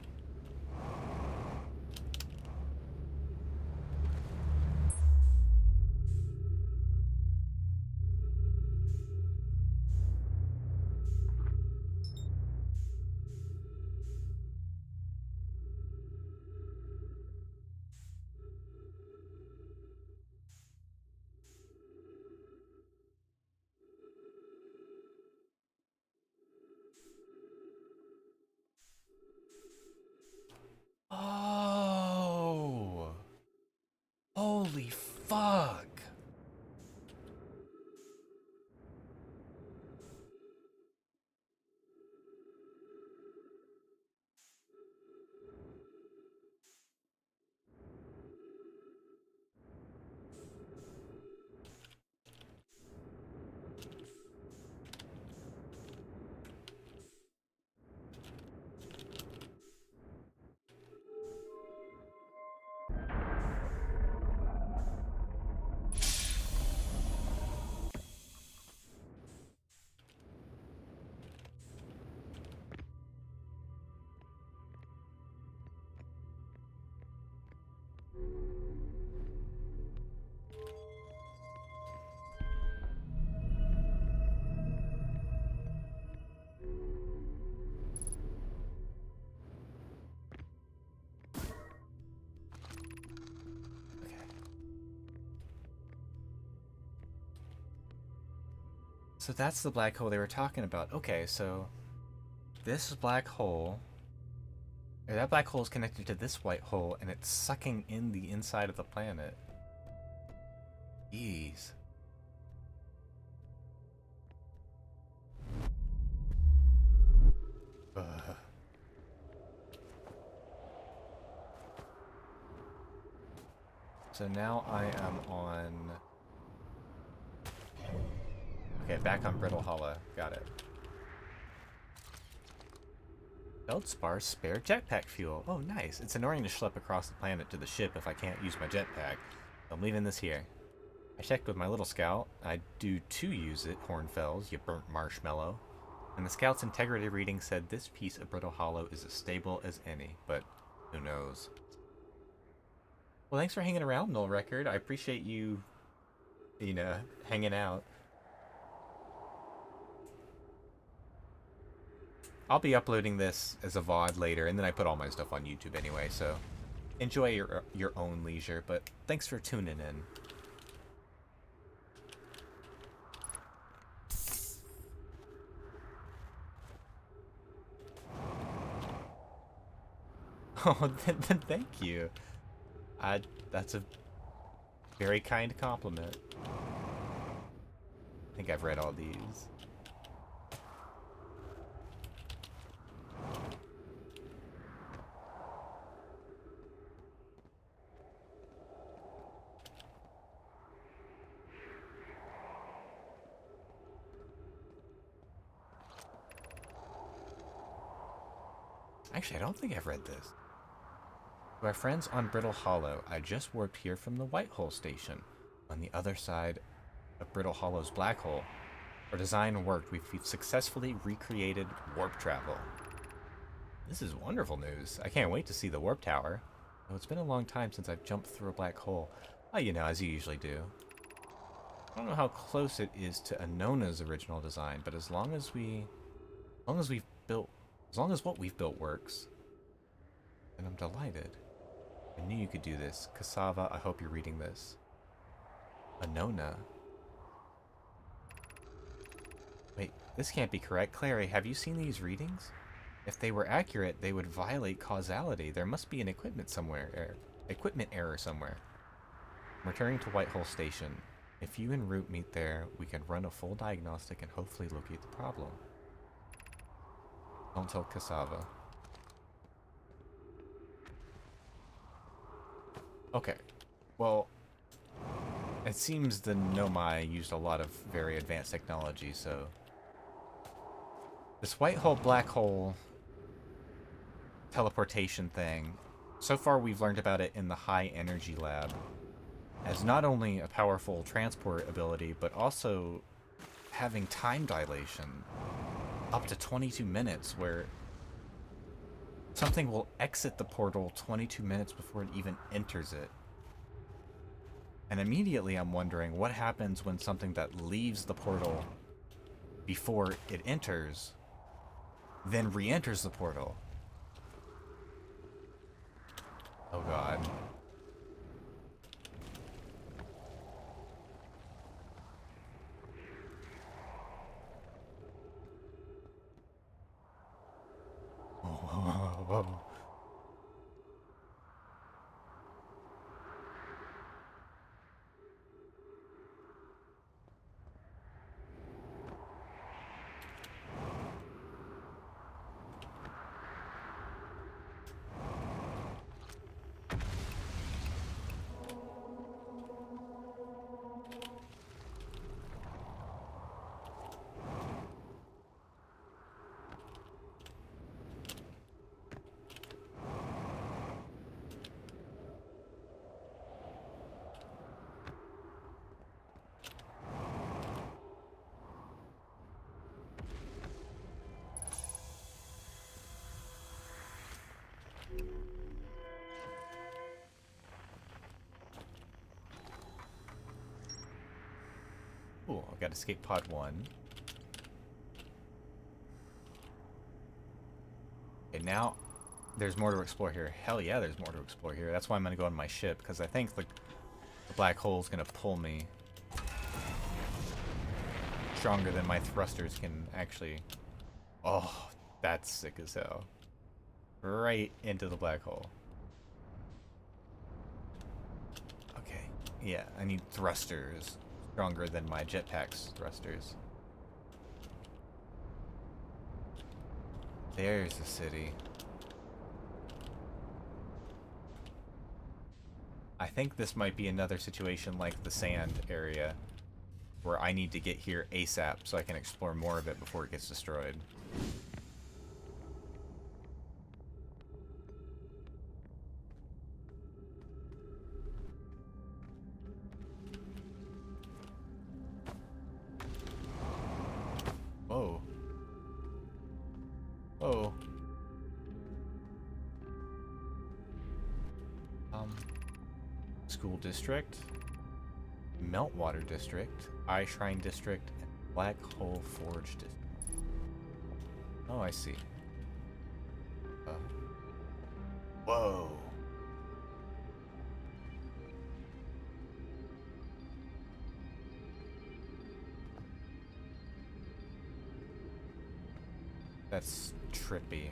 So that's the black hole they were talking about. Okay, so this black hole, or that black hole is connected to this white hole, and it's sucking in the inside of the planet. Jeez. Ugh. So now I am on... Okay, back on Brittle Hollow. Got it. Feldspar spare jetpack fuel. Oh, nice. It's annoying to schlep across the planet to the ship if I can't use my jetpack. So I'm leaving this here. I checked with my little scout. I do too use it, Hornfells, you burnt marshmallow. And the scout's integrity reading said this piece of Brittle Hollow is as stable as any, but who knows. Well, thanks for hanging around, Null Record. I appreciate you, hanging out. I'll be uploading this as a VOD later, and then I put all my stuff on YouTube anyway, so enjoy your own leisure, but thanks for tuning in. Oh, then thank you. That's a very kind compliment. I think I've read all these. Actually, I don't think I've read this. To our friends on Brittle Hollow, I just warped here from the White Hole Station. On the other side of Brittle Hollow's black hole. Our design worked. We've successfully recreated warp travel. This is wonderful news. I can't wait to see the warp tower. Though it's been a long time since I've jumped through a black hole. Oh, as you usually do. I don't know how close it is to Anona's original design, but as long as what we've built works, then I'm delighted. I knew you could do this. Cassava, I hope you're reading this. Anona. Wait, this can't be correct. Clary, have you seen these readings? If they were accurate, they would violate causality. There must be an equipment error somewhere. I'm returning to Whitehall Station. If you and Root meet there, we can run a full diagnostic and hopefully locate the problem. Don't tell Cassava. Okay. Well, it seems the Nomai used a lot of very advanced technology, so... This white hole, black hole teleportation thing, so far we've learned about it in the high energy lab as not only a powerful transport ability, but also having time dilation up to 22 minutes, where something will exit the portal 22 minutes before it even enters it. And immediately I'm wondering what happens when something that leaves the portal before it enters then re-enters the portal. Oh god. Whoa. Cool, I've got escape pod 1. Okay, now there's more to explore here. Hell yeah, there's more to explore here. That's why I'm going to go on my ship, because I think the black hole is going to pull me stronger than my thrusters can actually... Oh, that's sick as hell. Right into the black hole. Okay, yeah, I need thrusters stronger than my jetpack's thrusters. There's the city. I think this might be another situation like the sand area, where I need to get here ASAP so I can explore more of it before it gets destroyed. Whoa. Whoa. School District, Meltwater District, Eye Shrine District, and Black Hole Forge District. Oh, I see. Whoa. That's trippy.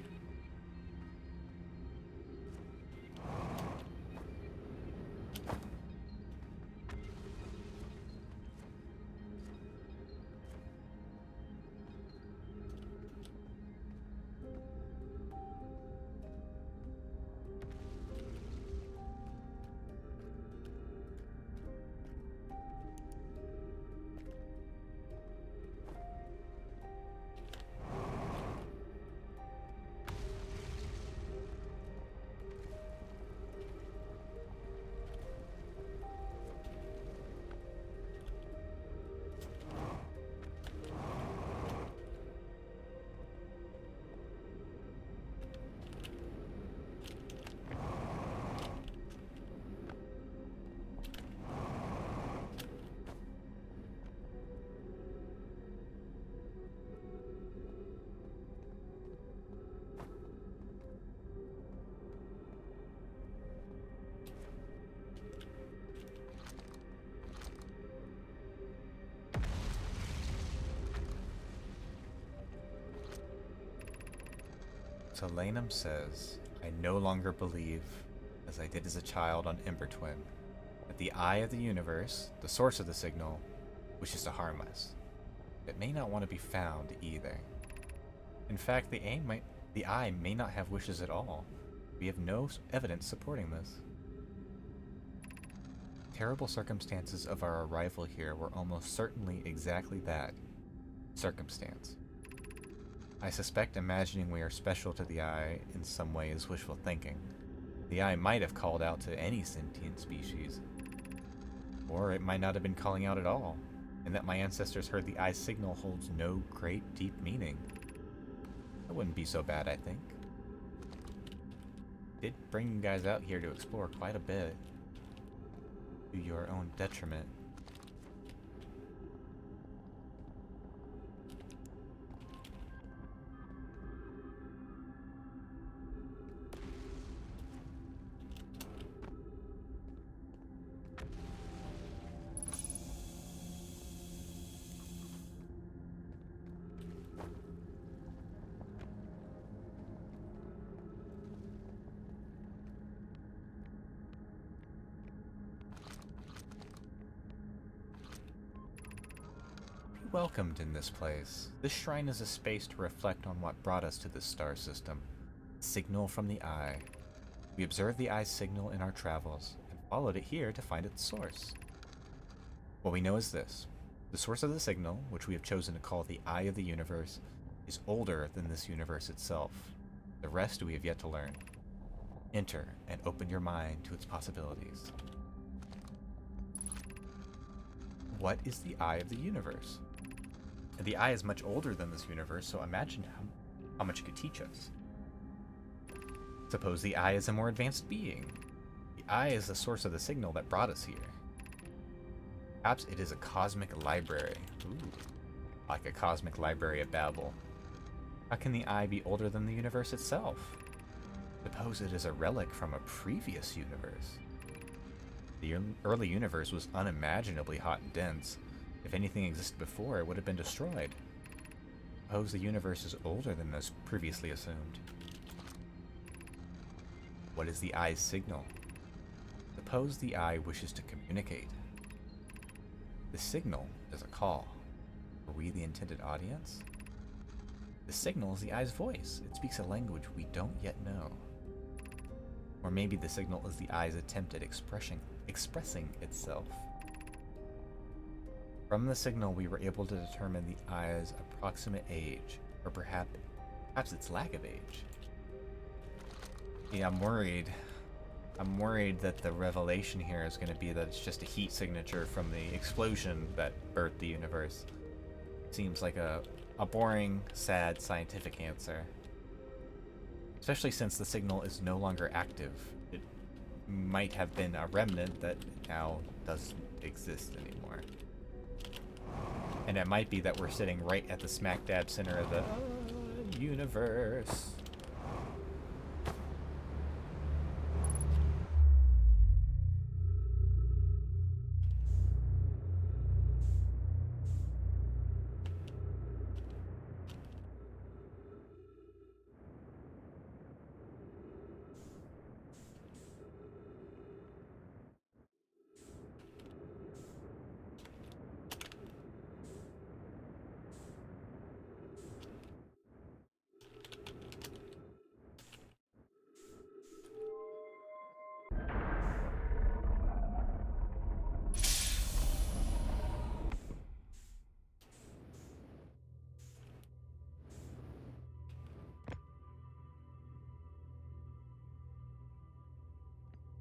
Solanum says, I no longer believe, as I did as a child on Embertwin, that the eye of the universe, the source of the signal, wishes to harm us. It may not want to be found either. In fact, the eye may not have wishes at all. We have no evidence supporting this. Terrible circumstances of our arrival here were almost certainly exactly that, circumstance. I suspect imagining we are special to the eye in some way is wishful thinking. The eye might have called out to any sentient species. Or it might not have been calling out at all, and that my ancestors heard the eye's signal holds no great deep meaning. That wouldn't be so bad, I think. Did bring you guys out here to explore quite a bit, to your own detriment. Welcomed in this place. This shrine is a space to reflect on what brought us to this star system. Signal from the eye. We observed the eye's signal in our travels, and followed it here to find its source. What we know is this. The source of the signal, which we have chosen to call the Eye of the Universe, is older than this universe itself. The rest we have yet to learn. Enter and open your mind to its possibilities. What is the Eye of the Universe? The eye is much older than this universe, so imagine how much it could teach us. Suppose the eye is a more advanced being. The eye is the source of the signal that brought us here. Perhaps it is a cosmic library. Ooh, like a cosmic library of Babel. How can the eye be older than the universe itself? Suppose it is a relic from a previous universe. The early universe was unimaginably hot and dense. If anything existed before, it would have been destroyed. Suppose the universe is older than was previously assumed. What is the eye's signal? Suppose the eye wishes to communicate. The signal is a call. Are we the intended audience? The signal is the eye's voice. It speaks a language we don't yet know. Or maybe the signal is the eye's attempt at expressing itself. From the signal, we were able to determine the eye's approximate age, or perhaps its lack of age. Yeah, I'm worried. I'm worried that the revelation here is going to be that it's just a heat signature from the explosion that birthed the universe. Seems like a boring, sad scientific answer. Especially since the signal is no longer active. It might have been a remnant that now doesn't exist anymore. And it might be that we're sitting right at the smack dab center of the universe.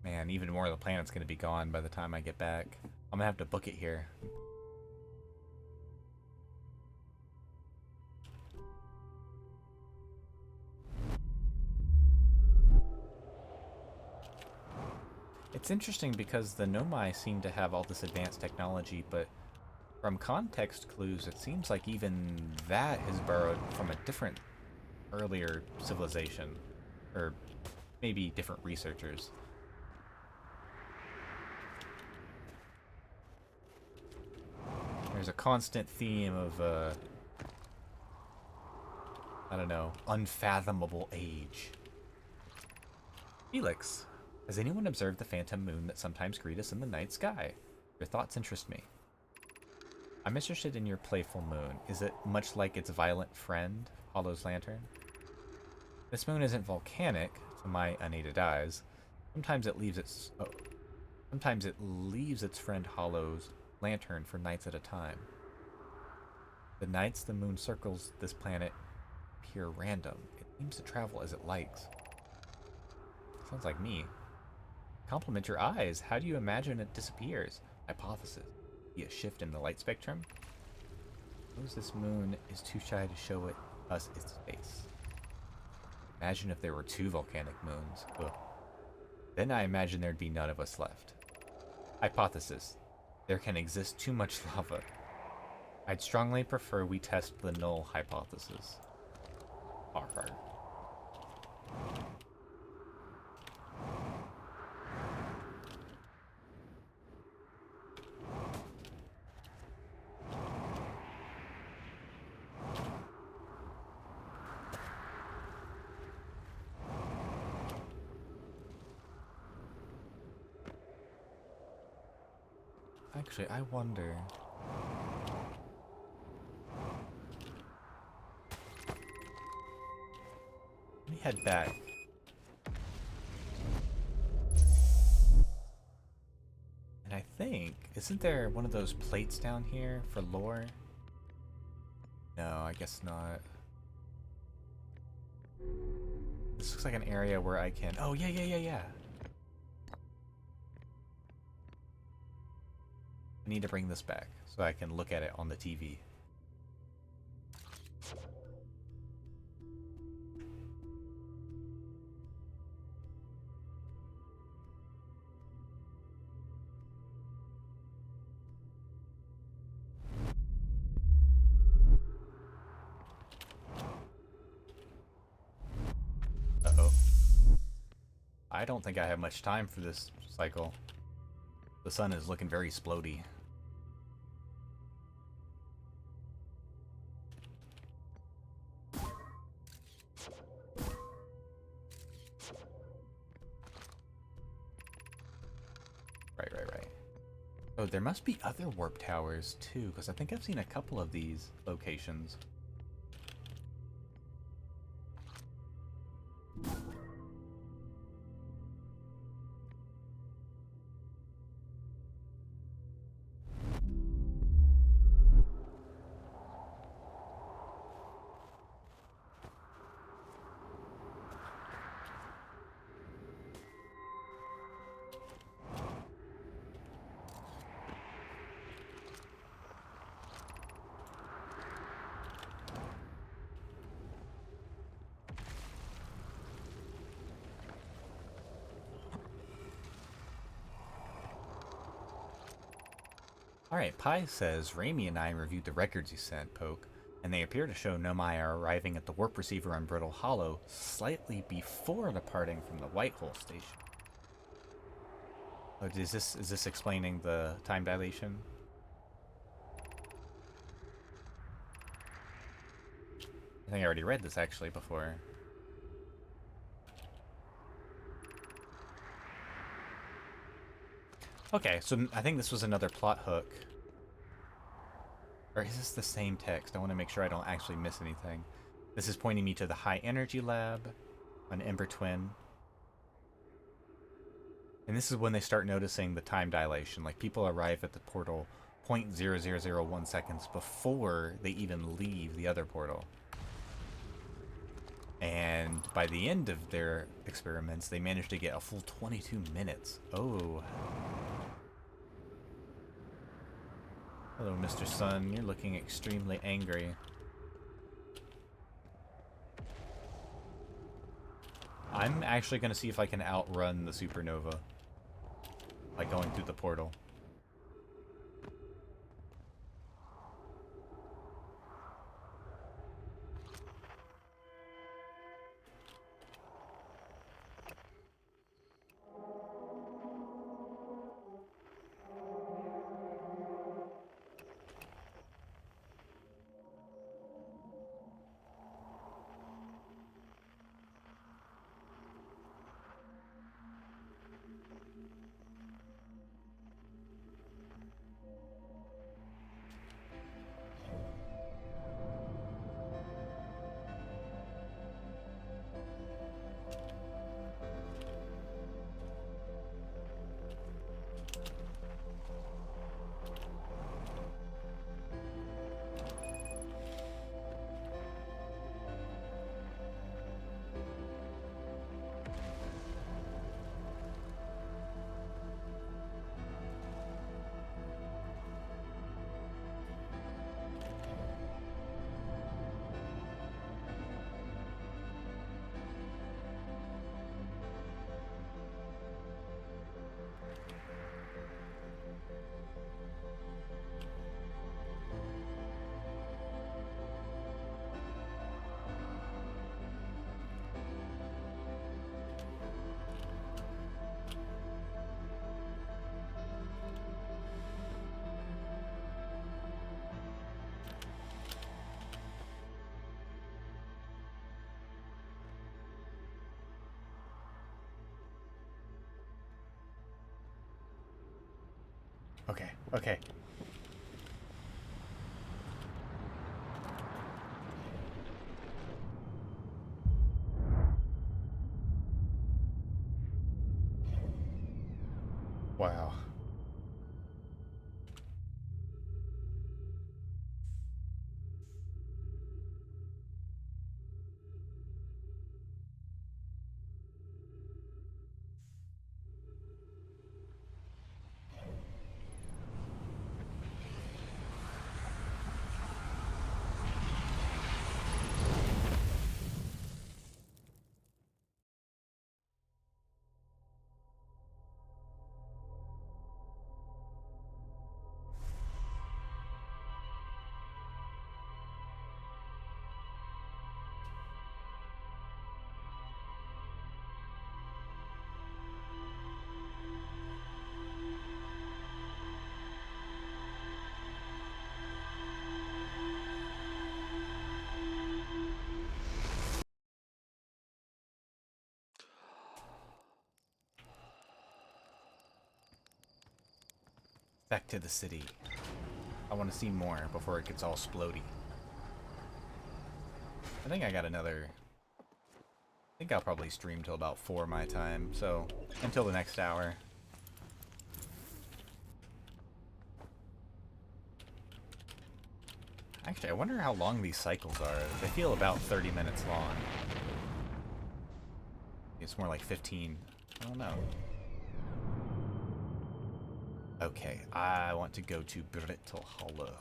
Man, even more of the planet's gonna be gone by the time I get back. I'm gonna have to book it here. It's interesting because the Nomai seem to have all this advanced technology, but from context clues, it seems like even that is borrowed from a different, earlier civilization. Or maybe different researchers. There's a constant theme of, I don't know, unfathomable age. Felix, has anyone observed the phantom moon that sometimes greets us in the night sky? Your thoughts interest me. I'm interested in your playful moon. Is it much like its violent friend, Hollow's lantern? This moon isn't volcanic, to my unaided eyes. Sometimes it leaves its friend Hollow's lantern for nights at a time. The nights the moon circles this planet appear random. It seems to travel as it likes. Sounds like me. Compliment your eyes. How do you imagine it disappears? Hypothesis. Be a shift in the light spectrum? Suppose this moon is too shy to show us its face. Imagine if there were 2 volcanic moons. Ugh. Then I imagine there'd be none of us left. Hypothesis. There can exist too much lava. I'd strongly prefer we test the null hypothesis. Arr. Actually, I wonder... Let me head back. And I think... Isn't there one of those plates down here for lore? No, I guess not. This looks like an area where I can... Oh, yeah. I need to bring this back so I can look at it on the TV. Uh-oh. I don't think I have much time for this cycle. The sun is looking very splody. Oh, there must be other warp towers too, because I think I've seen a couple of these locations. Alright, Pi says, Raimi and I reviewed the records you sent, Poke, and they appear to show Nomai are arriving at the warp receiver on Brittle Hollow slightly before departing from the Whitehole station. Oh, is this explaining the time dilation? I think I already read this actually before. Okay, so I think this was another plot hook. Or is this the same text? I want to make sure I don't actually miss anything. This is pointing me to the high energy lab on Ember Twin. And this is when they start noticing the time dilation. Like, people arrive at the portal 0.0001 seconds before they even leave the other portal. And by the end of their experiments, they managed to get a full 22 minutes. Oh. Hello, Mr. Sun. You're looking extremely angry. I'm actually going to see if I can outrun the supernova by going through the portal. Okay, okay. Wow. Back to the city. I want to see more before it gets all splody. I think I got another... I think I'll probably stream till about 4 my time, so until the next hour. Actually, I wonder how long these cycles are. They feel about 30 minutes long. It's more like 15. I don't know. Okay, I want to go to Brittle Hollow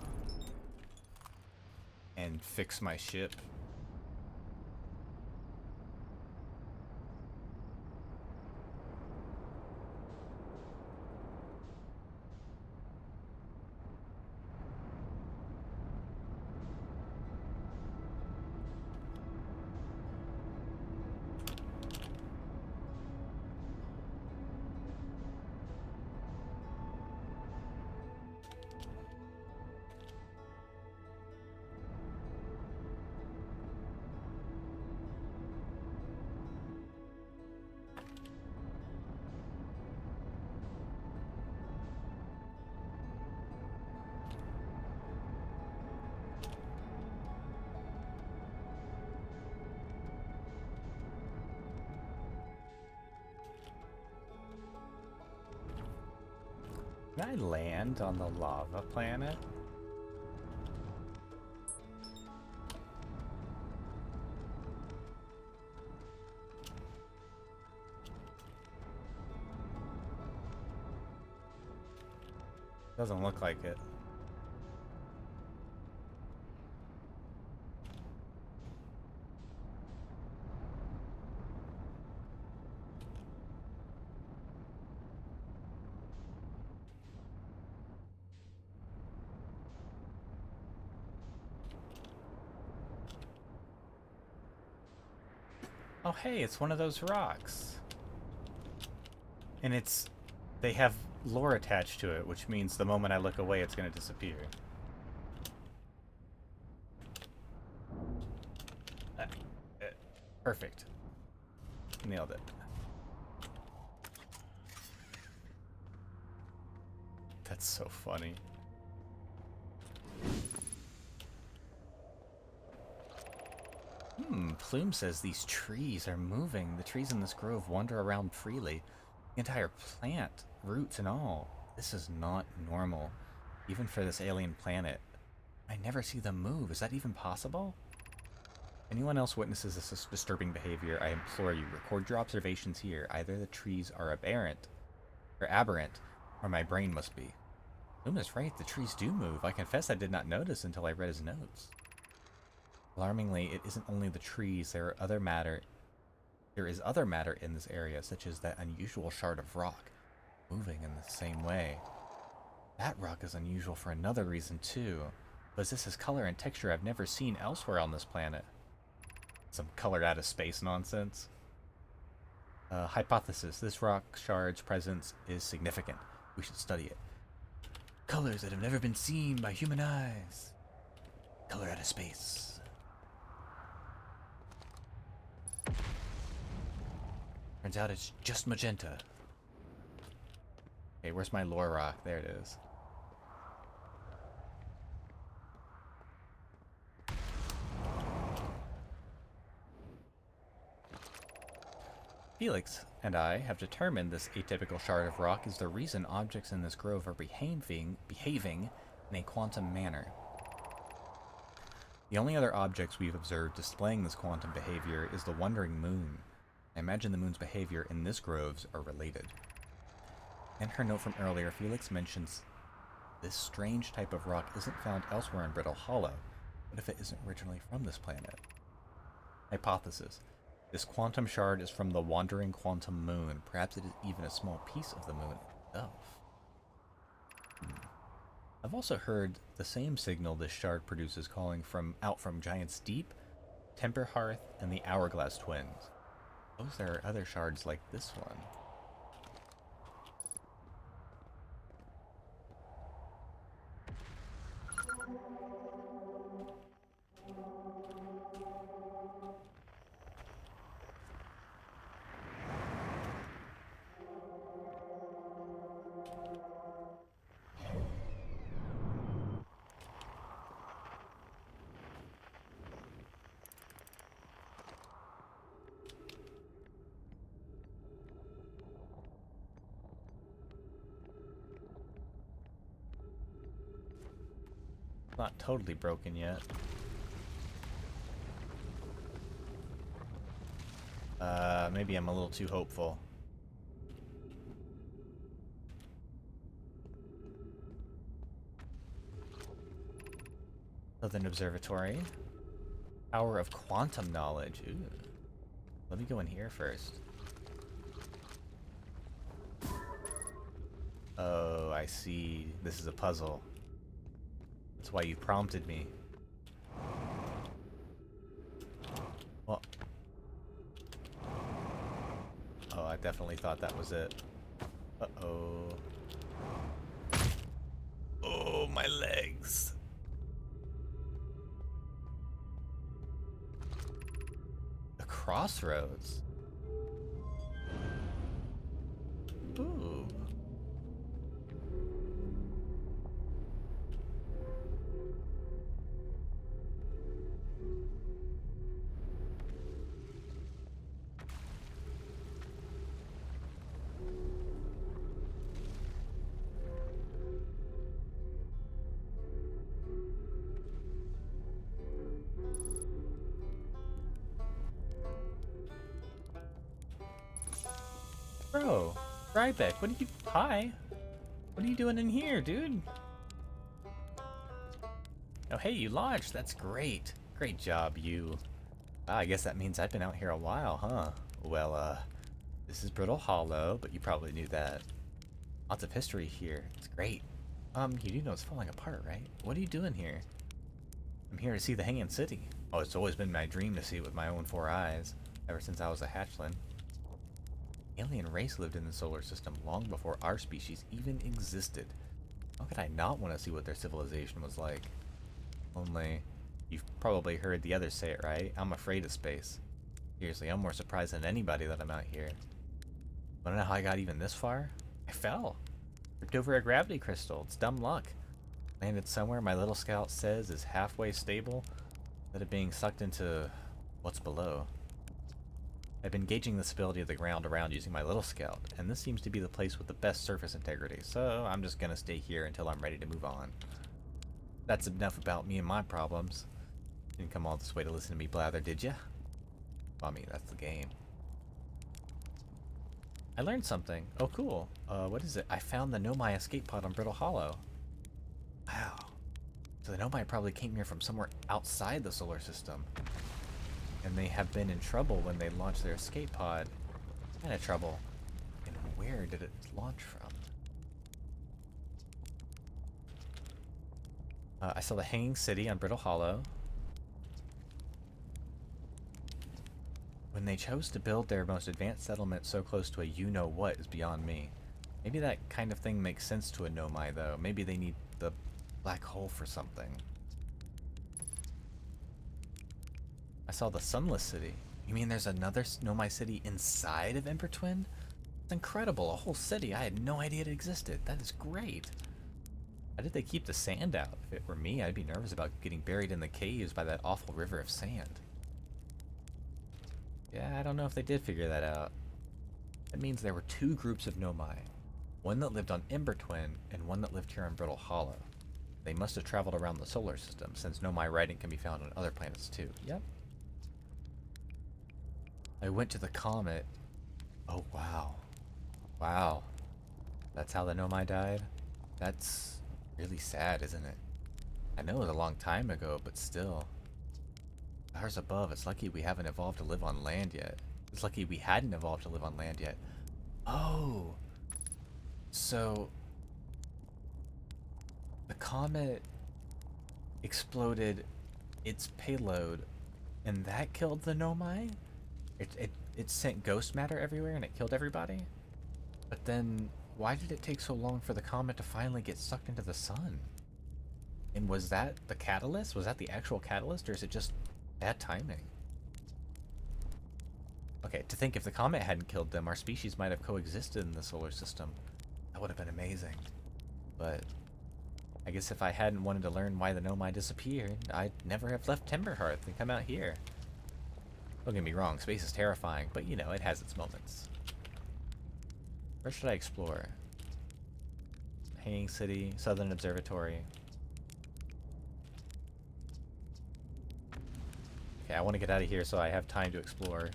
and fix my ship. Can I land on the lava planet? Doesn't look like it. Oh hey, it's one of those rocks. And they have lore attached to it, which means the moment I look away, it's going to disappear. Perfect. Nailed it. That's so funny. Plume says these trees are moving. The trees in this grove wander around freely. The entire plant, roots and all. This is not normal, even for this alien planet. I never see them move. Is that even possible? Anyone else witnesses this disturbing behavior, I implore you, record your observations here. Either the trees are aberrant, or my brain must be. Plume is right, the trees do move. I confess I did not notice until I read his notes. Alarmingly, it isn't only the trees, there is other matter in this area, such as that unusual shard of rock, moving in the same way. That rock is unusual for another reason too. Possesses color and texture I've never seen elsewhere on this planet. Some colored out of space nonsense. Hypothesis, this rock shard's presence is significant. We should study it. Colors that have never been seen by human eyes. Color out of space. Turns out it's just magenta. Okay, where's my lore rock? There it is. Felix and I have determined this atypical shard of rock is the reason objects in this grove are behaving in a quantum manner. The only other objects we've observed displaying this quantum behavior is the wandering moon. I imagine the moon's behavior in this groves are related. In her note from earlier, Felix mentions this strange type of rock isn't found elsewhere in Brittle Hollow. What if it isn't originally from this planet? Hypothesis. This quantum shard is from the wandering quantum moon. Perhaps it is even a small piece of the moon itself. I've also heard the same signal this shard produces calling out from Giant's Deep, Temper Hearth, and the Hourglass Twins. Suppose there are other shards like this one. Not totally broken yet. Maybe I'm a little too hopeful. Southern Observatory. Power of quantum knowledge. Ooh. Let me go in here first. Oh, I see. This is a puzzle. That's why you prompted me. Well. Oh, I definitely thought that was it. Uh-oh. Oh, my legs. The crossroads. Ooh. Bro, Ryback, what are you... Hi. What are you doing in here, dude? Oh, hey, you launched. That's great. Great job, you. Ah, I guess that means I've been out here a while, huh? Well, this is Brittle Hollow, but you probably knew that. Lots of history here. It's great. You do know it's falling apart, right? What are you doing here? I'm here to see the Hanging City. Oh, it's always been my dream to see it with my own 4 eyes, ever since I was a hatchling. Alien race lived in the solar system long before our species even existed. How could I not want to see what their civilization was like? Only, you've probably heard the others say it, right? I'm afraid of space. Seriously, I'm more surprised than anybody that I'm out here. Wanna know how I got even this far? I fell. Tripped over a gravity crystal. It's dumb luck. Landed somewhere my little scout says is halfway stable, instead of being sucked into what's below. I've been gauging the stability of the ground around using my little scout, and this seems to be the place with the best surface integrity, so I'm just gonna stay here until I'm ready to move on. That's enough about me and my problems. Didn't come all this way to listen to me blather, did ya? Bummy, that's the game. I learned something. Oh, cool. What is it? I found the Nomai escape pod on Brittle Hollow. Wow. So the Nomai probably came here from somewhere outside the solar system. And they have been in trouble when they launched their escape pod. What kind of trouble? And where did it launch from? I saw the Hanging City on Brittle Hollow. When they chose to build their most advanced settlement so close to a you-know-what is beyond me. Maybe that kind of thing makes sense to a Nomai, though. Maybe they need the black hole for something. I saw the Sunless City. You mean there's another Nomai city inside of Emperor Twin? It's incredible, a whole city. I had no idea it existed. That is great. How did they keep the sand out? If it were me, I'd be nervous about getting buried in the caves by that awful river of sand. Yeah, I don't know if they did figure that out. That means there were 2 groups of Nomai. One that lived on Ember Twin, and one that lived here on Brittle Hollow. They must have traveled around the solar system, since Nomai writing can be found on other planets too. Yep. I went to the comet. Oh, wow. Wow. That's how the Nomai died? That's really sad, isn't it? I know it was a long time ago, but still. Stars above, it's lucky we haven't evolved to live on land yet. It's lucky we hadn't evolved to live on land yet. Oh! So... the comet exploded its payload, and that killed the Nomai? It sent ghost matter everywhere and it killed everybody? But then, why did it take so long for the comet to finally get sucked into the sun? And was that the catalyst? Was that the actual catalyst, or is it just bad timing? Okay, to think if the comet hadn't killed them, our species might have coexisted in the solar system. That would have been amazing. But I guess if I hadn't wanted to learn why the Nomai disappeared, I'd never have left Timberhearth and come out here. Don't get me wrong, space is terrifying, but you know, it has its moments. Where should I explore? Hanging City, Southern Observatory. Okay, I want to get out of here so I have time to explore.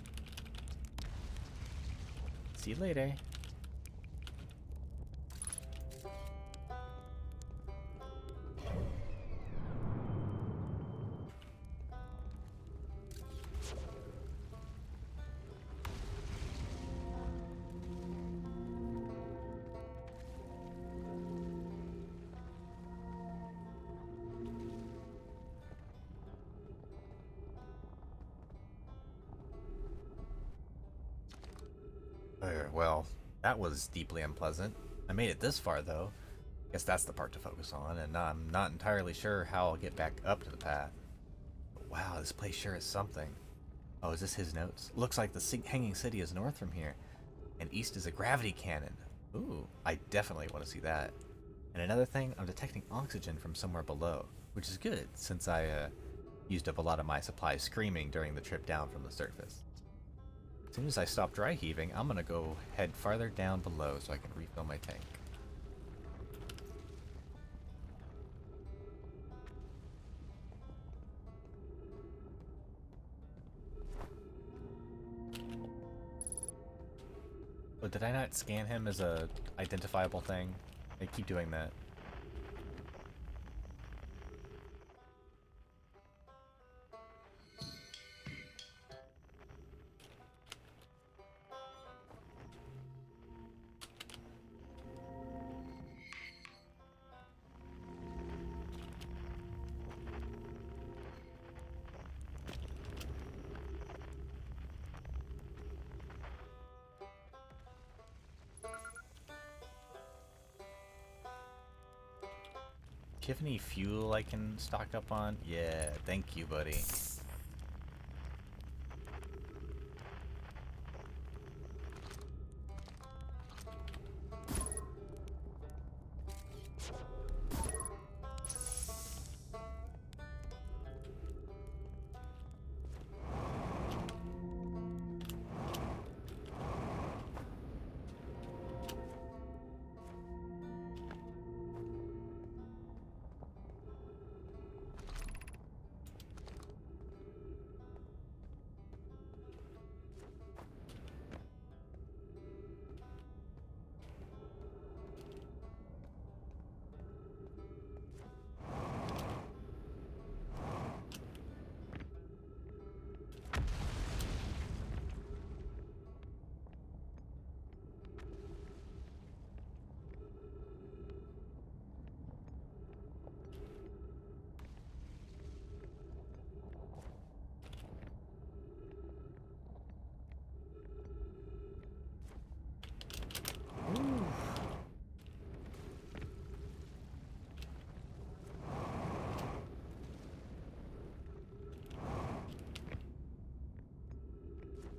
See you later. Well, that was deeply unpleasant. I made it this far, though. Guess that's the part to focus on, and I'm not entirely sure how I'll get back up to the path. But wow, this place sure is something. Oh, is this his notes? Looks like the hanging city is north from here, and east is a gravity cannon. Ooh, I definitely want to see that. And another thing, I'm detecting oxygen from somewhere below, which is good, since I used up a lot of my supplies screaming during the trip down from the surface. As soon as I stop dry heaving, I'm gonna go head farther down below so I can refill my tank. Oh, did I not scan him as a identifiable thing? I keep doing that. Do you have any fuel I can stock up on? Yeah, thank you, buddy.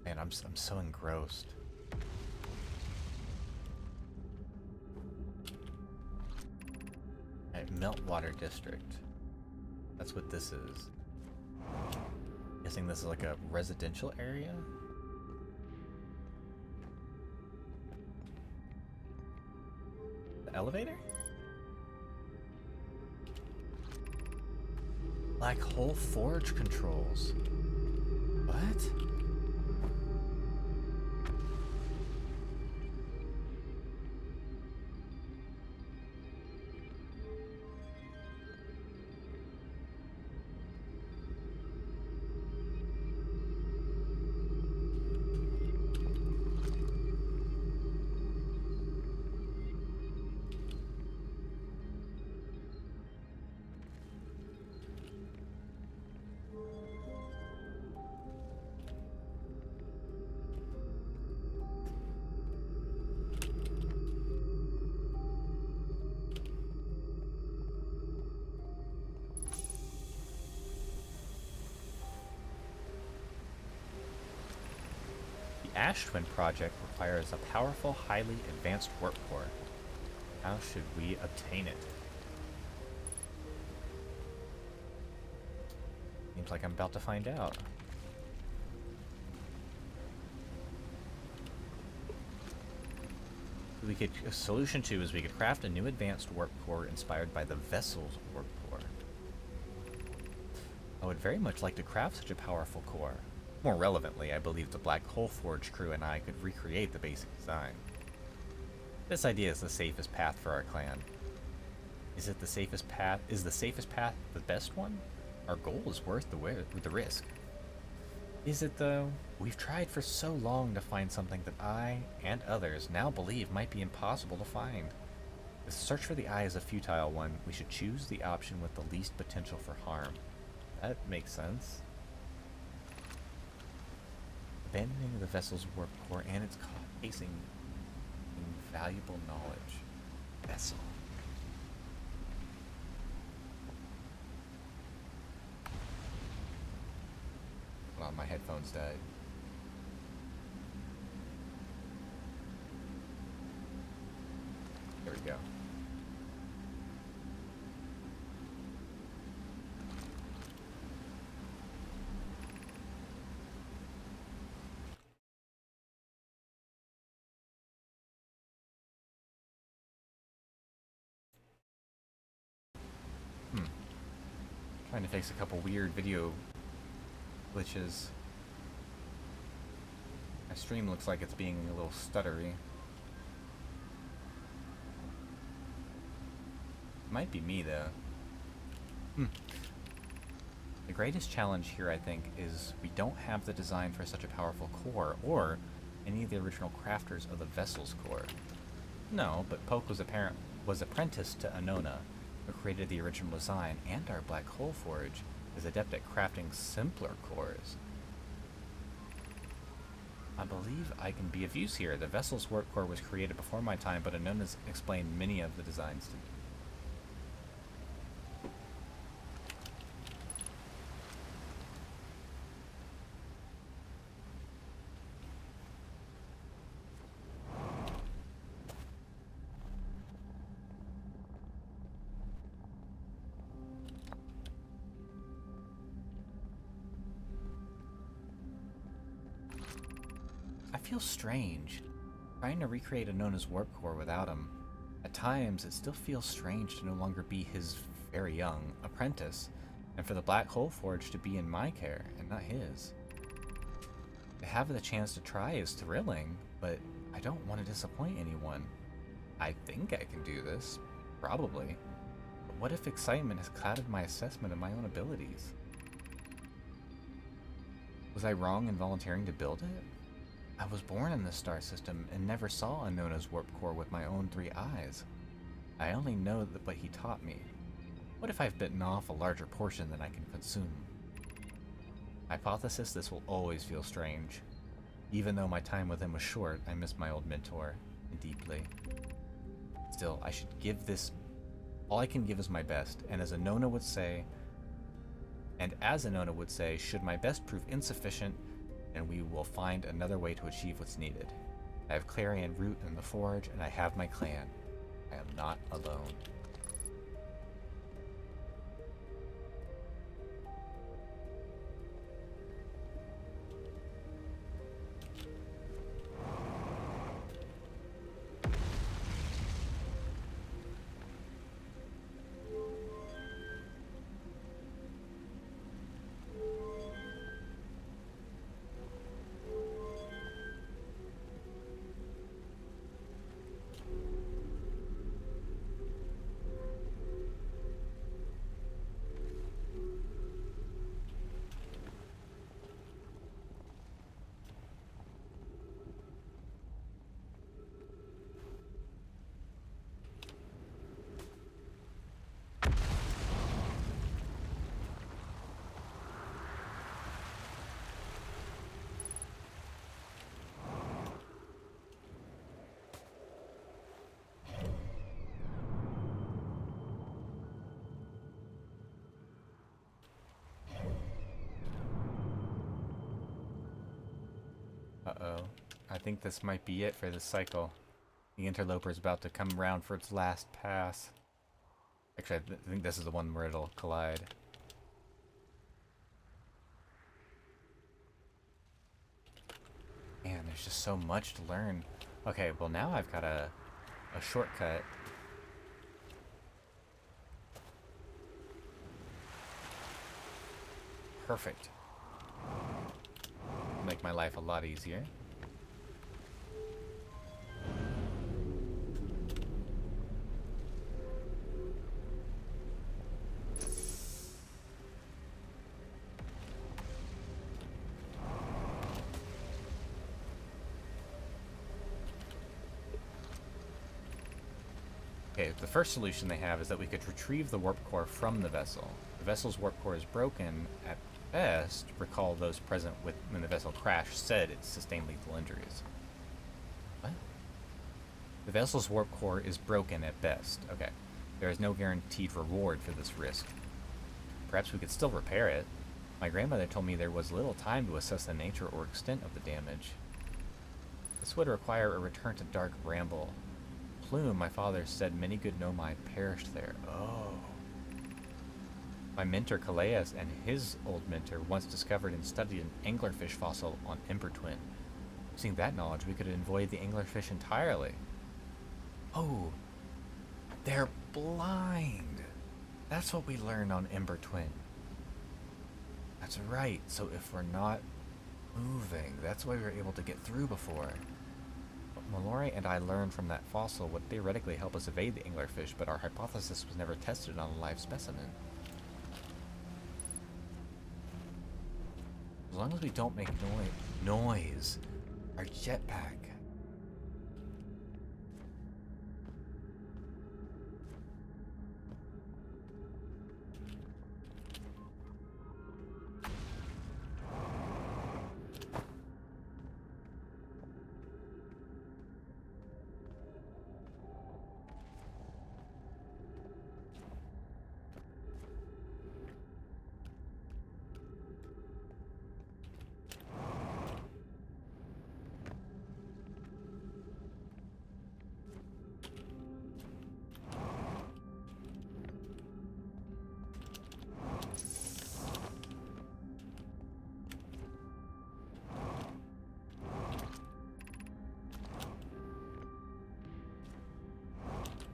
Man, I'm so engrossed. Alright, Meltwater District. That's what this is. Guessing this is like a residential area? The elevator? Black hole forge controls. What? Ash Twin project requires a powerful, highly advanced warp core. How should we obtain it? Seems like I'm about to find out. A solution to is we could craft a new advanced warp core inspired by the vessel's warp core. I would very much like to craft such a powerful core. More relevantly, I believe the Black Hole Forge crew and I could recreate the basic design. This idea is the safest path for our clan. Is it the safest path? Is the safest path the best one? Our goal is worth the risk. Is it though? We've tried for so long to find something that I and others now believe might be impossible to find. If the search for the eye is a futile one, we should choose the option with the least potential for harm. That makes sense. Abandoning the vessel's warp core and its casing invaluable knowledge. Vessel. Hold on, my headphones died. There we go. Trying to fix a couple weird video glitches. My stream looks like it's being a little stuttery. Might be me though. The greatest challenge here, I think, is we don't have the design for such a powerful core, or any of the original crafters of the vessel's core. No, but Poke was apprenticed to Anona, who created the original design, and our Black Hole Forge is adept at crafting simpler cores. I believe I can be of use here. The vessel's warp core was created before my time, but Anona's explained many of the designs to me. I feel strange, trying to recreate Anona's warp core without him. At times, it still feels strange to no longer be his very young apprentice, and for the Black Hole Forge to be in my care and not his. To have the chance to try is thrilling, but I don't want to disappoint anyone. I think I can do this, probably, but what if excitement has clouded my assessment of my own abilities? Was I wrong in volunteering to build it? I was born in this star system and never saw Anona's warp core with my own 3 eyes. I only know that what he taught me. What if I've bitten off a larger portion than I can consume? Hypothesis, this will always feel strange. Even though my time with him was short, I miss my old mentor, deeply. Still, I should give this... all I can give is my best, and as Anona would say, should my best prove insufficient, and we will find another way to achieve what's needed. I have Clarion Root in the Forge, and I have my clan. I am not alone. Uh-oh. I think this might be it for this cycle. The interloper is about to come around for its last pass. Actually, I think this is the one where it'll collide. Man, there's just so much to learn. Okay, well now I've got a shortcut. Perfect. Make my life a lot easier. Okay, the first solution they have is that we could retrieve the warp core from the vessel. The vessel's warp core is broken at best. Recall those present when the vessel crashed said it sustained lethal injuries. What? The vessel's warp core is broken at best. Okay. There is no guaranteed reward for this risk. Perhaps we could still repair it. My grandmother told me there was little time to assess the nature or extent of the damage. This would require a return to Dark Bramble. Plume, my father said many good Nomai perished there. Oh. My mentor Calais and his old mentor once discovered and studied an anglerfish fossil on Ember Twin. Using that knowledge, we could avoid the anglerfish entirely. Oh, they're blind. That's what we learned on Ember Twin. That's right. So if we're not moving, that's why we were able to get through before. Mallory and I learned from that fossil would theoretically help us evade the anglerfish, but our hypothesis was never tested on a live specimen. As long as we don't make noise, our jetpack.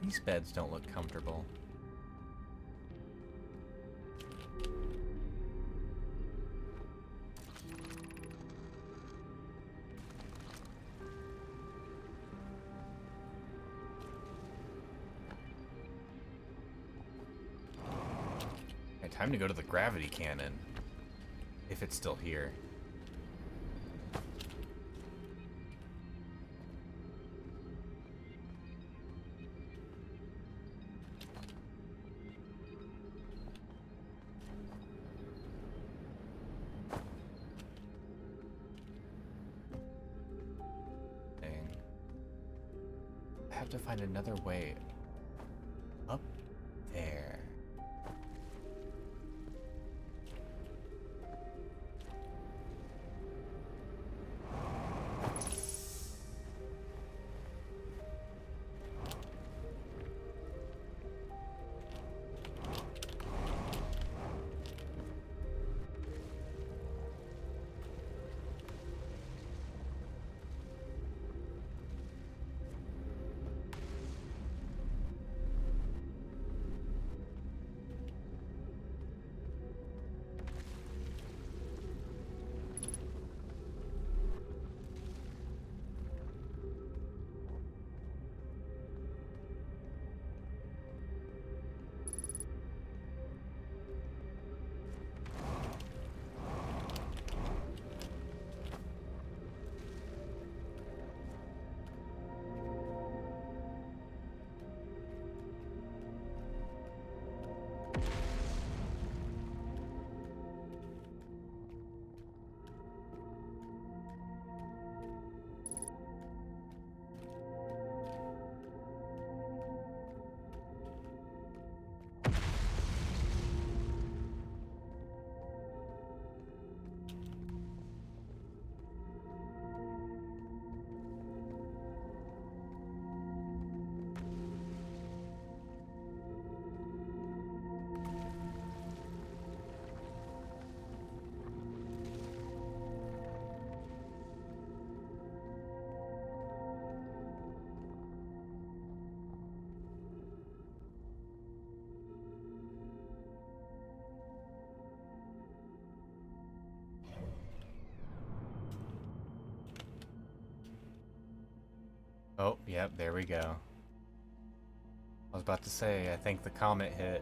These beds don't look comfortable. Okay, time to go to the gravity cannon. If it's still here. To find another way up there. Oh, yep, there we go. I was about to say, I think the comet hit.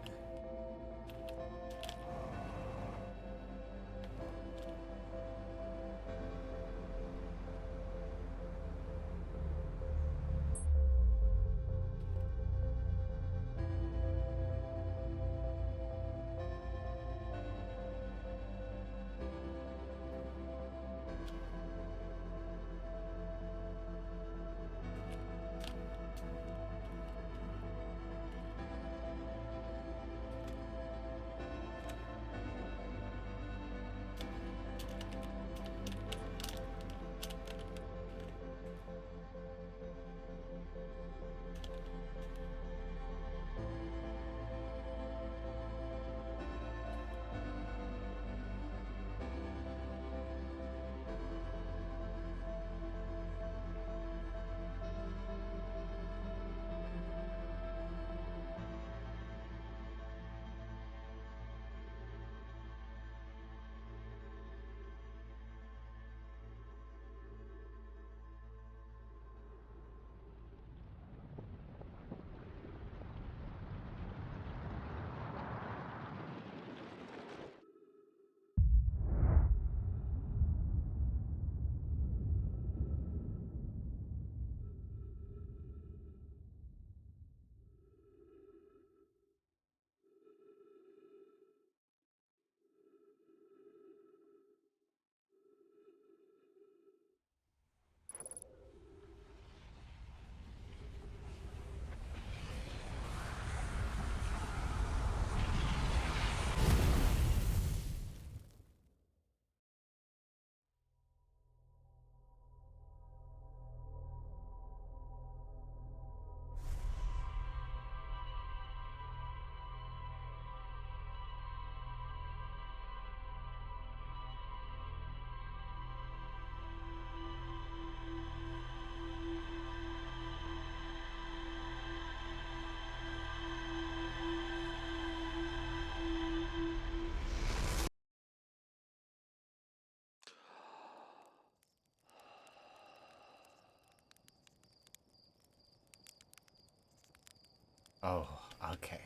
Oh, okay.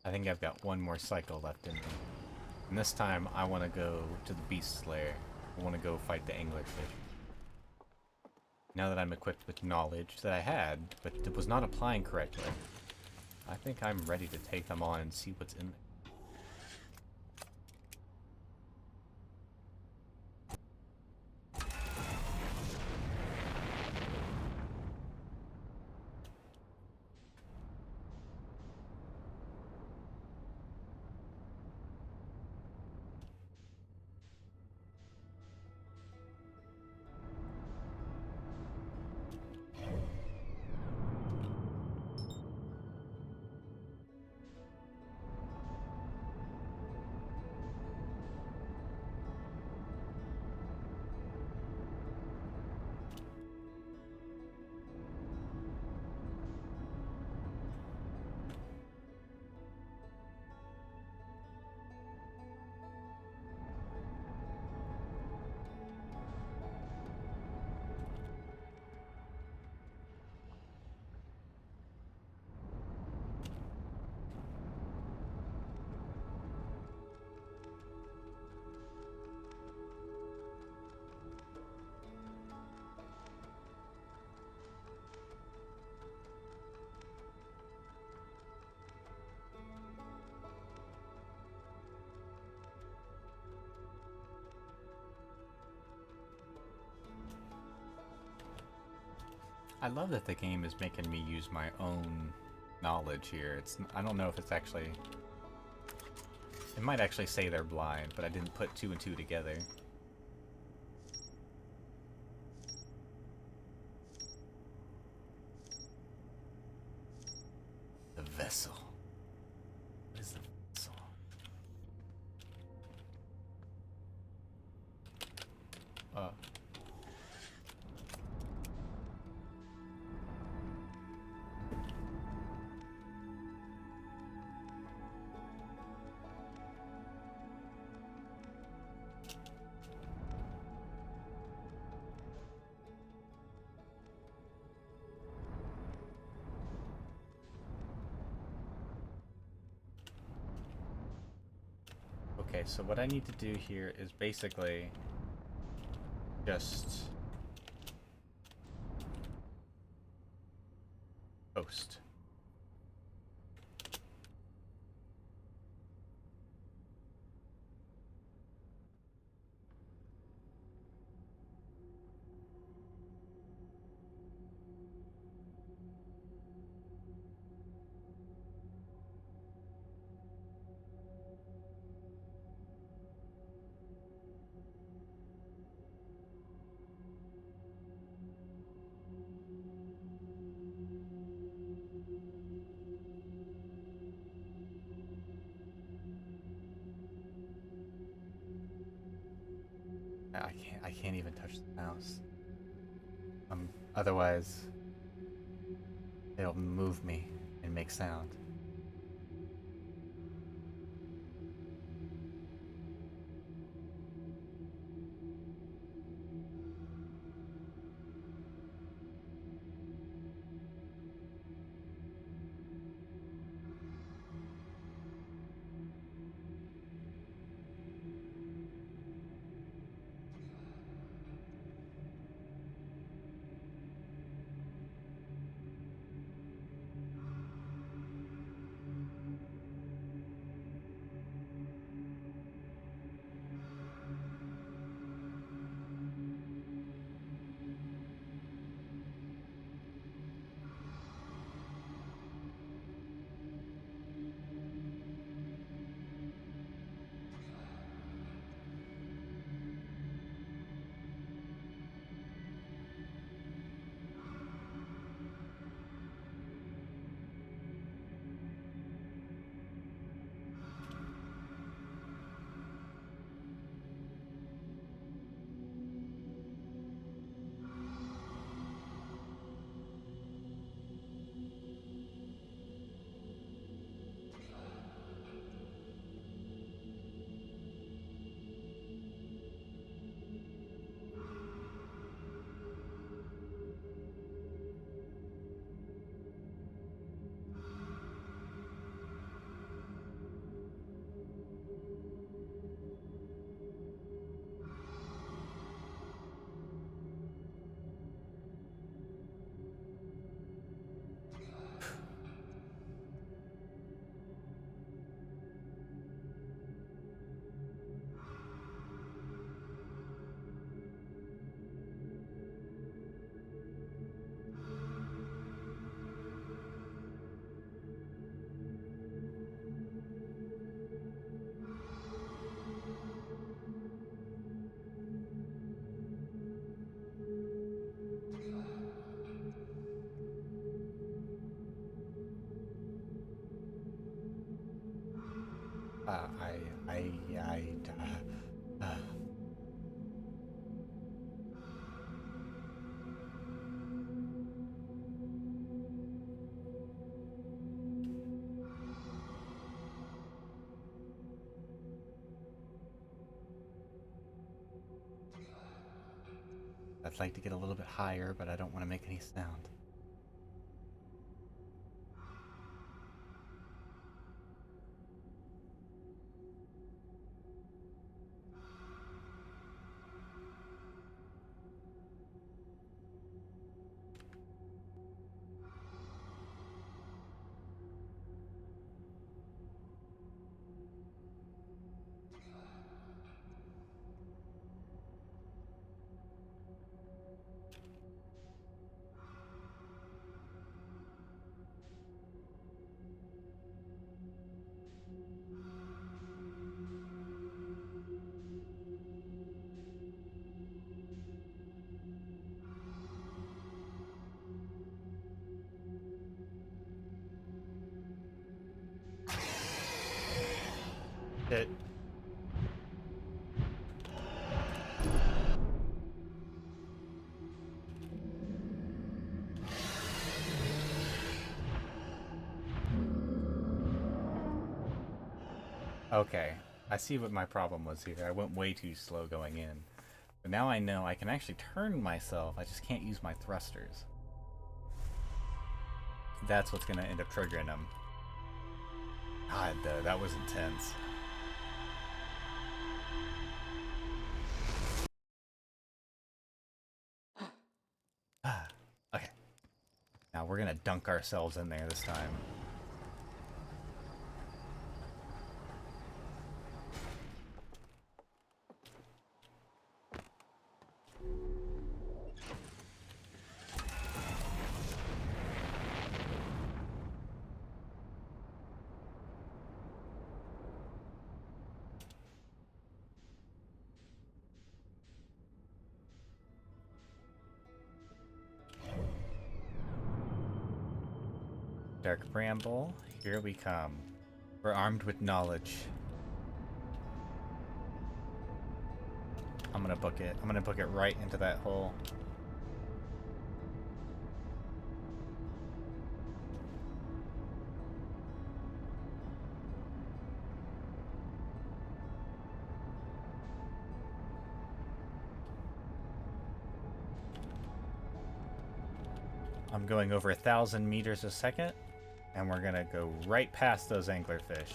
I think I've got one more cycle left in me. And this time, I want to go to the Beast Slayer. I want to go fight the Anglerfish. Now that I'm equipped with knowledge that I had, but it was not applying correctly, I think I'm ready to take them on and see what's in there. I love that the game is making me use my own knowledge here. I don't know if it's actually... It might actually say they're blind, but I didn't put two and two together. The vessel. What is the vessel? Okay, so what I need to do here is basically just post. I can't even touch the mouse. Otherwise it'll move me and make sound. Uh, I, I, I, uh, uh, I'd like to get a little bit higher, but I don't want to make any sound. It, okay, I see what my problem was here. I went way too slow going in. But now I know I can actually turn myself, I just can't use my thrusters. That's what's gonna end up triggering them. God, that was intense. we're gonna dunk ourselves in there this time. Dark Bramble, here we come. We're armed with knowledge. I'm gonna book it. I'm gonna book it right into that hole. I'm going over 1,000 meters a second, and we're gonna go right past those anglerfish.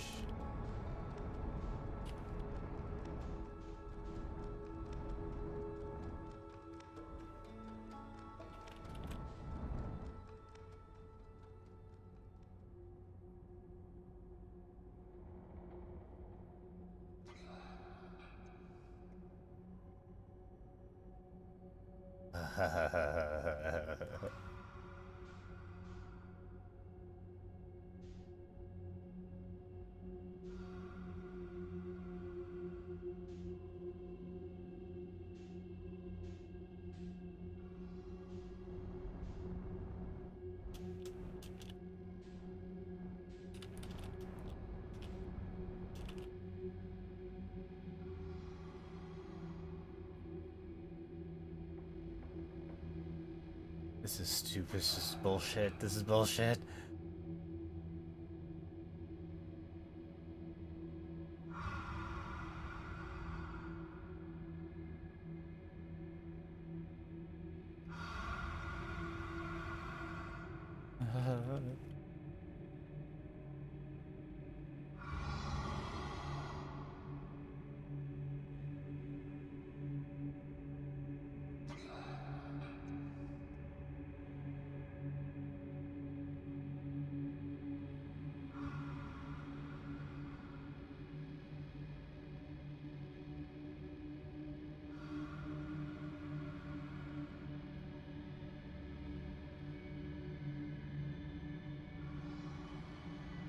This is stupid. This is bullshit. This is bullshit.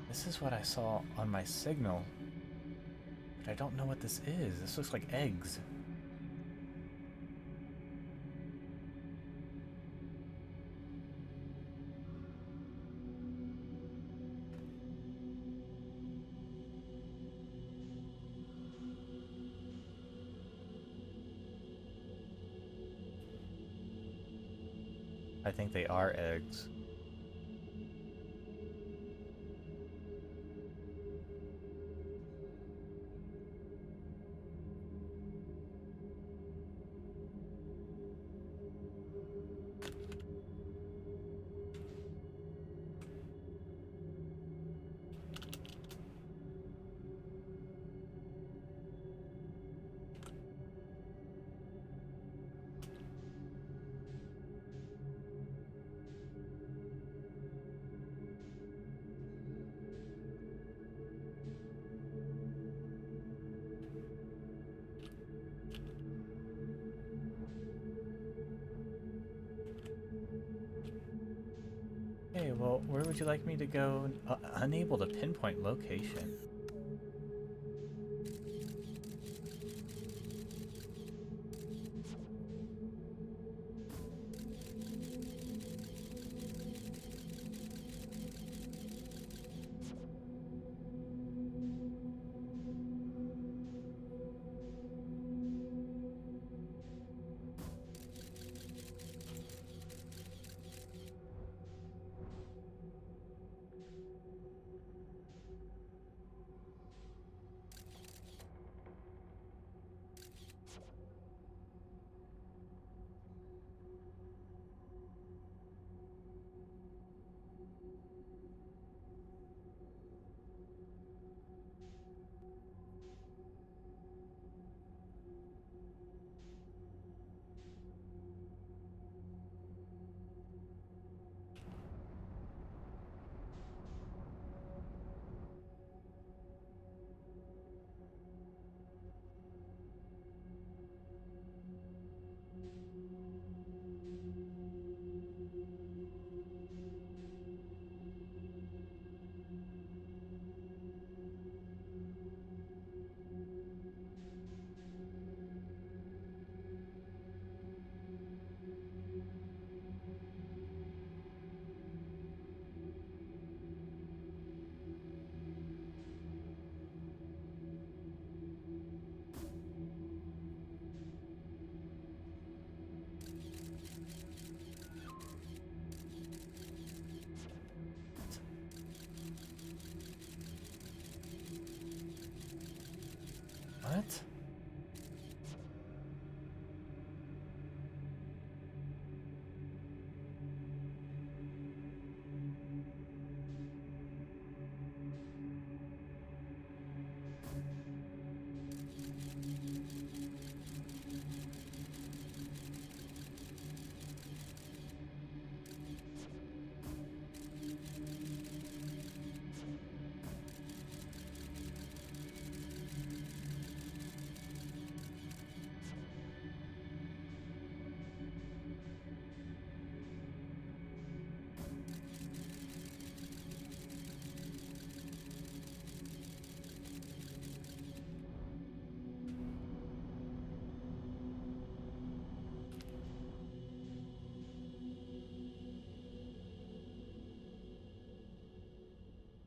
This is what I saw on my signal, but I don't know what this is. This looks like eggs. I think they are eggs. Hey, well, where would you like me to go? Unable to pinpoint location.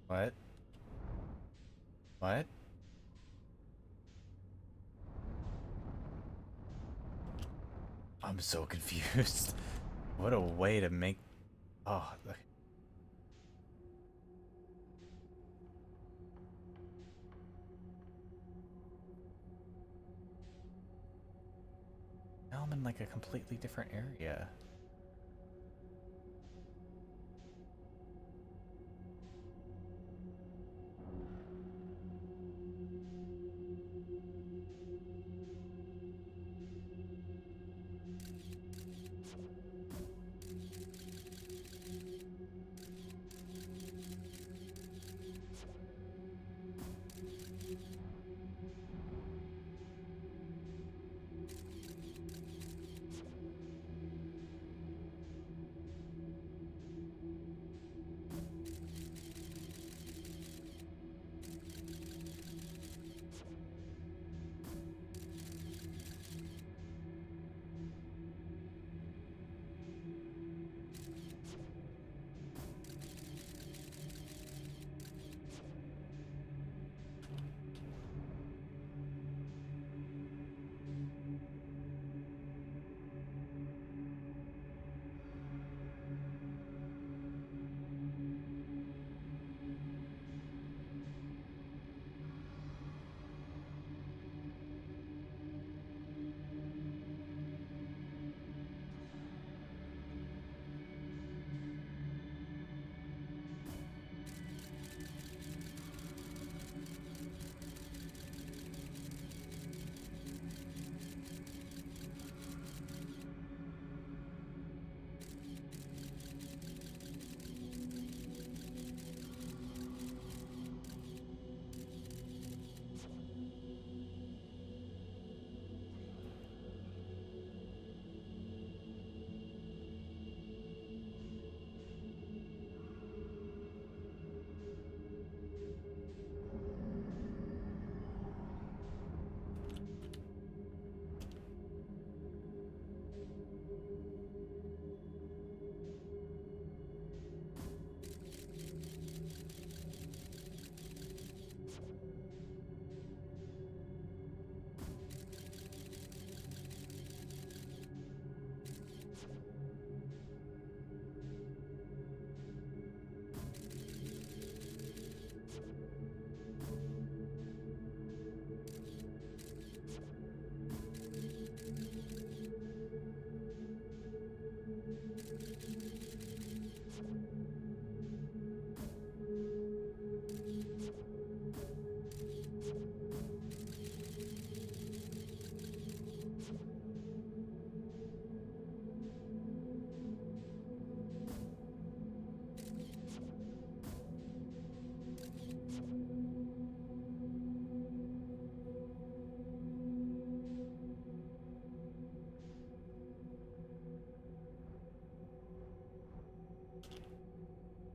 What? What? I'm so confused. What a way to make... Oh, look. Now I'm in like a completely different area.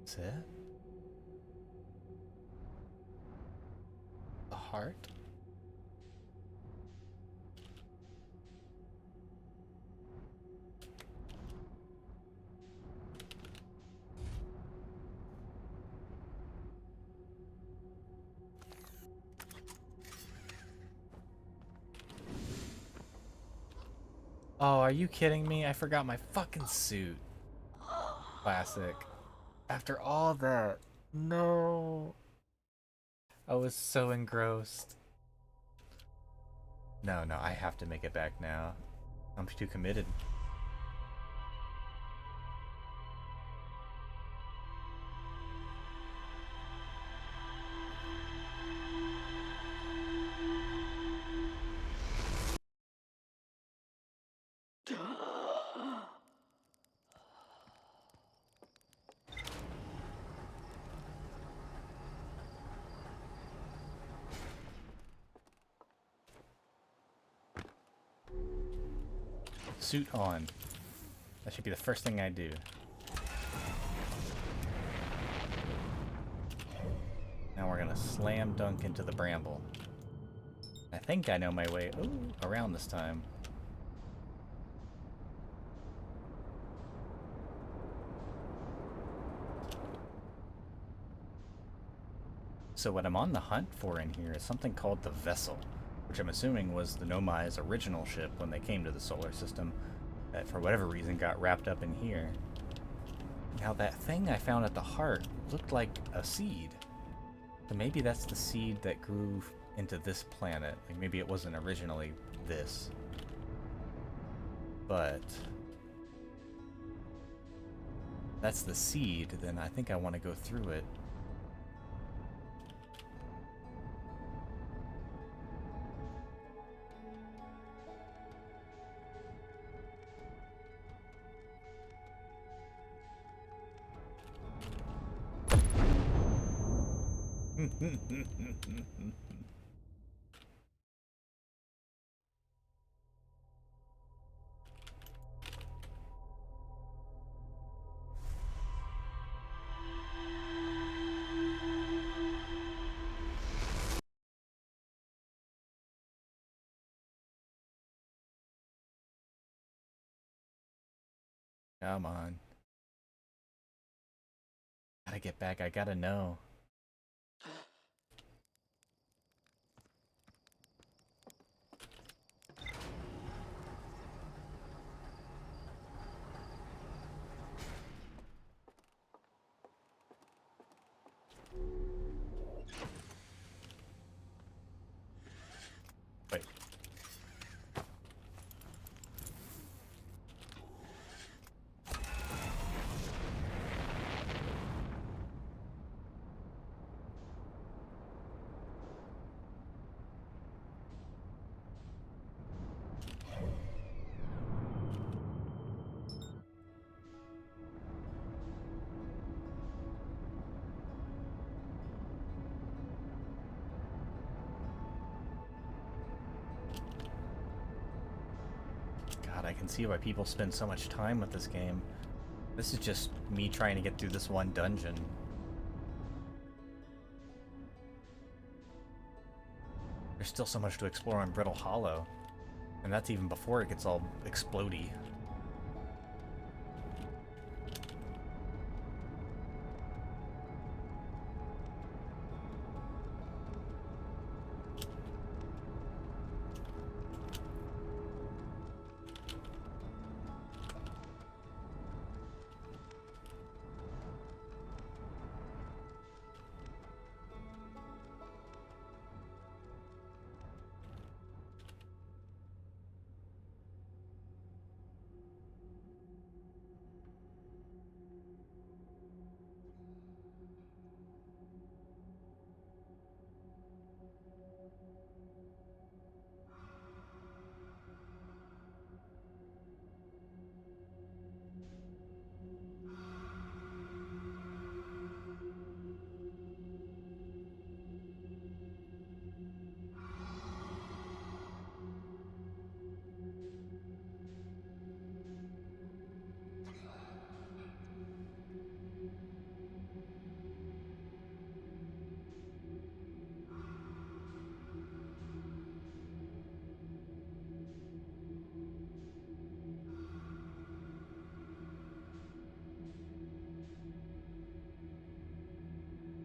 Is it? A heart? Oh, are you kidding me? I forgot my fucking suit. Classic. After all that. No. I was so engrossed. No, no, I have to make it back now. I'm too committed. Suit on. That should be the first thing I do. Now we're gonna slam dunk into the bramble. I think I know my way around this time. So what I'm on the hunt for in here is something called the Vessel, which I'm assuming was the Nomai's original ship when they came to the solar system, that for whatever reason got wrapped up in here. Now that thing I found at the heart looked like a seed. So maybe that's the seed that grew into this planet. Like maybe it wasn't originally this. But that's the seed, then I think I want to go through it. Come on. Gotta get back, I gotta know. Wait. God, I can see why people spend so much time with this game. This is just me trying to get through this one dungeon. There's still so much to explore on Brittle Hollow. And that's even before it gets all explodey.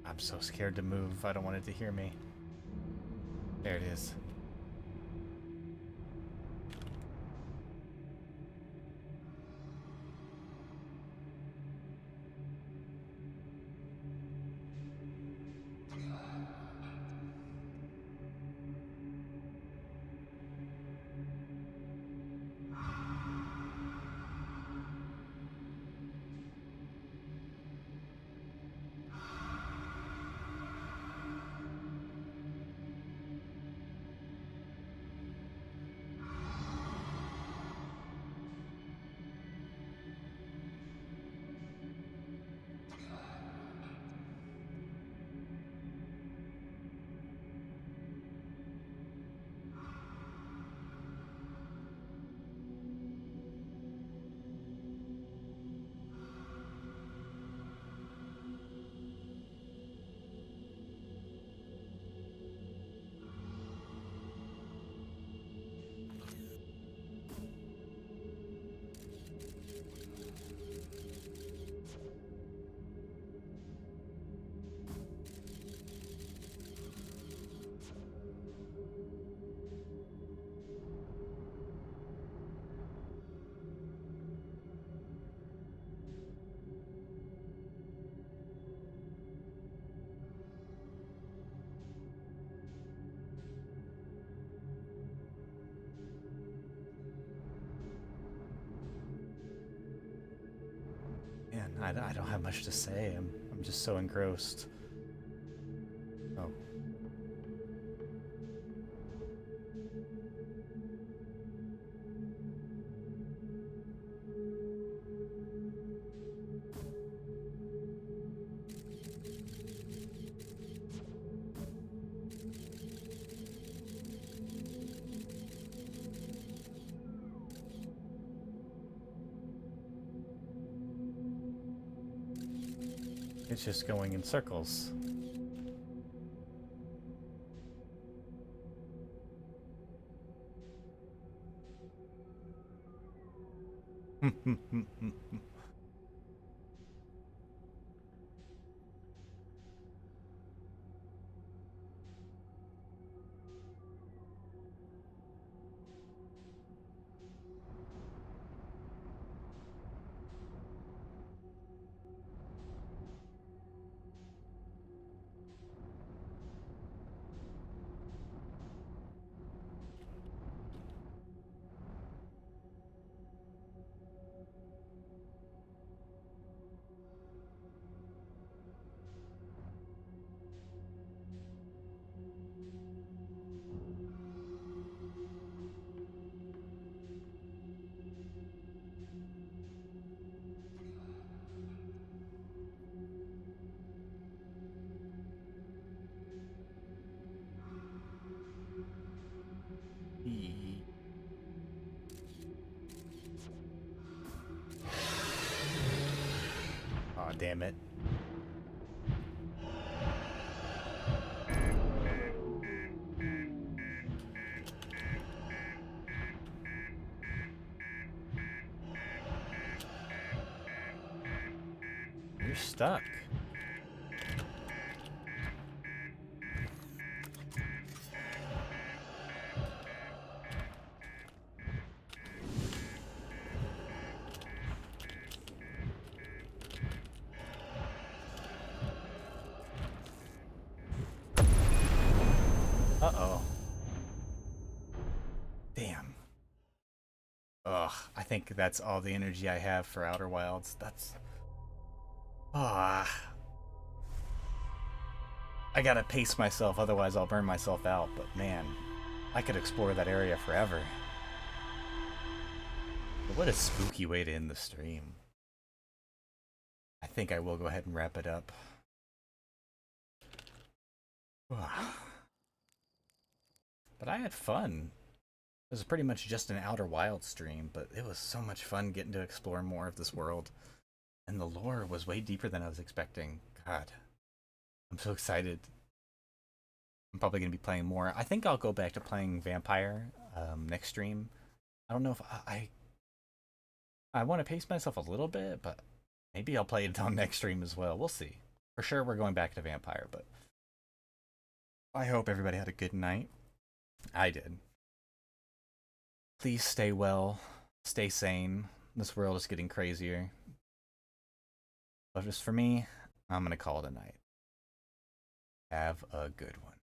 I'm so scared to move. I don't want it to hear me. There it is. man, I don't have much to say. I'm just so engrossed. Oh. It's just going in circles. Aw, damn it. You're stuck. Uh-oh. Damn. Ugh, I think that's all the energy I have for Outer Wilds. That's... Ah. I gotta pace myself, otherwise I'll burn myself out, but man, I could explore that area forever. But what a spooky way to end the stream. I think I will go ahead and wrap it up. But I had fun. It was pretty much just an Outer Wilds stream, but it was so much fun getting to explore more of this world. And the lore was way deeper than I was expecting. God, I'm so excited. I'm probably going to be playing more. I think I'll go back to playing Vampire next stream. I don't know if I want to pace myself a little bit, but maybe I'll play it on next stream as well. We'll see. For sure, we're going back to Vampire, but I hope everybody had a good night. I did. Please stay well, stay sane. This world is getting crazier. But just for me, I'm going to call it a night. Have a good one.